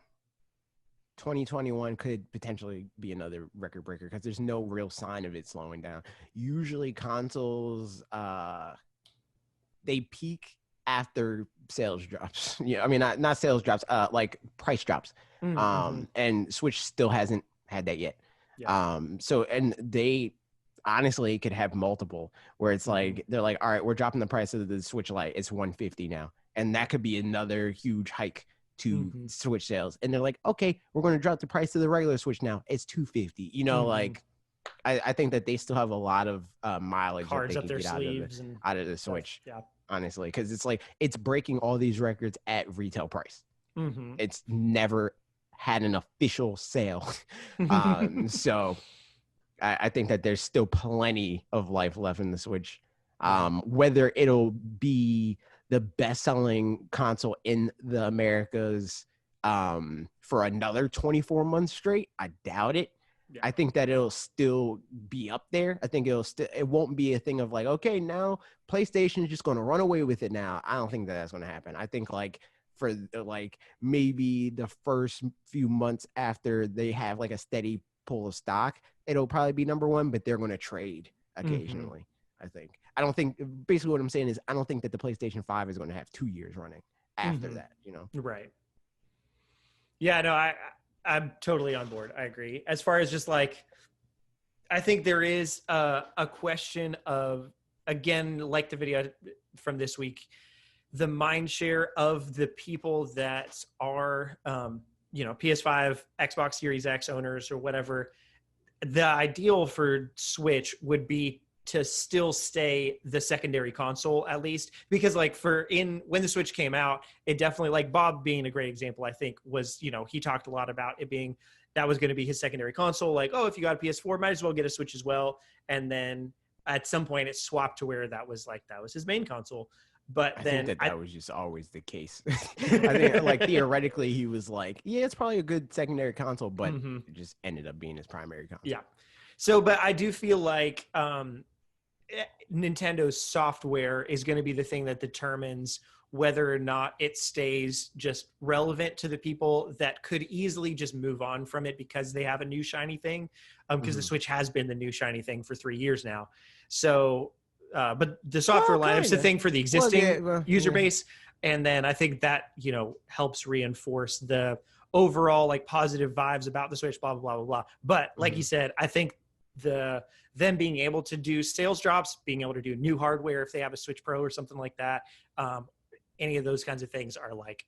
2021 could potentially be another record breaker because there's no real sign of it slowing down. Usually consoles, they peak after sales drops. Yeah, I mean not sales drops, like price drops. And Switch still hasn't had that yet. Yeah. So and they honestly could have multiple where it's like they're like, all right, we're dropping the price of the Switch Lite. It's 150 now, and that could be another huge hike to Switch sales. And they're like, okay, we're going to drop the price of the regular Switch now. It's 250. You know, like I think that they still have a lot of mileage cards that up they their can sleeves get and out of the Switch. Yeah. Honestly, because it's like it's breaking all these records at retail price. It's never had an official sale. So I think that there's still plenty of life left in the Switch. Whether it'll be the best-selling console in the Americas for another 24 months straight, I doubt it. Yeah. I think that it'll still be up there. I think it won't be a thing of like, okay, now PlayStation is just going to run away with it now. I don't think that's going to happen. I think like for like maybe the first few months after they have like a steady pull of stock, it'll probably be number one, but they're going to trade occasionally. I think. I don't think, basically what I'm saying is I don't think that the PlayStation 5 is going to have 2 years running after that, you know? Right. Yeah, no, I'm totally on board. I agree. As far as just like, I think there is a question of, again, like the video from this week, the mind share of the people that are, PS5, Xbox Series X owners or whatever. The ideal for Switch would be to still stay the secondary console, at least, because like when the Switch came out, it definitely, like Bob being a great example, I think was, he talked a lot about it being, that was going to be his secondary console. Like, oh, if you got a PS4, might as well get a Switch as well. And then at some point it swapped to where that was his main console. But I then think that was just always the case. I think like theoretically he was like, yeah, it's probably a good secondary console, but it just ended up being his primary console. Yeah. So, but I do feel like Nintendo's software is going to be the thing that determines whether or not it stays just relevant to the people that could easily just move on from it because they have a new shiny thing. Because the Switch has been the new shiny thing for 3 years now. So, but the software lineup's the thing for the existing user base. And then I think that, helps reinforce the overall like positive vibes about the Switch, blah, blah, blah, blah, blah. But like you said, I think them being able to do sales drops, being able to do new hardware if they have a Switch Pro or something like that, any of those kinds of things are like,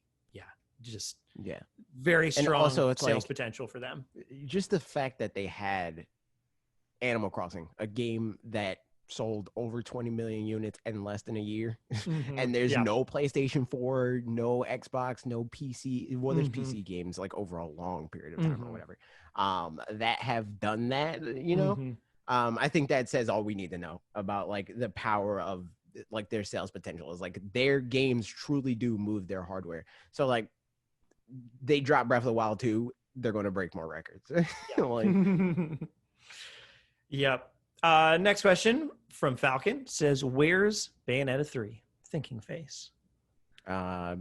very strong also, it's sales potential for them. Just the fact that they had Animal Crossing, a game that sold over 20 million units in less than a year, and there's no PlayStation 4, no Xbox, no PC. Well, there's PC games like over a long period of time or whatever that have done that, I think that says all we need to know about like the power of like their sales potential is like their games truly do move their hardware. So like they drop Breath of the Wild 2, they're going to break more records. Yep. Next question from Falcon says, where's Bayonetta 3? Thinking face. I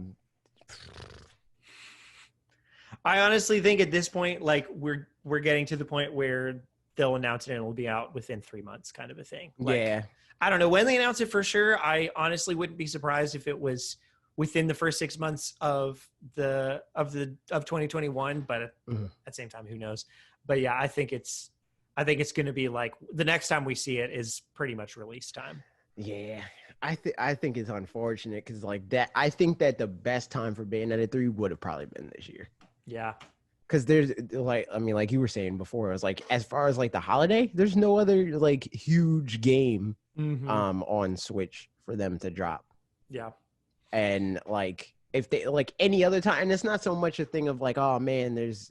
honestly think at this point, like we're getting to the point where they'll announce it and it'll be out within 3 months, kind of a thing. Like, yeah. I don't know when they announce it for sure. I honestly wouldn't be surprised if it was within the first 6 months of 2021, but at the same time, who knows? But yeah, I think it's going to be like the next time we see it is pretty much release time. Yeah, I think it's unfortunate because like that. I think that the best time for Bayonetta 3 would have probably been this year. Yeah, because there's like, I mean, like you were saying before, it was like as far as like the holiday, there's no other like huge game on Switch for them to drop. Yeah, and like if they like any other time, and it's not so much a thing of like, oh man, there's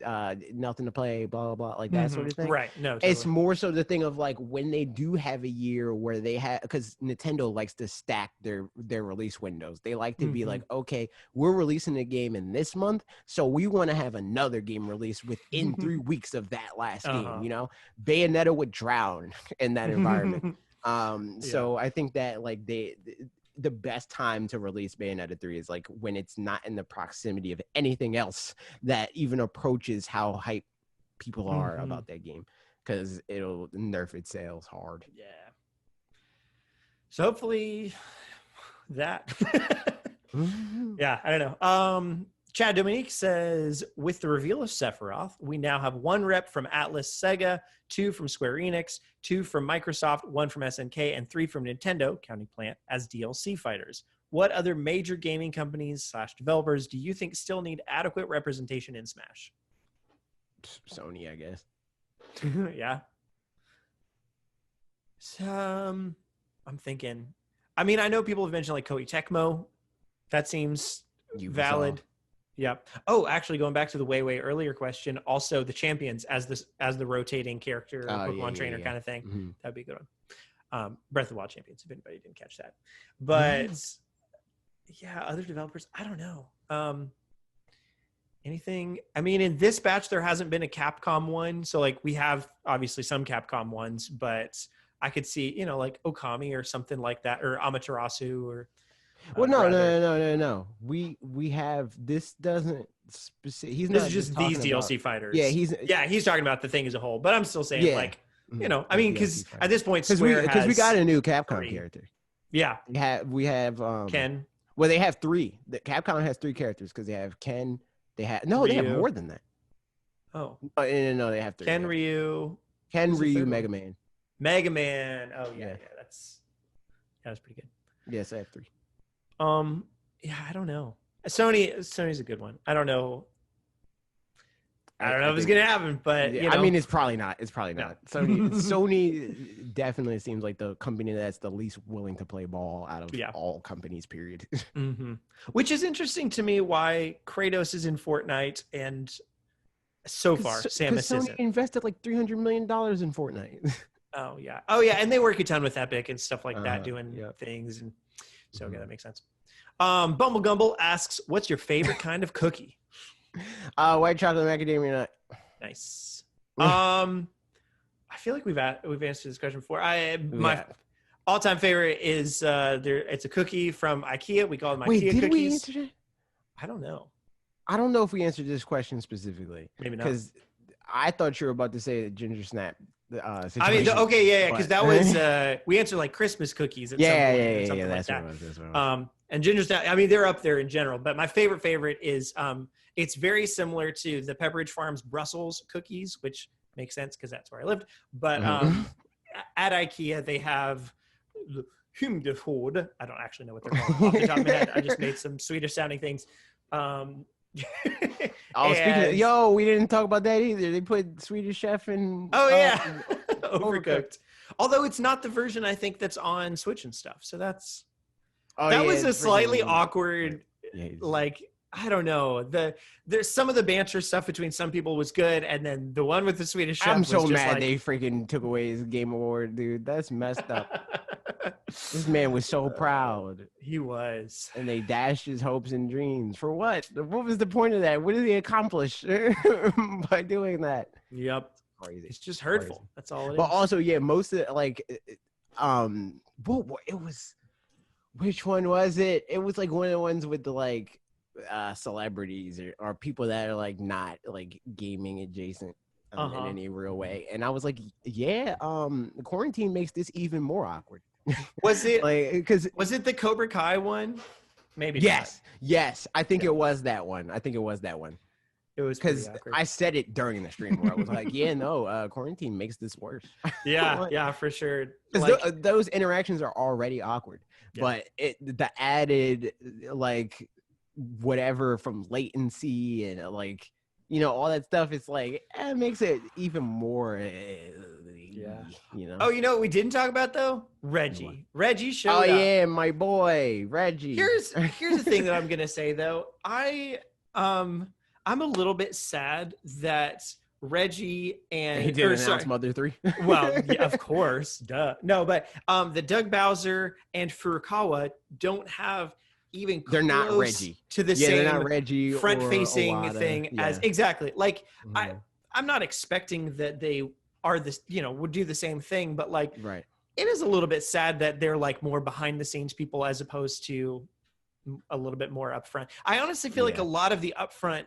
nothing to play, blah blah blah, like that sort of thing. Right. No, totally. It's more so the thing of like when they do have a year where they have, because Nintendo likes to stack their release windows. They like to be like, okay, we're releasing a game in this month, so we want to have another game released within 3 weeks of that last game. You know, Bayonetta would drown in that environment. So I think that like the best time to release Bayonetta 3 is like when it's not in the proximity of anything else that even approaches how hype people are about that game, because it'll nerf its sales hard. Yeah. So hopefully that. Yeah, I don't know. Chad Dominique says, with the reveal of Sephiroth, we now have 1 rep from Atlas Sega, 2 from Square Enix, 2 from Microsoft, 1 from SNK, and 3 from Nintendo, counting Plant, as DLC fighters. What other major gaming companies / developers do you think still need adequate representation in Smash? Sony, I guess. Yeah. So, I'm thinking. I mean, I know people have mentioned like Koei Tecmo. That seems valid. Yep. Oh, actually, going back to the way earlier question, also the champions as the rotating character, Pokemon trainer kind of thing. Mm-hmm. That'd be a good one. Breath of the Wild champions, if anybody didn't catch that. But yeah, other developers, I don't know. Anything? I mean, in this batch, there hasn't been a Capcom one. So like we have obviously some Capcom ones, but I could see, like Okami or something like that, or Amaterasu or. Well, no. We have this doesn't specific. He's this not is just these DLC fighters. Yeah, he's talking about the thing as a whole. But I'm still saying I mean, because at this point, because we got a new Capcom character. Yeah, we have Ken. Well, they have 3. The Capcom has 3 characters because they have Ken. They have more than that. Oh, no, they have 3. Ken, Ryu, Mega Man. Mega Man. Oh yeah, that's pretty good. Yes, I have 3. Yeah, I don't know. Sony's a good one. I don't know. I don't know if it's gonna happen, but I mean, it's probably not. Sony definitely seems like the company that's the least willing to play ball out of all companies. Period. Which is interesting to me. Why Kratos is in Fortnite and so far Samus Sony isn't. invested like $300 million in Fortnite. Oh yeah, and they work a ton with Epic and stuff like that, doing things, and so that makes sense. Bumble Gumble asks, "What's your favorite kind of cookie?" White chocolate macadamia nut. Nice. I feel like we've answered this question before. My all-time favorite is it's a cookie from IKEA. We call them IKEA did cookies. We answer that? I don't know. I don't know if we answered this question specifically. Maybe not. Because I thought you were about to say the ginger snap. Situation. I mean, okay, because that was we answered like Christmas cookies. At some point, something like that's that. what it was. And ginger snap. I mean, they're up there in general. But my favorite is it's very similar to the Pepperidge Farms Brussels cookies, which makes sense because that's where I lived. But at IKEA, they have the Humdehood. I don't actually know what they're called off the top of my head. I just made some Swedish sounding things. Speaking of, we didn't talk about that either. They put Swedish Chef in. Overcooked. Although it's not the version I think that's on Switch and stuff. So that was a slightly awkward, like, I don't know. There's some of the banter stuff between some people was good, and then the one with the Swedish Chef. I'm so mad they freaking took away his Game Award, dude. That's messed up. This man was so proud. He was. And they dashed his hopes and dreams. For what? What was the point of that? What did he accomplish by doing that? Yep. Crazy. It's just hurtful. Crazy. That's all it is. But also, most of it, it was, which one was it? It was like one of the ones with the celebrities or people that are like not like gaming adjacent in any real way. And I was like, quarantine makes this even more awkward. Was it was it the Cobra Kai one? Maybe. Yes. I think it was that one. It was because I said it during the stream where I was like, quarantine makes this worse. Yeah, for sure. Because those interactions are already awkward, but the added whatever from latency and all that stuff, it's like it makes it even more. Oh, you know what we didn't talk about though? Reggie showed up. Oh yeah, my boy Reggie. Here's the thing that I'm gonna say though. I'm a little bit sad that Reggie and he didn't announce Mother 3. Well, of course, duh. No, but the Doug Bowser and Furukawa don't have even close they're not Reggie to the same they're not Reggie front-facing thing as exactly. Like I'm not expecting that they are this, would do the same thing, but right. it is a little bit sad that they're like more behind the scenes people as opposed to a little bit more upfront. I honestly feel like a lot of the upfront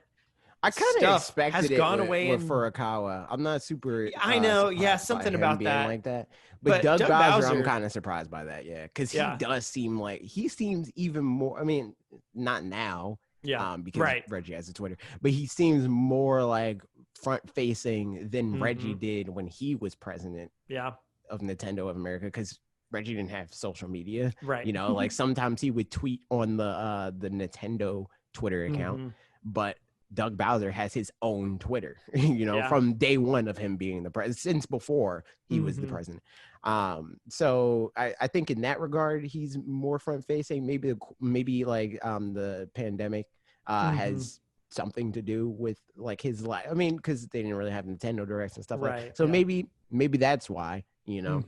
I kind of stuff expected has it gone away with in Furukawa. I'm not super I know, yeah, surprised by something him about being that. like that. But But Doug Doug Bowser, I'm Bowser, kind of surprised by that, yeah, because he yeah, does seem like he seems even more. I mean, not now, yeah, because right. Reggie has a Twitter, but he seems more like front facing than Reggie Mhm. did when he was president Yeah, of Nintendo of America, because Reggie didn't have social media. right. You know, like sometimes he would tweet on the Nintendo Twitter account, Mhm. but Doug Bowser has his own Twitter, you know, Yeah. from day one of him being the president, since before he was the Mhm. president. So I think in that regard, he's more front facing. Maybe like the pandemic Mhm. has something to do with like his life. I mean, because they didn't really have Nintendo Directs and stuff like Right. that. So Yeah. maybe that's why, you know.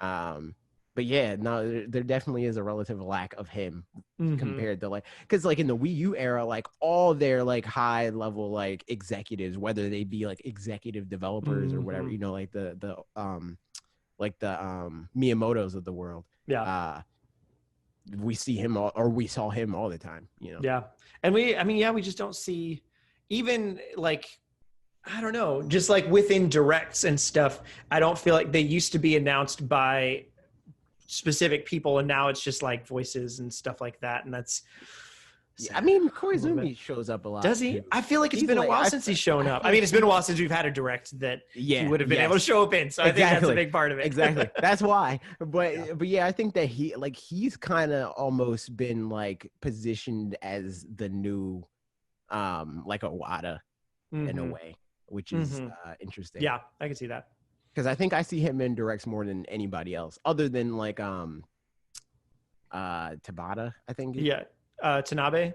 Mhm. But yeah, no, there definitely is a relative lack of him Mhm. compared to like, because like in the Wii U era, like all their like high level like executives, whether they be like executive developers or whatever, Mhm. you know, like the Miyamotos of the world. Yeah. We see him all, or we saw him all the time, you know. Yeah. And we just don't see even like I don't know, just like within directs and stuff. I don't feel like they used to be announced by specific people, and now it's just like voices and stuff like that. And that's Yeah, I mean, a little bit. Koizumi shows up a lot. Does he? Too. I feel like it's He's been a like, while since he's shown up. I feel mean, like it's been a while since we've had a direct that he would have been able to show up in. So I think that's a big part of it. Exactly. That's why. But Yeah. but yeah, I think that he's kind of almost been like positioned as the new like Iwata in a Mhm. way, which is Mhm. interesting. Yeah, I can see that. Because I think I see him in directs more than anybody else, other than like Tabata, I think. Yeah. Tanabe.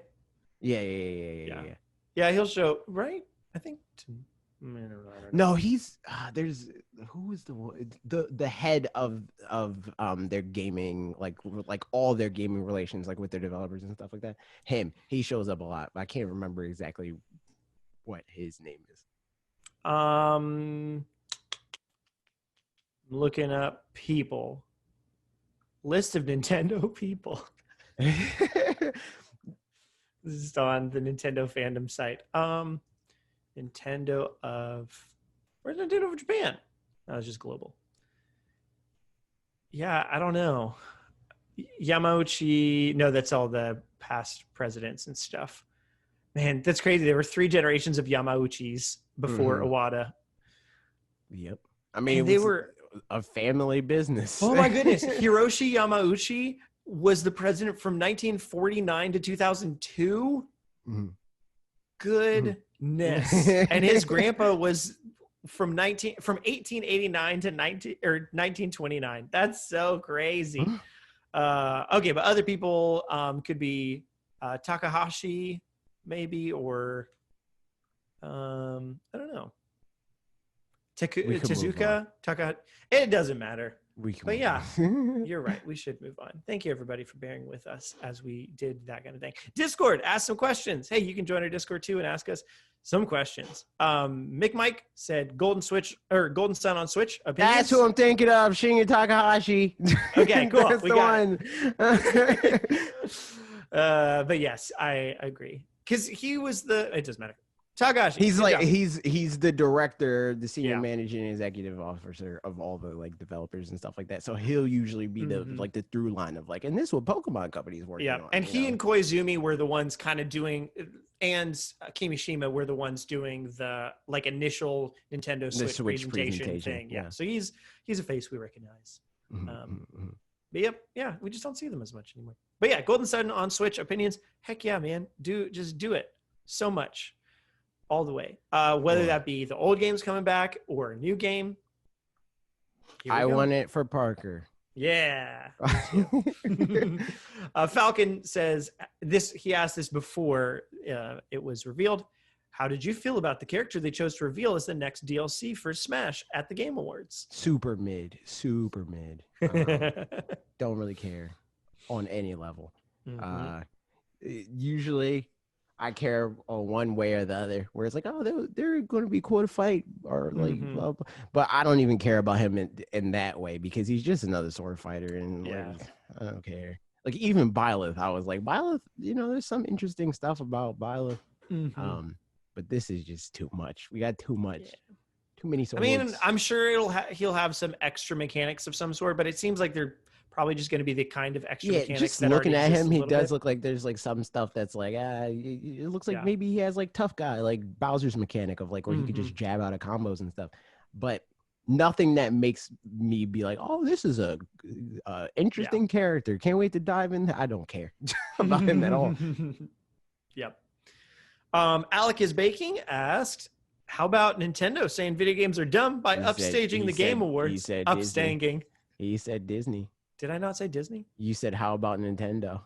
Yeah. Yeah, he'll show right. I think. I don't know. No, he's there's who is the head of their gaming, like all their gaming relations, like with their developers and stuff like that. He shows up a lot. I can't remember exactly what his name is. Looking up people. List of Nintendo people. This is on the Nintendo fandom site. Nintendo of where's Nintendo of Japan? That was just global. Yeah, I don't know. Yamauchi. No, that's all the past presidents and stuff. Man, that's crazy. There were 3 generations of Yamauchis before Iwata. Yep. I mean, and they were a family business. Oh my goodness. Hiroshi Yamauchi was the president from 1949 to 2002. Mm-hmm. Goodness. And his grandpa was from 1889 to 1929. That's so crazy. Okay, but other people could be Takahashi maybe, or I don't know. Tezuka, Takahashi. It doesn't matter. But yeah, you're right. We should move on. Thank you, everybody, for bearing with us as we did that kind of thing. Discord, ask some questions. Hey, you can join our Discord too and ask us some questions. Mick Mike said Golden Sun on Switch. Opinions? That's who I'm thinking of, Shinya Takahashi. Okay, cool. That's we the got one. It. But yes, I agree. Because he was it doesn't matter. Takahashi. He's the director, the senior managing executive officer of all the like developers and stuff like that. So he'll usually be the like the through line of like, and this is what Pokemon company is working on. And he and Koizumi were the ones kind of doing, and Kimishima were the ones doing the like initial Nintendo Switch presentation thing. Yeah. So he's a face we recognize. But yeah, we just don't see them as much anymore. But yeah, Golden Sun on Switch opinions. Heck yeah, man. Just do it so much. All the way, whether that be the old games coming back or a new game. I want it for Parker. Yeah. Falcon says this. He asked this before it was revealed. How did you feel about the character they chose to reveal as the next DLC for Smash at the Game Awards? Super mid. Don't really care on any level. Usually I care one way or the other. Where it's like, oh, they're going to be cool to fight, or like, blah, blah. But I don't even care about him in that way because he's just another sword fighter, and like, I don't care. Like even Byleth, I was like, Byleth, there's some interesting stuff about Byleth. But this is just too much. We got too much. Yeah. Too many swords. I mean, I'm sure he'll have some extra mechanics of some sort, but it seems like they're probably just going to be the kind of extra mechanics. Just that looking at him, he does bit. look like there's like some stuff that's like, it looks like maybe he has like tough guy, like Bowser's mechanic of like where he could just jab out of combos and stuff. But nothing that makes me be like, oh, this is a interesting character. Can't wait to dive in. I don't care about him at all. Yep. Alec is Baking asked, how about Nintendo saying video games are dumb by upstaging the Game Awards? He said upstaging. He said Disney. Did I not say Disney? You said, how about Nintendo?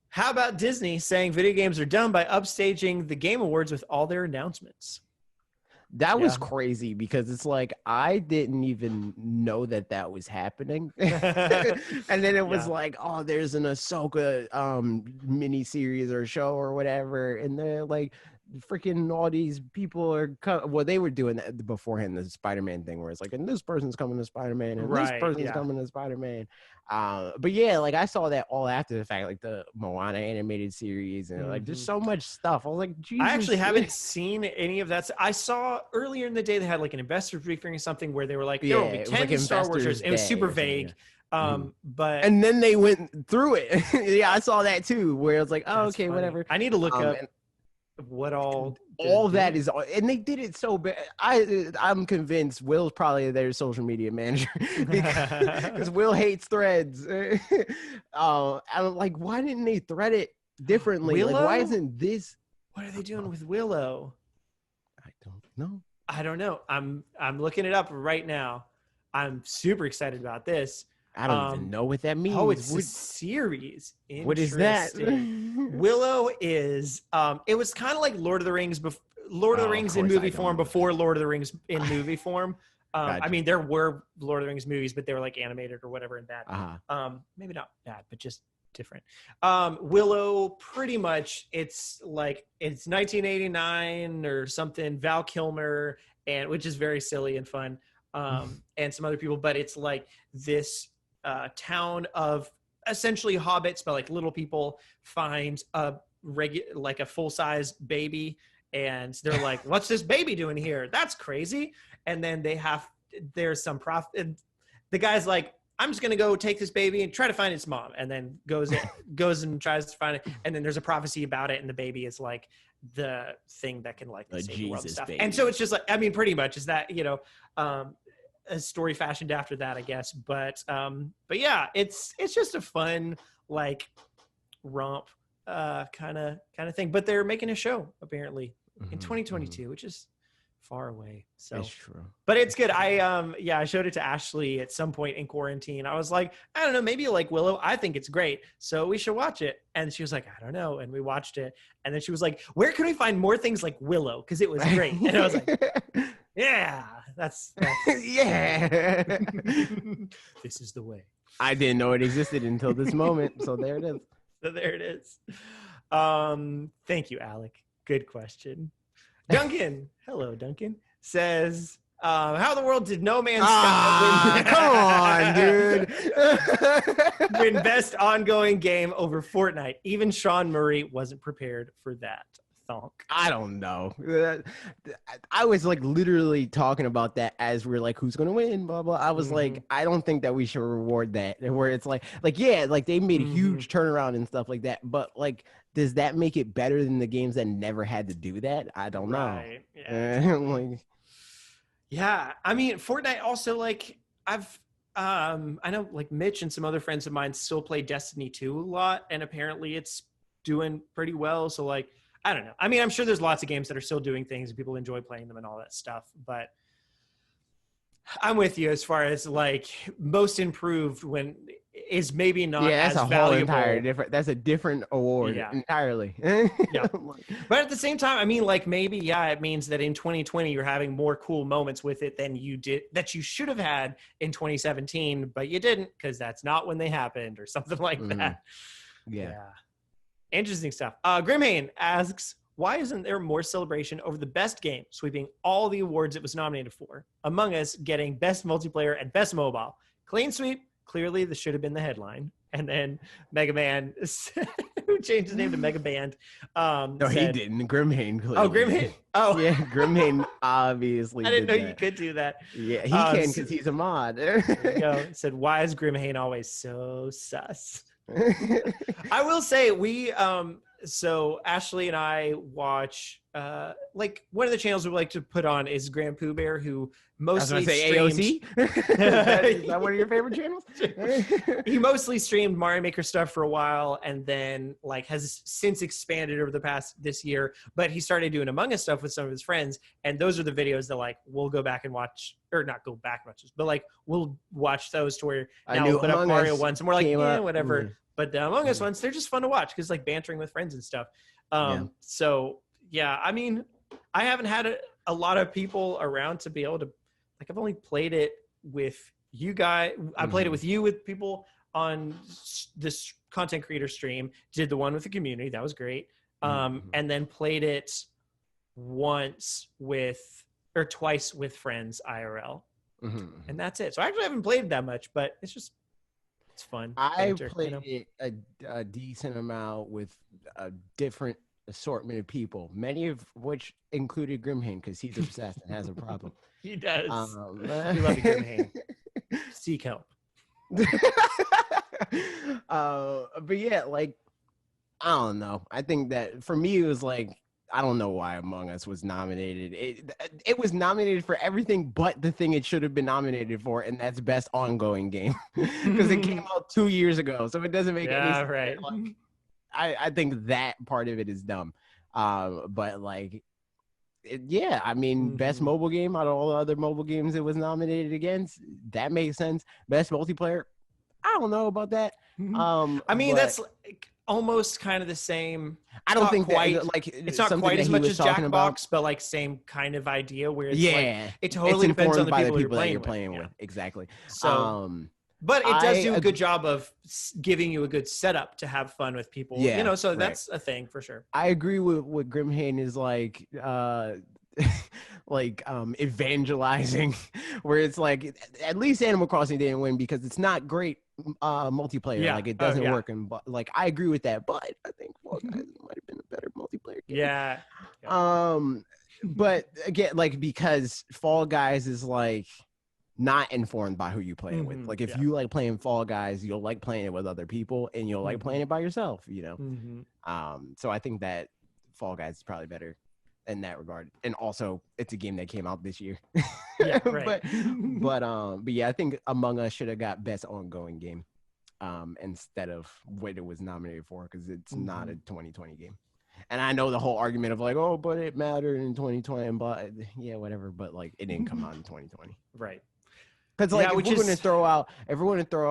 How about Disney saying video games are dumb by upstaging the Game Awards with all their announcements? That was crazy because it's like, I didn't even know that was happening. And then it was like, oh, there's an Ahsoka mini series or show or whatever. And they're like, freaking all these people are they were doing that beforehand, the Spider-Man thing where it's like, and this person's coming to Spider-Man and this person's coming to Spider-Man. But yeah, like I saw that all after the fact, like the Moana animated series, and like there's so much stuff. I was like, Jesus. I actually haven't seen any of that. I saw earlier in the day they had like an investor briefing or something where they were like, there will be 10 like Star Wars shows. It was super vague. But and then they went through it. Yeah, I saw that too, where it's like, oh, okay, funny. Whatever. I need to look up what all that is, and they did it so bad. I'm convinced Will's probably their social media manager because Will hates threads. I'm like, why didn't they thread it differently? Willow? Like, why isn't this? What are they doing with Willow? I don't know. I'm looking it up right now. I'm super excited about this. I don't even know what that means. Oh, it's a series. What is that? Willow is it was kind of like Lord of the Rings Lord of the Rings in movie form before Lord of the Rings in movie form. Gotcha. I mean, there were Lord of the Rings movies, but they were like animated or whatever and bad. Maybe not bad, but just different. Willow, pretty much, it's 1989 or something. Val Kilmer, and which is very silly and fun, and some other people. But it's like this town of essentially hobbits, but like little people find a full-size baby. And they're like, what's this baby doing here? That's crazy. And then there's some and the guy's like, I'm just going to go take this baby and try to find its mom. And then goes and tries to find it. And then there's a prophecy about it. And the baby is like the thing that can like save the world and stuff. Baby. And so it's just like, I mean, pretty much is that, a story fashioned after that, I guess. But yeah, it's just a fun, like romp kind of thing. But they're making a show apparently in 2022, which is far away. So it's true, but it's good. I showed it to Ashley at some point in quarantine. I was like, I don't know, maybe you like Willow. I think it's great, so we should watch it. And she was like, I don't know. And we watched it, and then she was like, where can we find more things like Willow? Because it was great. And I was like, yeah, that's yeah. This is the way. I didn't know it existed until this moment. So there it is. So there it is. Thank you, Alec. Good question. Duncan, hello, Duncan, says, how in the world did No Man's Sky win? Come on, dude. Win best ongoing game over Fortnite? Even Sean Murray wasn't prepared for that. Thonk. I don't know. I was like literally talking about that as we're like, who's gonna win? Blah blah. I was like, I don't think that we should reward that. Where it's like yeah, like they made a huge turnaround and stuff like that. But like, does that make it better than the games that never had to do that? I don't know. Right. Yeah. Yeah. I mean, Fortnite also, like, I know like Mitch and some other friends of mine still play Destiny 2 a lot, and apparently it's doing pretty well. So like, I don't know. I mean, I'm sure there's lots of games that are still doing things and people enjoy playing them and all that stuff, but I'm with you as far as like most improved when is maybe not as valuable. That's a different award entirely. Yeah. But at the same time, I mean, like maybe, it means that in 2020, you're having more cool moments with it than you should have had in 2017, but you didn't because that's not when they happened or something like that. Yeah. Interesting stuff. Grimhane asks, why isn't there more celebration over the best game, sweeping all the awards it was nominated for? Among Us getting best multiplayer and best mobile. Clean sweep. Clearly, this should have been the headline. And then Mega Man, who changed his name to Mega Band, no, said, he didn't. Grimhane. Oh, Grimhane. Oh, yeah, Grimhane obviously. I didn't know that. you could do that. Yeah, he can because he's a mod. There you go. Said, why is Grimhane always so sus? I will say so Ashley and I watch like one of the channels we like to put on is Grand Pooh Bear, who mostly streams AOC. Is that one of your favorite channels? He mostly streamed Mario Maker stuff for a while, and then like has since expanded over this year. But he started doing Among Us stuff with some of his friends, and those are the videos that like we'll go back and watch, or not go back and watch, but like we'll watch those to where now we'll put up Mario ones, and we're like, yeah, whatever. Mm. But the Among Us ones, they're just fun to watch because like bantering with friends and stuff. So yeah, I mean, I haven't had a lot of people around to be able to, like, I've only played it with you guys. I played it with you, with people on this content creator stream, did the one with the community. That was great. And then played it twice with friends IRL. And that's it. So I actually haven't played that much, but it's fun. I played it a decent amount with a different assortment of people, many of which included Grimhane because he's obsessed and has a problem. He does. We love you, Grimhane. Seek help. But yeah, like, I don't know. I think that for me, it was like, I don't know why Among Us was nominated. It was nominated for everything but the thing it should have been nominated for, and that's best ongoing game because it came out 2 years ago, so it doesn't make any sense. Right. Like, I think that part of it is dumb. But like, I mean, best mobile game out of all the other mobile games it was nominated against, that makes sense. Best multiplayer, I don't know about that. I mean, that's like almost kind of the same. I don't think quite that, like, it's not quite as much as Jackbox, but like same kind of idea where it's like it totally depends on the people you're playing with. Exactly. So, but it does do a good job of giving you a good setup to have fun with people. Yeah, so that's a thing for sure. I agree with what Grimhane is like. Like evangelizing, where it's like at least Animal Crossing didn't win because it's not great multiplayer. Like it doesn't work, and like I agree with that. But I think Fall Guys might have been a better multiplayer game. Yeah. But again, like, because Fall Guys is like not informed by who you play it with. Like if you like playing Fall Guys, you'll like playing it with other people, and you'll like playing it by yourself. So I think that Fall Guys is probably better in that regard, and also it's a game that came out this year. But yeah, I think Among Us should have got best ongoing game instead of what it was nominated for, because it's not a 2020 game. And I know the whole argument of like, oh, but it mattered in 2020, and but yeah, whatever, but like it didn't come out in 2020, right? Because like if we're going to throw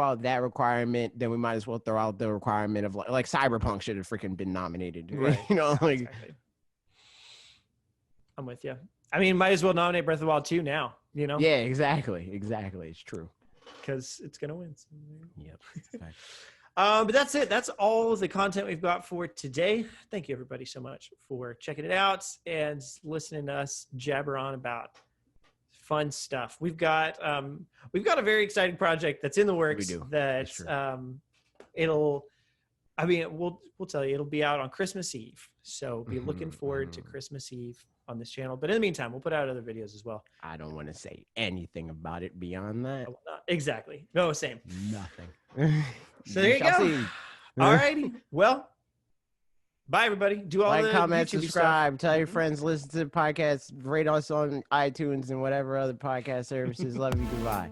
out that requirement, then we might as well throw out the requirement of like Cyberpunk should have freaking been nominated, right? Like. Exactly. I'm with you. I mean, might as well nominate Breath of the Wild 2 now, Yeah, exactly. It's true. Because it's going to win. Yep. But that's it. That's all the content we've got for today. Thank you, everybody, so much for checking it out and listening to us jabber on about fun stuff. We've got a very exciting project that's in the works. That we'll tell you, it'll be out on Christmas Eve. So be looking forward to Christmas Eve on this channel. But in the meantime, we'll put out other videos as well. I don't want to say anything about it beyond that. Exactly. No, same. Nothing. So there you go. All righty. Well, bye, everybody. Do all the comment, YouTube subscribe, stuff. Tell your friends, listen to the podcast, rate us on iTunes and whatever other podcast services. Love you. Goodbye.